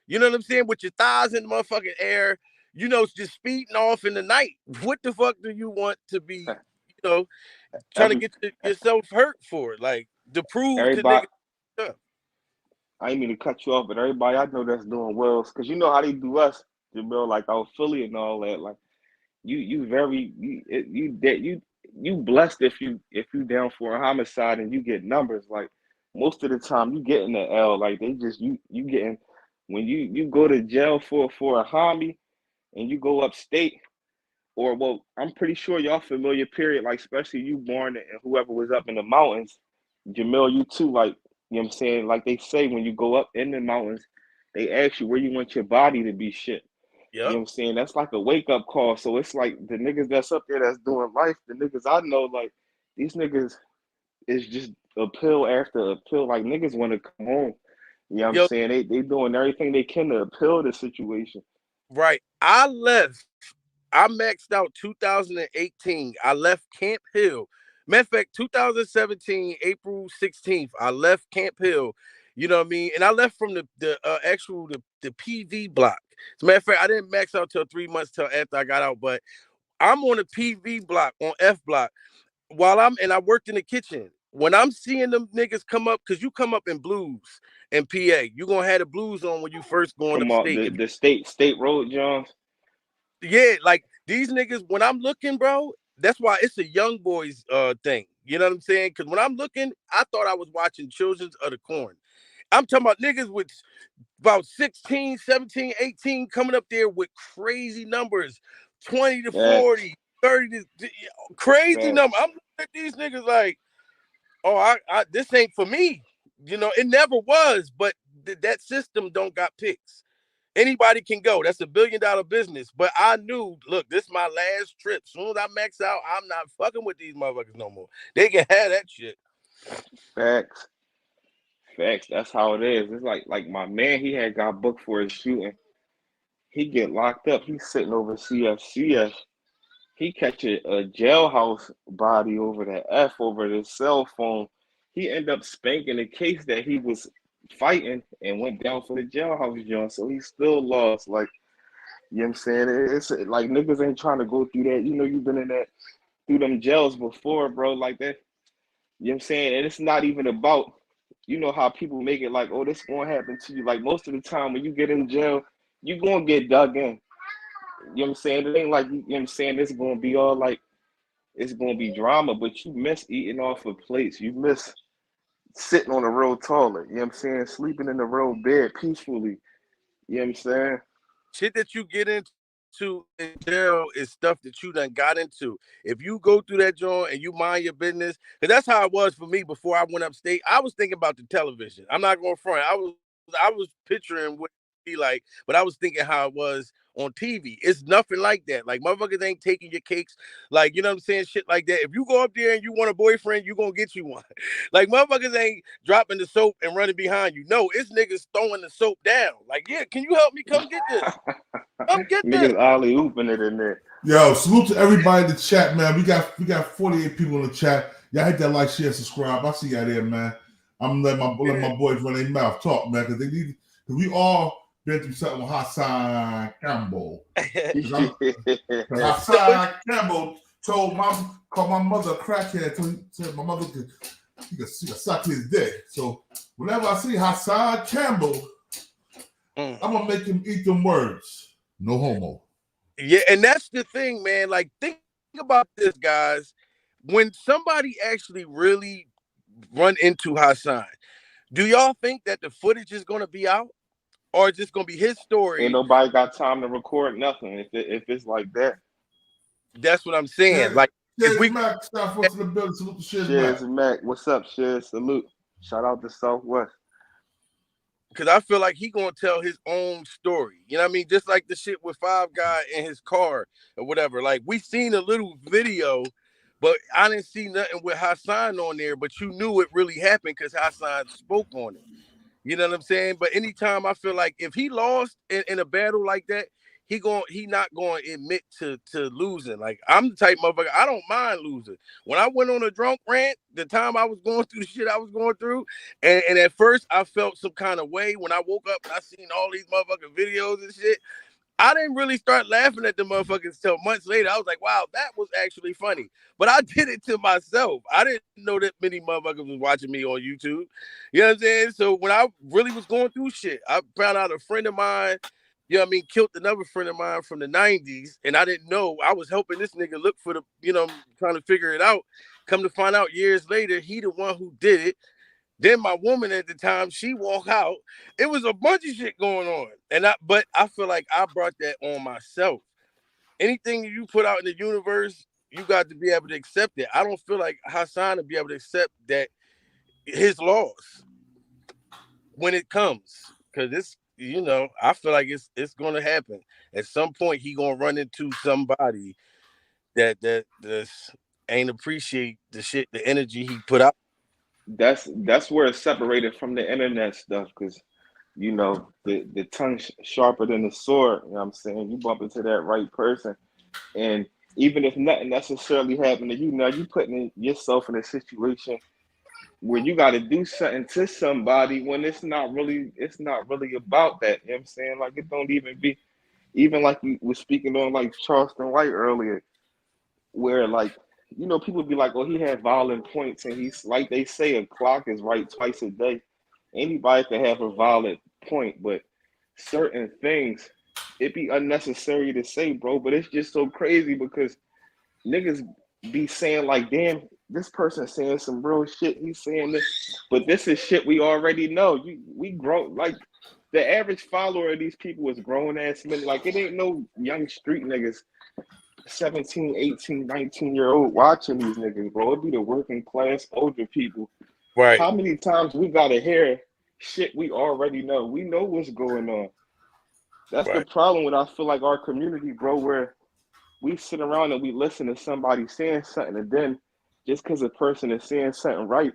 You know what I'm saying? With your thighs in the motherfucking air, you know, just speeding off in the night. What the fuck do you want to be, you know, trying to get yourself hurt for it? Like, to prove to Everybody, niggas stuff. I ain't mean to cut you off, but everybody I know that's doing well, because you know how they do us, Jamil, like our Philly and all that. Like you blessed if you down for a homicide and you get numbers. Like most of the time you get in the L. Like they just you getting when you go to jail for a homie and you go upstate. Or well, I'm pretty sure y'all familiar, period, like especially you born and whoever was up in the mountains, Jamil, you too, like, you know what I'm saying? Like they say when you go up in the mountains, they ask you where you want your body to be shit. You know what I'm saying? That's like a wake-up call. So it's like the niggas that's up there that's doing life, the niggas I know, like these niggas is just a pill after a pill. Like niggas want to come home. You know what I'm saying? They doing everything they can to appeal the situation. Right. I maxed out 2018. I left Camp Hill. Matter of fact, 2017, April 16th, I left Camp Hill. You know what I mean? And I left from the PV block. As a matter of fact, I didn't max out till 3 months till after I got out, but I'm on the PV block on F block I worked in the kitchen. When I'm seeing them niggas come up, because you come up in blues in PA, you're gonna have the blues on when you first going Come on, upstate. the state road, Johns. Yeah, like these niggas, when I'm looking, bro, that's why it's a young boys thing. You know what I'm saying? Because when I'm looking, I thought I was watching Children's of the Corn. I'm talking about niggas with about 16, 17, 18 coming up there with crazy numbers, 20 to 40, 30 to crazy number. I'm looking at these niggas like, oh, I this ain't for me. You know, it never was, but that system don't got picks. Anybody can go. That's $1 billion business. But I knew, look, this is my last trip. As soon as I max out, I'm not fucking with these motherfuckers no more. They can have that shit. Facts. That's how it is. It's like my man, he had got booked for his shooting. He get locked up. He's sitting over CFCS. He catch a jailhouse body over the F over the cell phone. He end up spanking the case that he was fighting and went down for the jailhouse joint. So he still lost. Like, you know what I'm saying? It's like niggas ain't trying to go through that. You know, you've been in that through them jails before, bro. Like that. You know what I'm saying? And it's not even about, you know how people make it like, oh, this gonna happen to you. Like most of the time when you get in jail, you gonna get dug in. You know what I'm saying? It ain't like, you know what I'm saying, it's gonna be all like, it's gonna be drama, but you miss eating off of plates. You miss sitting on a real toilet. You know what I'm saying? Sleeping in the real bed peacefully. You know what I'm saying? Shit that you get into in jail is stuff that you done got into. If you go through that joint and you mind your business, because that's how it was for me before I went upstate. I was thinking about the television. I'm not going front. I was picturing what it would be like, but I was thinking how it was on TV. It's nothing like that. Like motherfuckers ain't taking your cakes. Like, you know what I'm saying? Shit like that. If you go up there and you want a boyfriend, you gonna get you one. Like motherfuckers ain't dropping the soap and running behind you. No, it's niggas throwing the soap down. Like, yeah, can you help me? Come get this. Come get this. Niggas alley ooping it in there. Yo, salute to everybody in the chat, man. We got 48 people in the chat. Y'all hit that like, share, subscribe. I see y'all there, man. I'm letting my boys run their mouth talk, man, because we all been through something with Hassan Campbell. Hassan Campbell called my mother a crackhead, said my mother could suck his dick. So whenever I see Hassan Campbell, I'm gonna make him eat them words. No homo. Yeah, and that's the thing, man. Like, think about this, guys. When somebody actually really run into Hassan, do y'all think that the footage is gonna be out? Or is this gonna be his story? Ain't nobody got time to record nothing if it's like that. That's what I'm saying. Yeah. Like, if we Mac, stop for to the building. Salute to Shiz Shiz Mac. Mac. What's up, Shiz? Salute. Shout out to Southwest. because I feel like he gonna tell his own story. You know what I mean? Just like the shit with Five Guy in his car or whatever. Like we seen a little video, but I didn't see nothing with Hassan on there. But you knew it really happened because Hassan spoke on it. You know what I'm saying? But anytime I feel like if he lost in a battle like that, he not going to admit to losing. Like I'm the type motherfucker, I don't mind losing. When I went on a drunk rant, the time I was going through the shit I was going through, and at first I felt some kind of way when I woke up and I seen all these motherfucking videos and shit. I didn't really start laughing at the motherfuckers till months later. I was like, wow, that was actually funny. But I did it to myself. I didn't know that many motherfuckers was watching me on YouTube. You know what I'm saying? So when I really was going through shit, I found out a friend of mine, you know what I mean, killed another friend of mine from the 90s. And I didn't know. I was helping this nigga look for the, you know, trying to figure it out. Come to find out years later, he the one who did it. Then my woman at the time, she walked out. It was a bunch of shit going on. But I feel like I brought that on myself. Anything you put out in the universe, you got to be able to accept it. I don't feel like Hassan to be able to accept that his loss when it comes. Because it's, you know, I feel like it's gonna happen. At some point, he gonna run into somebody that ain't appreciate the shit, the energy he put out. That's where it's separated from the internet stuff, because you know the tongue sharper than the sword. You know what I'm saying? You bump into that right person, and even if nothing necessarily happened to you, now you putting yourself in a situation where you got to do something to somebody when it's not really about that. You know what I'm saying? Like it don't even be, even like you was speaking on like Charleston White earlier, where like, you know, people be like, oh, he had violent points, and he's like they say a clock is right twice a day. Anybody can have a violent point, but certain things it be unnecessary to say, bro. But it's just so crazy because niggas be saying like, damn, this person saying some real shit. He's saying this, but this is shit we already know. We grow, like the average follower of these people is grown ass men. Like it ain't no young street niggas 17, 18, 19-year-old watching these niggas, bro. It be the working class older people. Right. How many times we gotta hear shit we already know? We know what's going on. That's the problem with, I feel like, our community, bro, where we sit around and we listen to somebody saying something, and then just because a person is saying something right,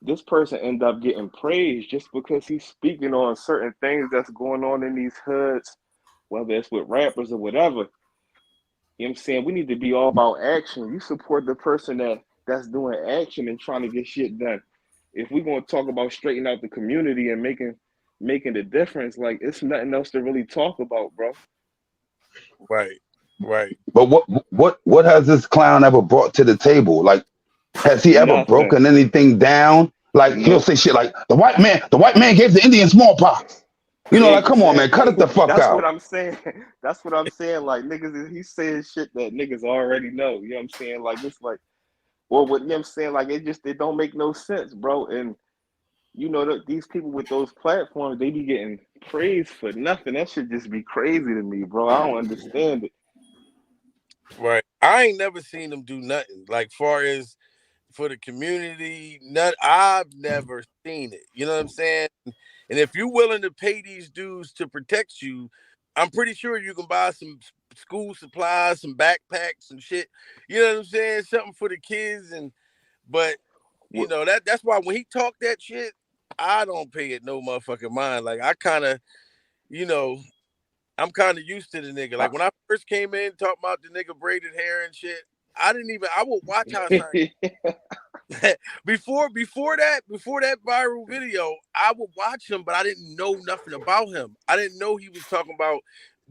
this person end up getting praised just because he's speaking on certain things that's going on in these hoods, whether it's with rappers or whatever. You know what I'm saying? We need to be all about action. You support the person that's doing action and trying to get shit done. If we're going to talk about straightening out the community and making the difference, like it's nothing else to really talk about, bro. Right. But what has this clown ever brought to the table? Like, has he ever Nothing. broken anything down? Like he'll say shit like the white man gave the Indian smallpox. You know, like come on, man, cut it the fuck That's out. what I'm saying. That's what I'm saying. Like niggas, he's saying shit that niggas already know. You know what I'm saying? Like it's like, or what, you know what I'm saying? Like it don't make no sense, bro. And you know these people with those platforms, they be getting praised for nothing. That should just be crazy to me, bro. I don't understand it. Right. I ain't never seen them do nothing. Like far as for the community, I've never seen it. You know what I'm saying? And if you're willing to pay these dudes to protect you, I'm pretty sure you can buy some school supplies, some backpacks, some shit. You know what I'm saying? Something for the kids. But you know, that's why when he talked that shit, I don't pay it no motherfucking mind. Like I kind of, you know, I'm kind of used to the nigga. Like when I first came in talking about the nigga braided hair and shit, I would watch Hassan. before that viral video, I would watch him, but I didn't know nothing about him. I didn't know he was talking about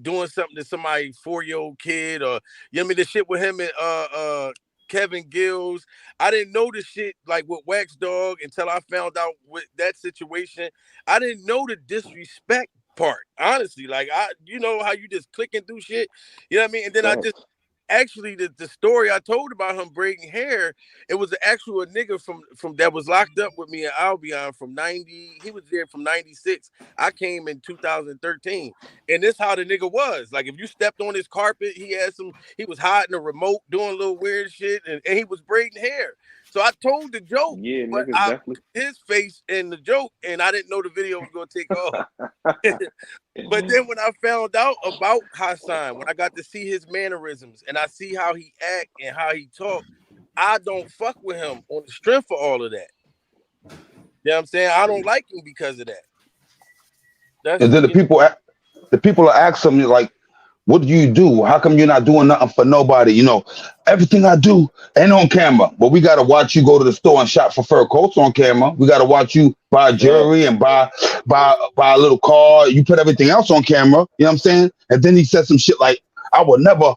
doing something to somebody 4-year-old kid, or you know what I mean, the shit with him and Kevin Gills. I didn't know the shit like with Wax Dog until I found out with that situation. I didn't know the disrespect part, honestly. Like you know how you just clicking through shit, you know what I mean? And then I just actually the story I told about him braiding hair, it was an actual nigga from that was locked up with me in Albion from 90. He was there from 96. I came in 2013. And this how the nigga was. Like if you stepped on his carpet, he was hiding a remote, doing little weird shit, and he was braiding hair. So I told the joke, Yeah, but niggas I definitely. put his face in the joke, and I didn't know the video was gonna take off. But then when I found out about Hassan, when I got to see his mannerisms and I see how he act and how he talk, I don't fuck with him on the strength of all of that. You know what I'm saying? I don't like him because of that. And then the people are asking me like, what do you do? How come you're not doing nothing for nobody? You know, everything I do ain't on camera, but we gotta watch you go to the store and shop for fur coats on camera. We gotta watch you buy jewelry and buy a little car. You put everything else on camera. You know what I'm saying? And then he said some shit like, I would never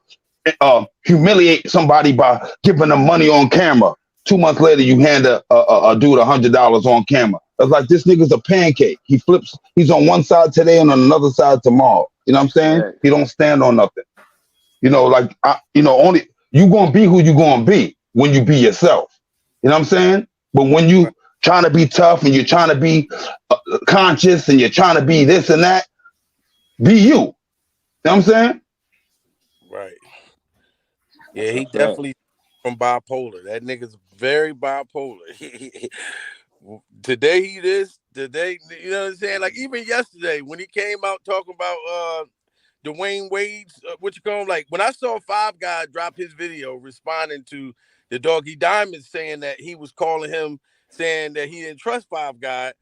humiliate somebody by giving them money on camera. 2 months later, you hand a dude $100 on camera. It's like this nigga's a pancake. He flips. He's on one side today and on another side tomorrow. You know what I'm saying? Right. He don't stand on nothing. You know, like only you gonna be who you gonna be when you be yourself. You know what I'm saying? But when you trying to be tough and you're trying to be conscious and you're trying to be this and that, be you. You know what I'm saying? Right. Yeah, he definitely from bipolar. That nigga's very bipolar. Today he this, today, you know what I'm saying? Like even yesterday when he came out talking about Dwayne Wade's what you call him, like when I saw Five Guy drop his video responding to the Doggie Diamond saying that he was calling him saying that he didn't trust Five Guy,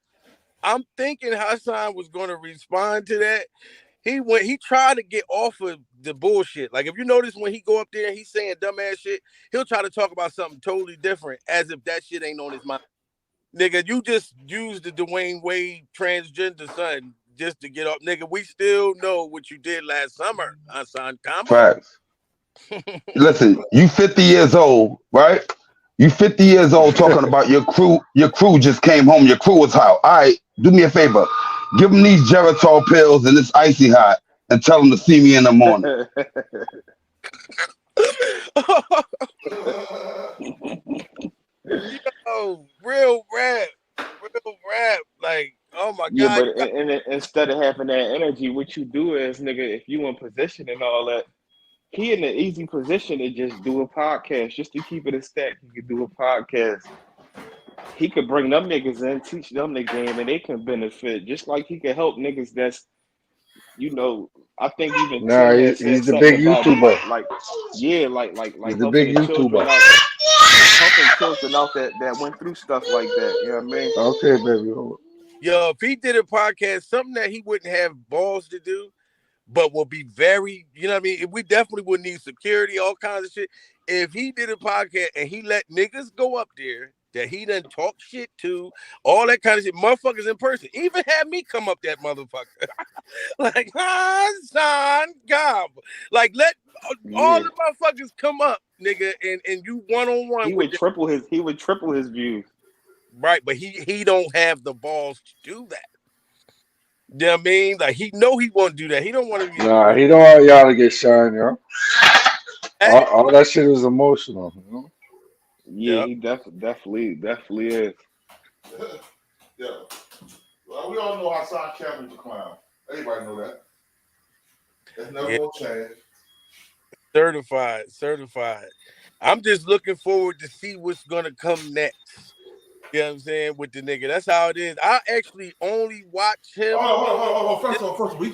I'm thinking Hassan was going to respond to that. He tried to get off of the bullshit. Like if you notice when he go up there and he's saying dumbass shit, he'll try to talk about something totally different as if that shit ain't on his mind. Nigga, you just used the Dwayne Wade transgender son just to get up. Nigga, we still know what you did last summer, Hassan Campbell. Facts. Listen, you 50 years old, right? You 50 years old talking about your crew. Your crew just came home. Your crew was hot. All right, do me a favor. Give them these Geritol pills and this icy hot and tell them to see me in the morning. Yo, real rap. Like, oh my Yeah, God. but instead of having that energy, what you do is, nigga, if you in position and all that, he in an easy position to just do a podcast, just to keep it a stack. He could do a podcast. He could bring them niggas in, teach them the game, and they can benefit. Just like he could help niggas that's, you know, I think even Nah, Tim had he's said the big something about YouTuber. like He's the helping big the children YouTuber. out, helping children out that went through stuff like that. You know what I mean? Okay, baby. Yo, if he did a podcast, something that he wouldn't have balls to do, but will be very, you know what I mean? We definitely would need security, all kinds of shit. If he did a podcast and he let niggas go up there that he done talk shit to, all that kind of shit, motherfuckers in person, even had me come up that motherfucker. Like, Hassan Campbell. Like, let all the motherfuckers come up, nigga, and you one-on-one He with would them. triple his views. Right, but he don't have the balls to do that. You know what I mean? Like he know he won't do that. He don't want to be. Nah, he don't want y'all to get shine, yo. All that shit is emotional, you know? Yeah, he definitely is. Yeah. Well, we all know Hassan Campbell's a clown. Everybody know that. That's never gonna change. Certified. I'm just looking forward to see what's gonna come next. You know what I'm saying? With the nigga. That's how it is. I actually only watch him. Hold on. First, we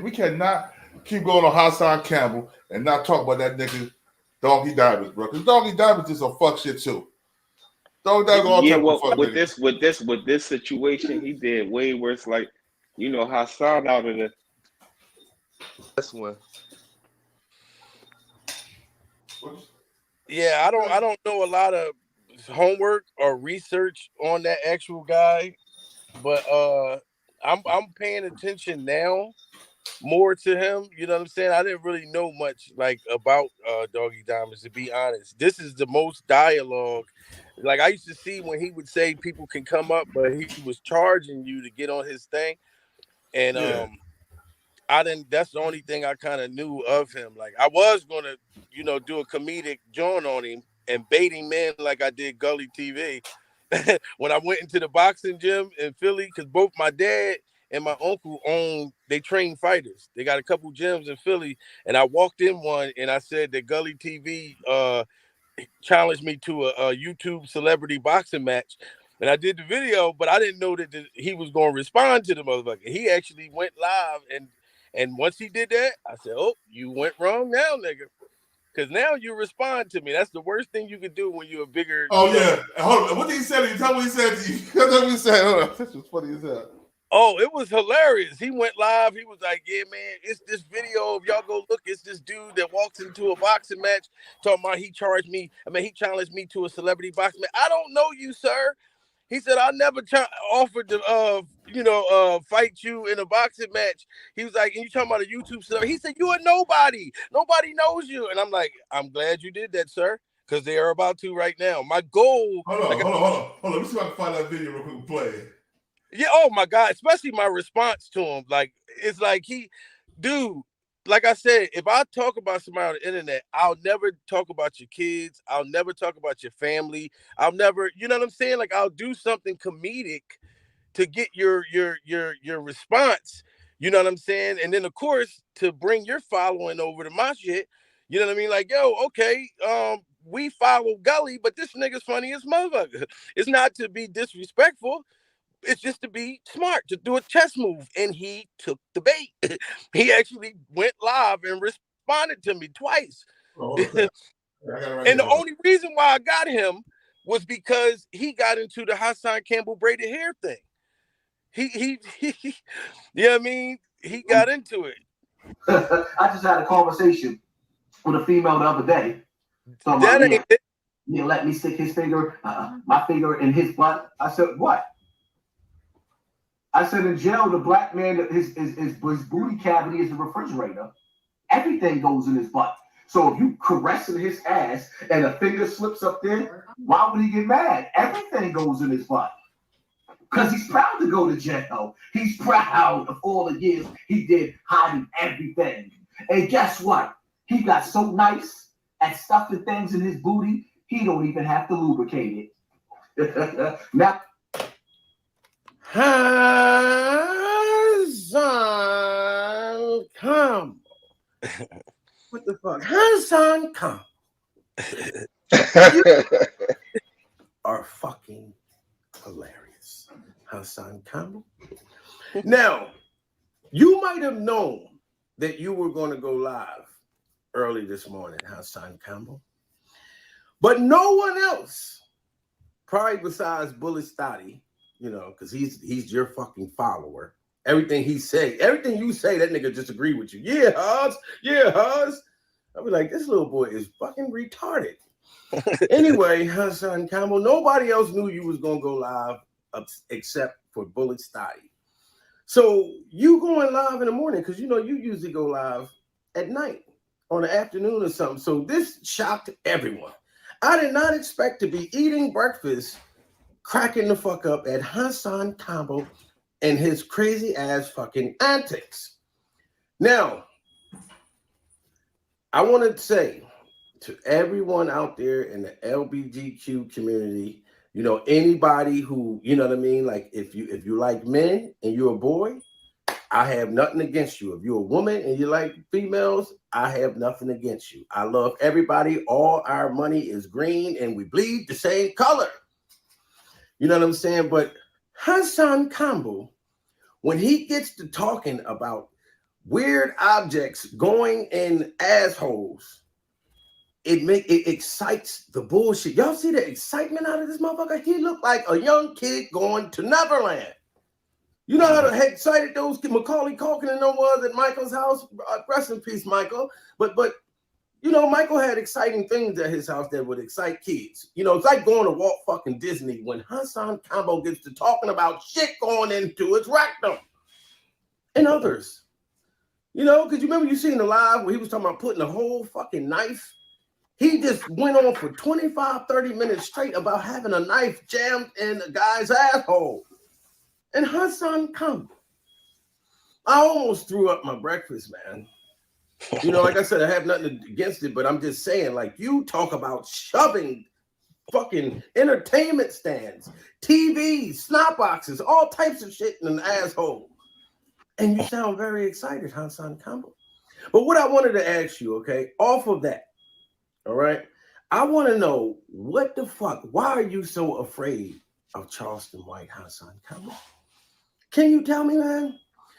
cannot keep going on Hassan Campbell and not talk about that nigga Doggie Diamonds, bro. Because Doggie Diamonds is a fuck shit too. Yeah, well, with this situation, he did way worse. Like, you know, Hassan out of this one. Yeah, I don't know a lot of homework or research on that actual guy, but I'm paying attention now more to him. You know what I'm saying? I didn't really know much like about Doggie Diamonds, to be honest. This is the most dialogue. Like I used to see when he would say people can come up, but he was charging you to get on his thing. And I didn't. That's the only thing I kind of knew of him. Like I was gonna, do a comedic joint on him and bait him in like I did Gully TV when I went into the boxing gym in Philly, because both my dad and my uncle they train fighters. They got a couple gyms in Philly, and I walked in one and I said that Gully TV challenged me to a YouTube celebrity boxing match. And I did the video, but I didn't know that he was going to respond to the motherfucker. He actually went live, and once he did that, I said, "Oh, you went wrong now, nigga." Because now you respond to me. That's the worst thing you could do when you're a bigger. Oh yeah, hold on. What did he say? Tell me what he said to you. Tell me what he said. Hold on. This was funny as hell. Oh, it was hilarious. He went live. He was like, "Yeah, man, it's this video. If y'all go look, it's this dude that walks into a boxing match talking about he challenged me to a celebrity boxing match. I don't know you, sir." He said, "I never offered to, fight you in a boxing match." He was like, "And you talking about a YouTube celebrity?" He said, "You a nobody. Nobody knows you." And I'm like, "I'm glad you did that, sir, because they are about to right now." My goal. Hold on. Let me see if I can find that video real quick and play it. Yeah. Oh my God. Especially my response to him. Like, it's like dude. Like I said, if I talk about somebody on the internet, I'll never talk about your kids. I'll never talk about your family. I'll never, you know what I'm saying? Like I'll do something comedic to get your response. You know what I'm saying? And then of course to bring your following over to my shit. You know what I mean? Like, yo, okay, we follow Gully, but this nigga's funny as motherfucker. It's not to be disrespectful. It's just to be smart, to do a chess move. And he took the bait. He actually went live and responded to me twice. And the only reason why I got him was because he got into the Hassan Campbell braided hair thing. He you know what I mean? He got into it. I just had a conversation with a female the other day. So he let me stick his finger, my finger in his butt. I said, what? I said, in jail, the black man, his booty cavity is the refrigerator. Everything goes in his butt. So if you caressing his ass and a finger slips up there, why would he get mad? Everything goes in his butt. Because he's proud to go to jail. He's proud of all the years he did hiding everything. And guess what? He got so nice at stuffing things in his booty, he don't even have to lubricate it. Now, Hassan Campbell. What the fuck? Hassan Campbell. You are fucking hilarious, Hassan Campbell. Now, you might have known that you were going to go live early this morning, Hassan Campbell. But no one else, probably besides Bullet Stotty, because he's your fucking follower. Everything you say, that nigga just agree with you. Yeah, Huz. I'll be like, this little boy is fucking retarded. Anyway, Hassan Campbell, nobody else knew you was gonna go live except for Bullet Stotty. So you going live in the morning because you usually go live at night on the afternoon or something. So this shocked everyone. I did not expect to be eating breakfast, cracking the fuck up at Hassan Campbell and his crazy ass fucking antics. Now, I want to say to everyone out there in the LGBTQ community, anybody who, you know what I mean? Like if you like men and you're a boy, I have nothing against you. If you're a woman and you like females, I have nothing against you. I love everybody. All our money is green and we bleed the same color. You know what I'm saying? But Hassan Campbell, when he gets to talking about weird objects going in assholes, it excites the bullshit. Y'all see the excitement out of this motherfucker? He looked like a young kid going to Neverland. You know how excited those Macaulay Culkin and them was at Michael's house? Rest in peace, Michael. But Michael had exciting things at his house that would excite kids. It's like going to Walt fucking Disney when Hassan Campbell gets to talking about shit going into his rectum and others. Because you remember you seen the live where he was talking about putting a whole fucking knife. He just went on for 25, 30 minutes straight about having a knife jammed in a guy's asshole. And Hassan Campbell, I almost threw up my breakfast, man. You know, like I said, I have nothing against it, but I'm just saying, like, you talk about shoving fucking entertainment stands, TVs, snot boxes, all types of shit in an asshole. And you sound very excited, Hassan Campbell. But what I wanted to ask you, okay, off of that, all right, I want to know what the fuck, why are you so afraid of Charleston White, Hassan Campbell? Can you tell me, man?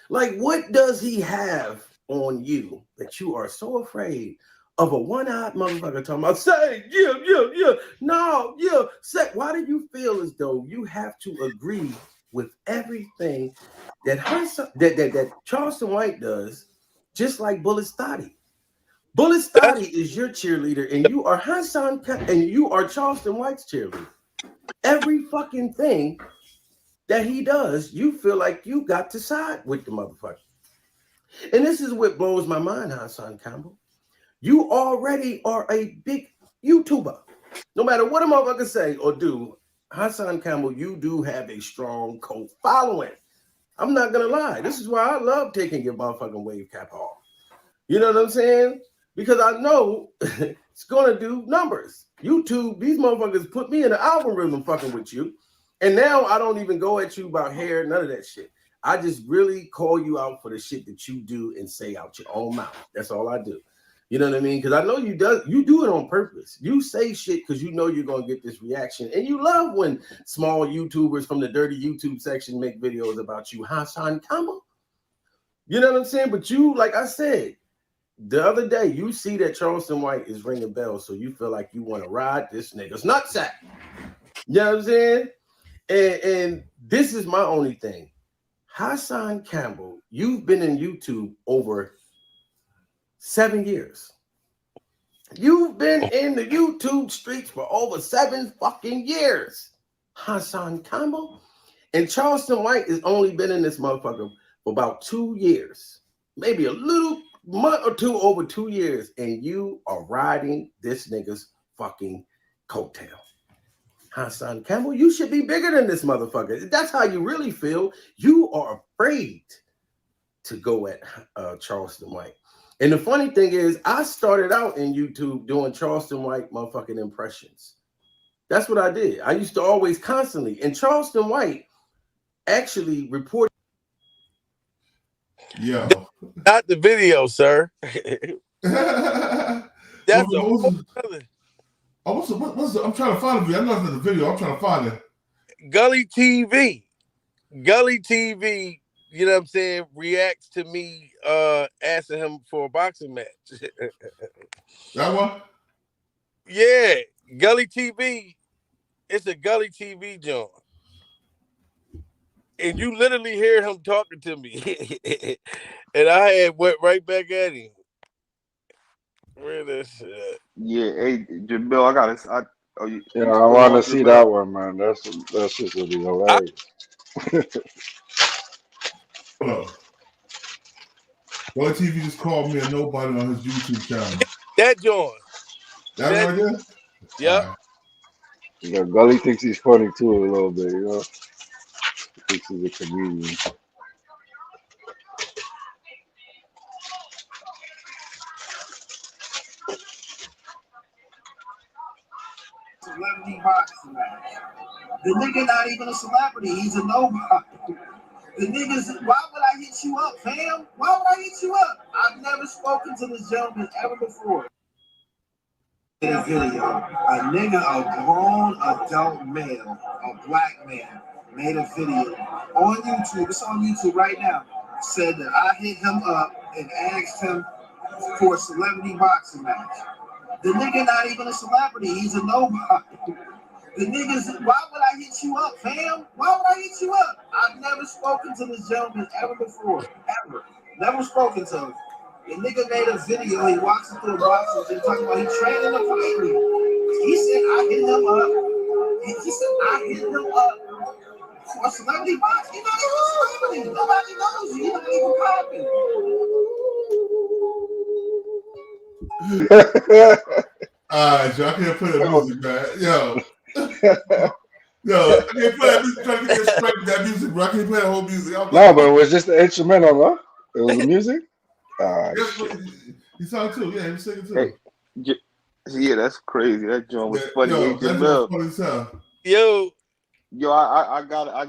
Like, what does he have on you that you are so afraid of a one-eyed motherfucker talking about, say, yeah, no, yeah, say, why do you feel as though you have to agree with everything that that Charleston White does, just like Bullet Stotty? Bullet Stotty is your cheerleader, and you are Hassan, and you are Charleston White's cheerleader. Every fucking thing that he does, you feel like you got to side with the motherfucker. And this is what blows my mind, Hassan Campbell. You already are a big YouTuber. No matter what a motherfucker say or do, Hassan Campbell, you do have a strong cult following. I'm not gonna lie. This is why I love taking your motherfucking wave cap off. You know what I'm saying? Because I know it's gonna do numbers. YouTube, these motherfuckers put me in the algorithm fucking with you. And now I don't even go at you about hair, none of that shit. I just really call you out for the shit that you do and say out your own mouth. That's all I do. You know what I mean? Because I know you do it on purpose. You say shit because you know you're gonna get this reaction. And you love when small YouTubers from the dirty YouTube section make videos about you, Hassan Campbell. You know what I'm saying? But you, like I said, the other day, you see that Charleston White is ringing bells, so you feel like you want to ride this nigga's nutsack. You know what I'm saying? And this is my only thing. Hassan Campbell, you've been in YouTube over 7 years. You've been in the YouTube streets for over 7 fucking years. Hassan Campbell. And Charleston White has only been in this motherfucker for about 2 years. Maybe a little month or two over 2 years. And you are riding this nigga's fucking coattail. Hassan Campbell, you should be bigger than this motherfucker. That's how you really feel. You are afraid to go at Charleston White. And the funny thing is, I started out in YouTube doing Charleston White motherfucking impressions. That's what I did. I used to always constantly. And Charleston White actually reported. Yeah. Not the video, sir. That's I'm trying to find it. I know it's in the video. I'm trying to find it. Gully TV. Gully TV, you know what I'm saying, reacts to me asking him for a boxing match. That one? Yeah. Gully TV. It's a Gully TV joint. And you literally hear him talking to me. And I had went right back at him. Where this shit? Yeah, hey Jamil, I got Yeah, I want to see that one, man. That's just gonna be hilarious. Boy TV just called me a nobody on his YouTube channel. That joint. That right there? Yep. Yeah, Gully thinks he's funny too a little bit, you know. He thinks he's a comedian. Celebrity boxing match. The nigga not even a celebrity, he's a nobody. The niggas, why would I hit you up, fam? Why would I hit you up? I've never spoken to this gentleman ever before. In a video, a nigga, a grown adult male, a black man, made a video on YouTube. It's on YouTube right now. Said that I hit him up and asked him for a celebrity boxing match. The nigga not even a celebrity, he's a nobody. The niggas, why would I hit you up, fam? Why would I hit you up? I've never spoken to this gentleman ever before, ever. Never spoken to him. The nigga made a video, he walks into a boxing gym talking about he training to fight me. He said I hit him up. He said I hit him up for a celebrity box. You're not even a celebrity. Nobody knows you. You're not even popping. All right, Joe, I can't play the music, man. Yo, I can't play that music. Trying to get straight with that music, bro. I can't play that whole music. No, but it was just the instrumental, huh? It was the music? Ah, Yes, shit. he sung too. Yeah, he was singing too. Hey, yeah, that's crazy. That joint was funny. Yo, Hey, that was Jamil. funny as hell. Yo, I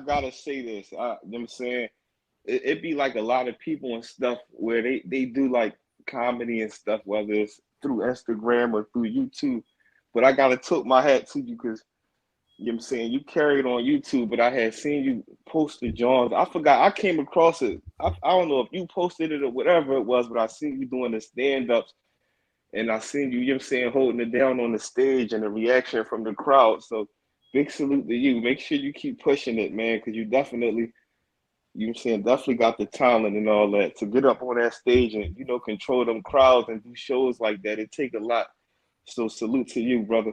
gotta say this. You know what I'm saying? It be like a lot of people and stuff where they do like comedy and stuff, whether it's through Instagram or through YouTube. But I gotta tip my hat to you because you know what I'm saying, you carried on YouTube, but I had seen you post the Johns. I forgot, I came across it. I don't know if you posted it or whatever it was, but I seen you doing the stand-ups and I seen you, you know what I'm saying, holding it down on the stage and the reaction from the crowd. So big salute to you. Make sure you keep pushing it, man, because you definitely, you know what I'm saying, definitely got the talent and all that to get up on that stage and, you know, control them crowds and do shows like that. It take a lot. So salute to you, brother.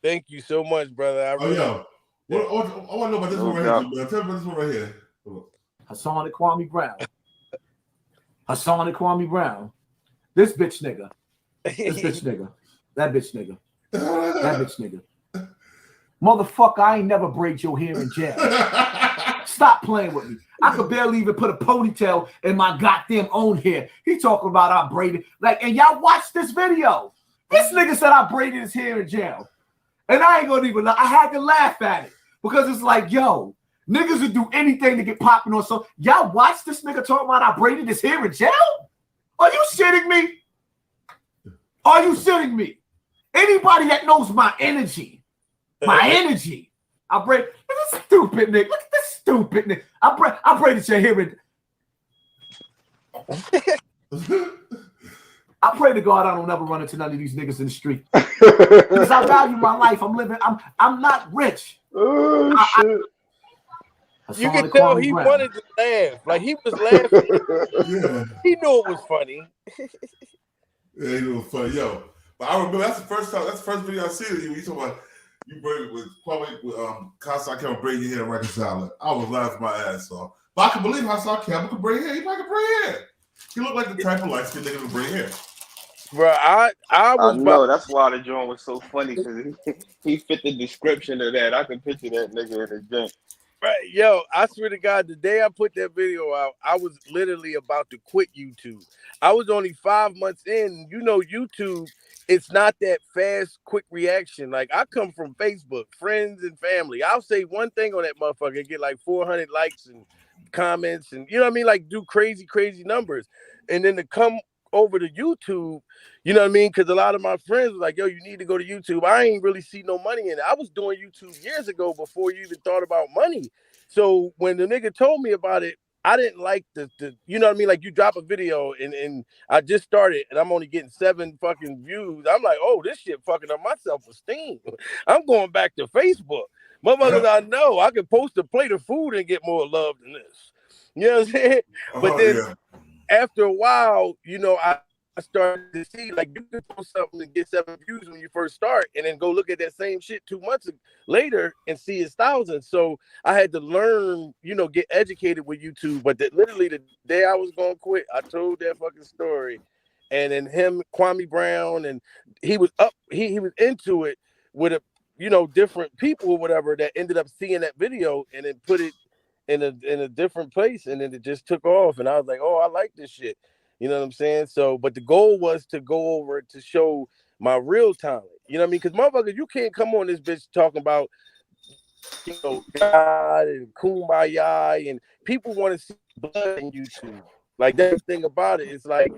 Thank you so much, brother. I really I want to know about this No one right doubt. here, man. Tell me about this one right here. Hassan and Kwame Brown. Hassan and Kwame Brown. This bitch nigga. This bitch nigga. That bitch nigga. That bitch nigga. Motherfucker, I ain't never braid your hair in jail. Stop playing with me. I could barely even put a ponytail in my goddamn own hair. He talking about I braided. Like, and y'all watch this video. This nigga said I braided his hair in jail. And I ain't gonna even lie. I had to laugh at it. Because it's like, yo, niggas would do anything to get popping on. So y'all watch this nigga talking about I braided his hair in jail? Are you shitting me? Are you shitting me? Anybody that knows my energy, I braid. Look at this stupid nigga. Look at this stupid nigga. I braided your hair in. I pray to God I don't ever run into none of these niggas in the street. Because I value my life. I'm not rich. Oh, shit. You can tell he wanted to laugh. Like he was laughing. Yeah. He knew it was funny. Yeah, he was funny. Yo. But I remember that's the first video I see of you. You talking about you braided with Kwame with Hassan Campbell braid your hair and reconcile it. I was laughing my ass off. But I can believe Hassan Campbell could braid hair. He probably could braid hair. He looked like the type of light-skinned nigga to braid hair. Bro, I know that's why the joint was so funny because he fit the description of that. I can picture that nigga in the gym. Right, yo, I swear to God, the day I put that video out, I was literally about to quit YouTube. I was only 5 months in. You know, YouTube, it's not that fast, quick reaction. Like, I come from Facebook, friends and family. I'll say one thing on that motherfucker and get like 400 likes and comments and, you know what I mean? Like, do crazy, crazy numbers. And then to come over to YouTube, you know what I mean? Because a lot of my friends were like, yo, you need to go to YouTube. I ain't really see no money in it. I was doing YouTube years ago before you even thought about money. So when the nigga told me about it, I didn't like the you know what I mean? Like you drop a video and I just started and I'm only getting 7 fucking views. I'm like, oh, this shit fucking up my self-esteem. I'm going back to Facebook. Motherfuckers, I know I can post a plate of food and get more love than this. You know what I'm saying? But then after a while, you know, I started to see like you can post something and get 7 views when you first start, and then go look at that same shit 2 months later and see it's thousands. So I had to learn, you know, get educated with YouTube. But literally the day I was gonna quit, I told that fucking story, and then him, Kwame Brown, and he was up, he was into it with a, you know, different people or whatever that ended up seeing that video and then put it in a different place, and then it just took off, and I was like, oh, I like this shit. You know what I'm saying? So, but the goal was to go over to show my real talent. You know what I mean? Because motherfuckers, you can't come on this bitch talking about, you know, God and kumbaya, and people want to see blood in YouTube. Like that's the thing about it. It's like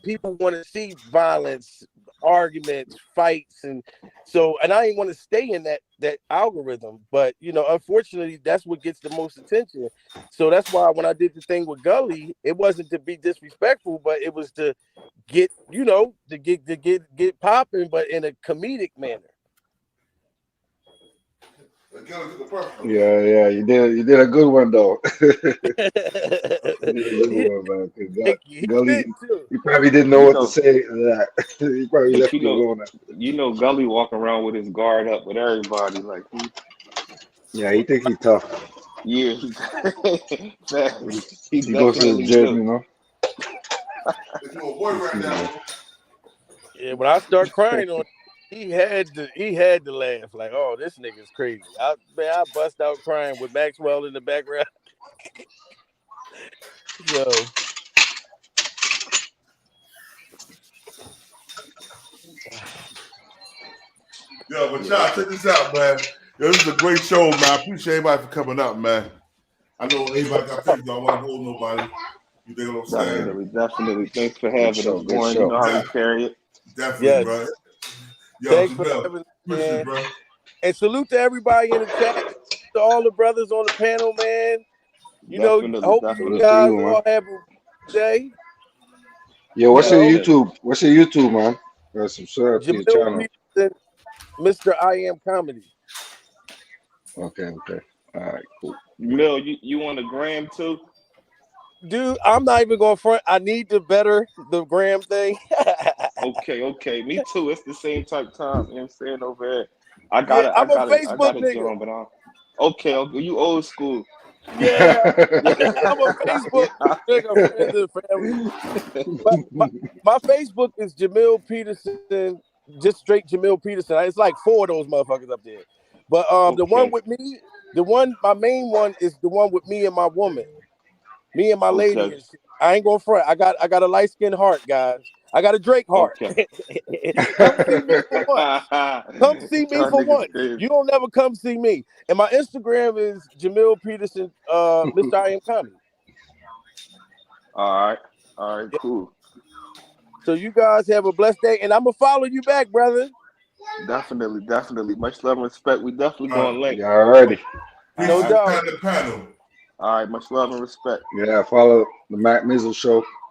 people want to see violence, arguments, fights, and I ain't want to stay in that algorithm. But you know, unfortunately, that's what gets the most attention. So that's why when I did the thing with Gully, it wasn't to be disrespectful, but it was to get, you know, to get popping, but in a comedic manner. Yeah, you did a good one though. You did a good one, man. Gully, you probably didn't know what to say to that. You probably left it alone. You know, Gully walking around with his guard up with everybody, like yeah, he think he tough. Yeah, he goes to the gym, you know. Yeah, when I start crying on, he had to laugh like, oh, this nigga's crazy. I bust out crying with Maxwell in the background. So Yo, but y'all, check this out, man. Yo, this is a great show, man. I appreciate everybody for coming up, man. I know everybody got things. Y'all want to hold nobody. You think what I'm saying? Definitely. Thanks for having us, Warren. You know how we carry it. Definitely, Yes. bro. Yo, Thanks for Jamil, having us, appreciate man. it, bro. And salute to everybody in the chat, to all the brothers on the panel, man. You know, hope you guys all have a good day. Yo, what's You your know, YouTube? What's your YouTube, man? Subscribe to your Jamil channel. Peterson, Mr. I Am Comedy. Okay. All right, cool. Mill, you on the gram too? Dude, I'm not even going front. I need to better the gram thing. Okay. Me too. It's the same type time. You know what I'm saying over here. I Yeah, got I'm a it. I Facebook got it, nigga. John, but okay. You old school. Yeah, I'm a Facebook nigga, friends and family. But my Facebook is Jamil Peterson, just straight Jamil Peterson. It's like 4 of those motherfuckers up there. But the one with me, my main one is the one with me and my woman, me and my lady. And shit. I ain't going front. I got a light skinned heart, guys. I got a Drake heart. Come see me for once. Come see me for once. You don't never come see me. And my Instagram is Jamil Peterson, Mr. I Am Comedy. All right, cool. So you guys have a blessed day, and I'm gonna follow you back, brother. Definitely. Much love and respect. We definitely going link. Yeah, already. No doubt. Panel. All right, much love and respect. Yeah, follow the Mac Mizzle Show.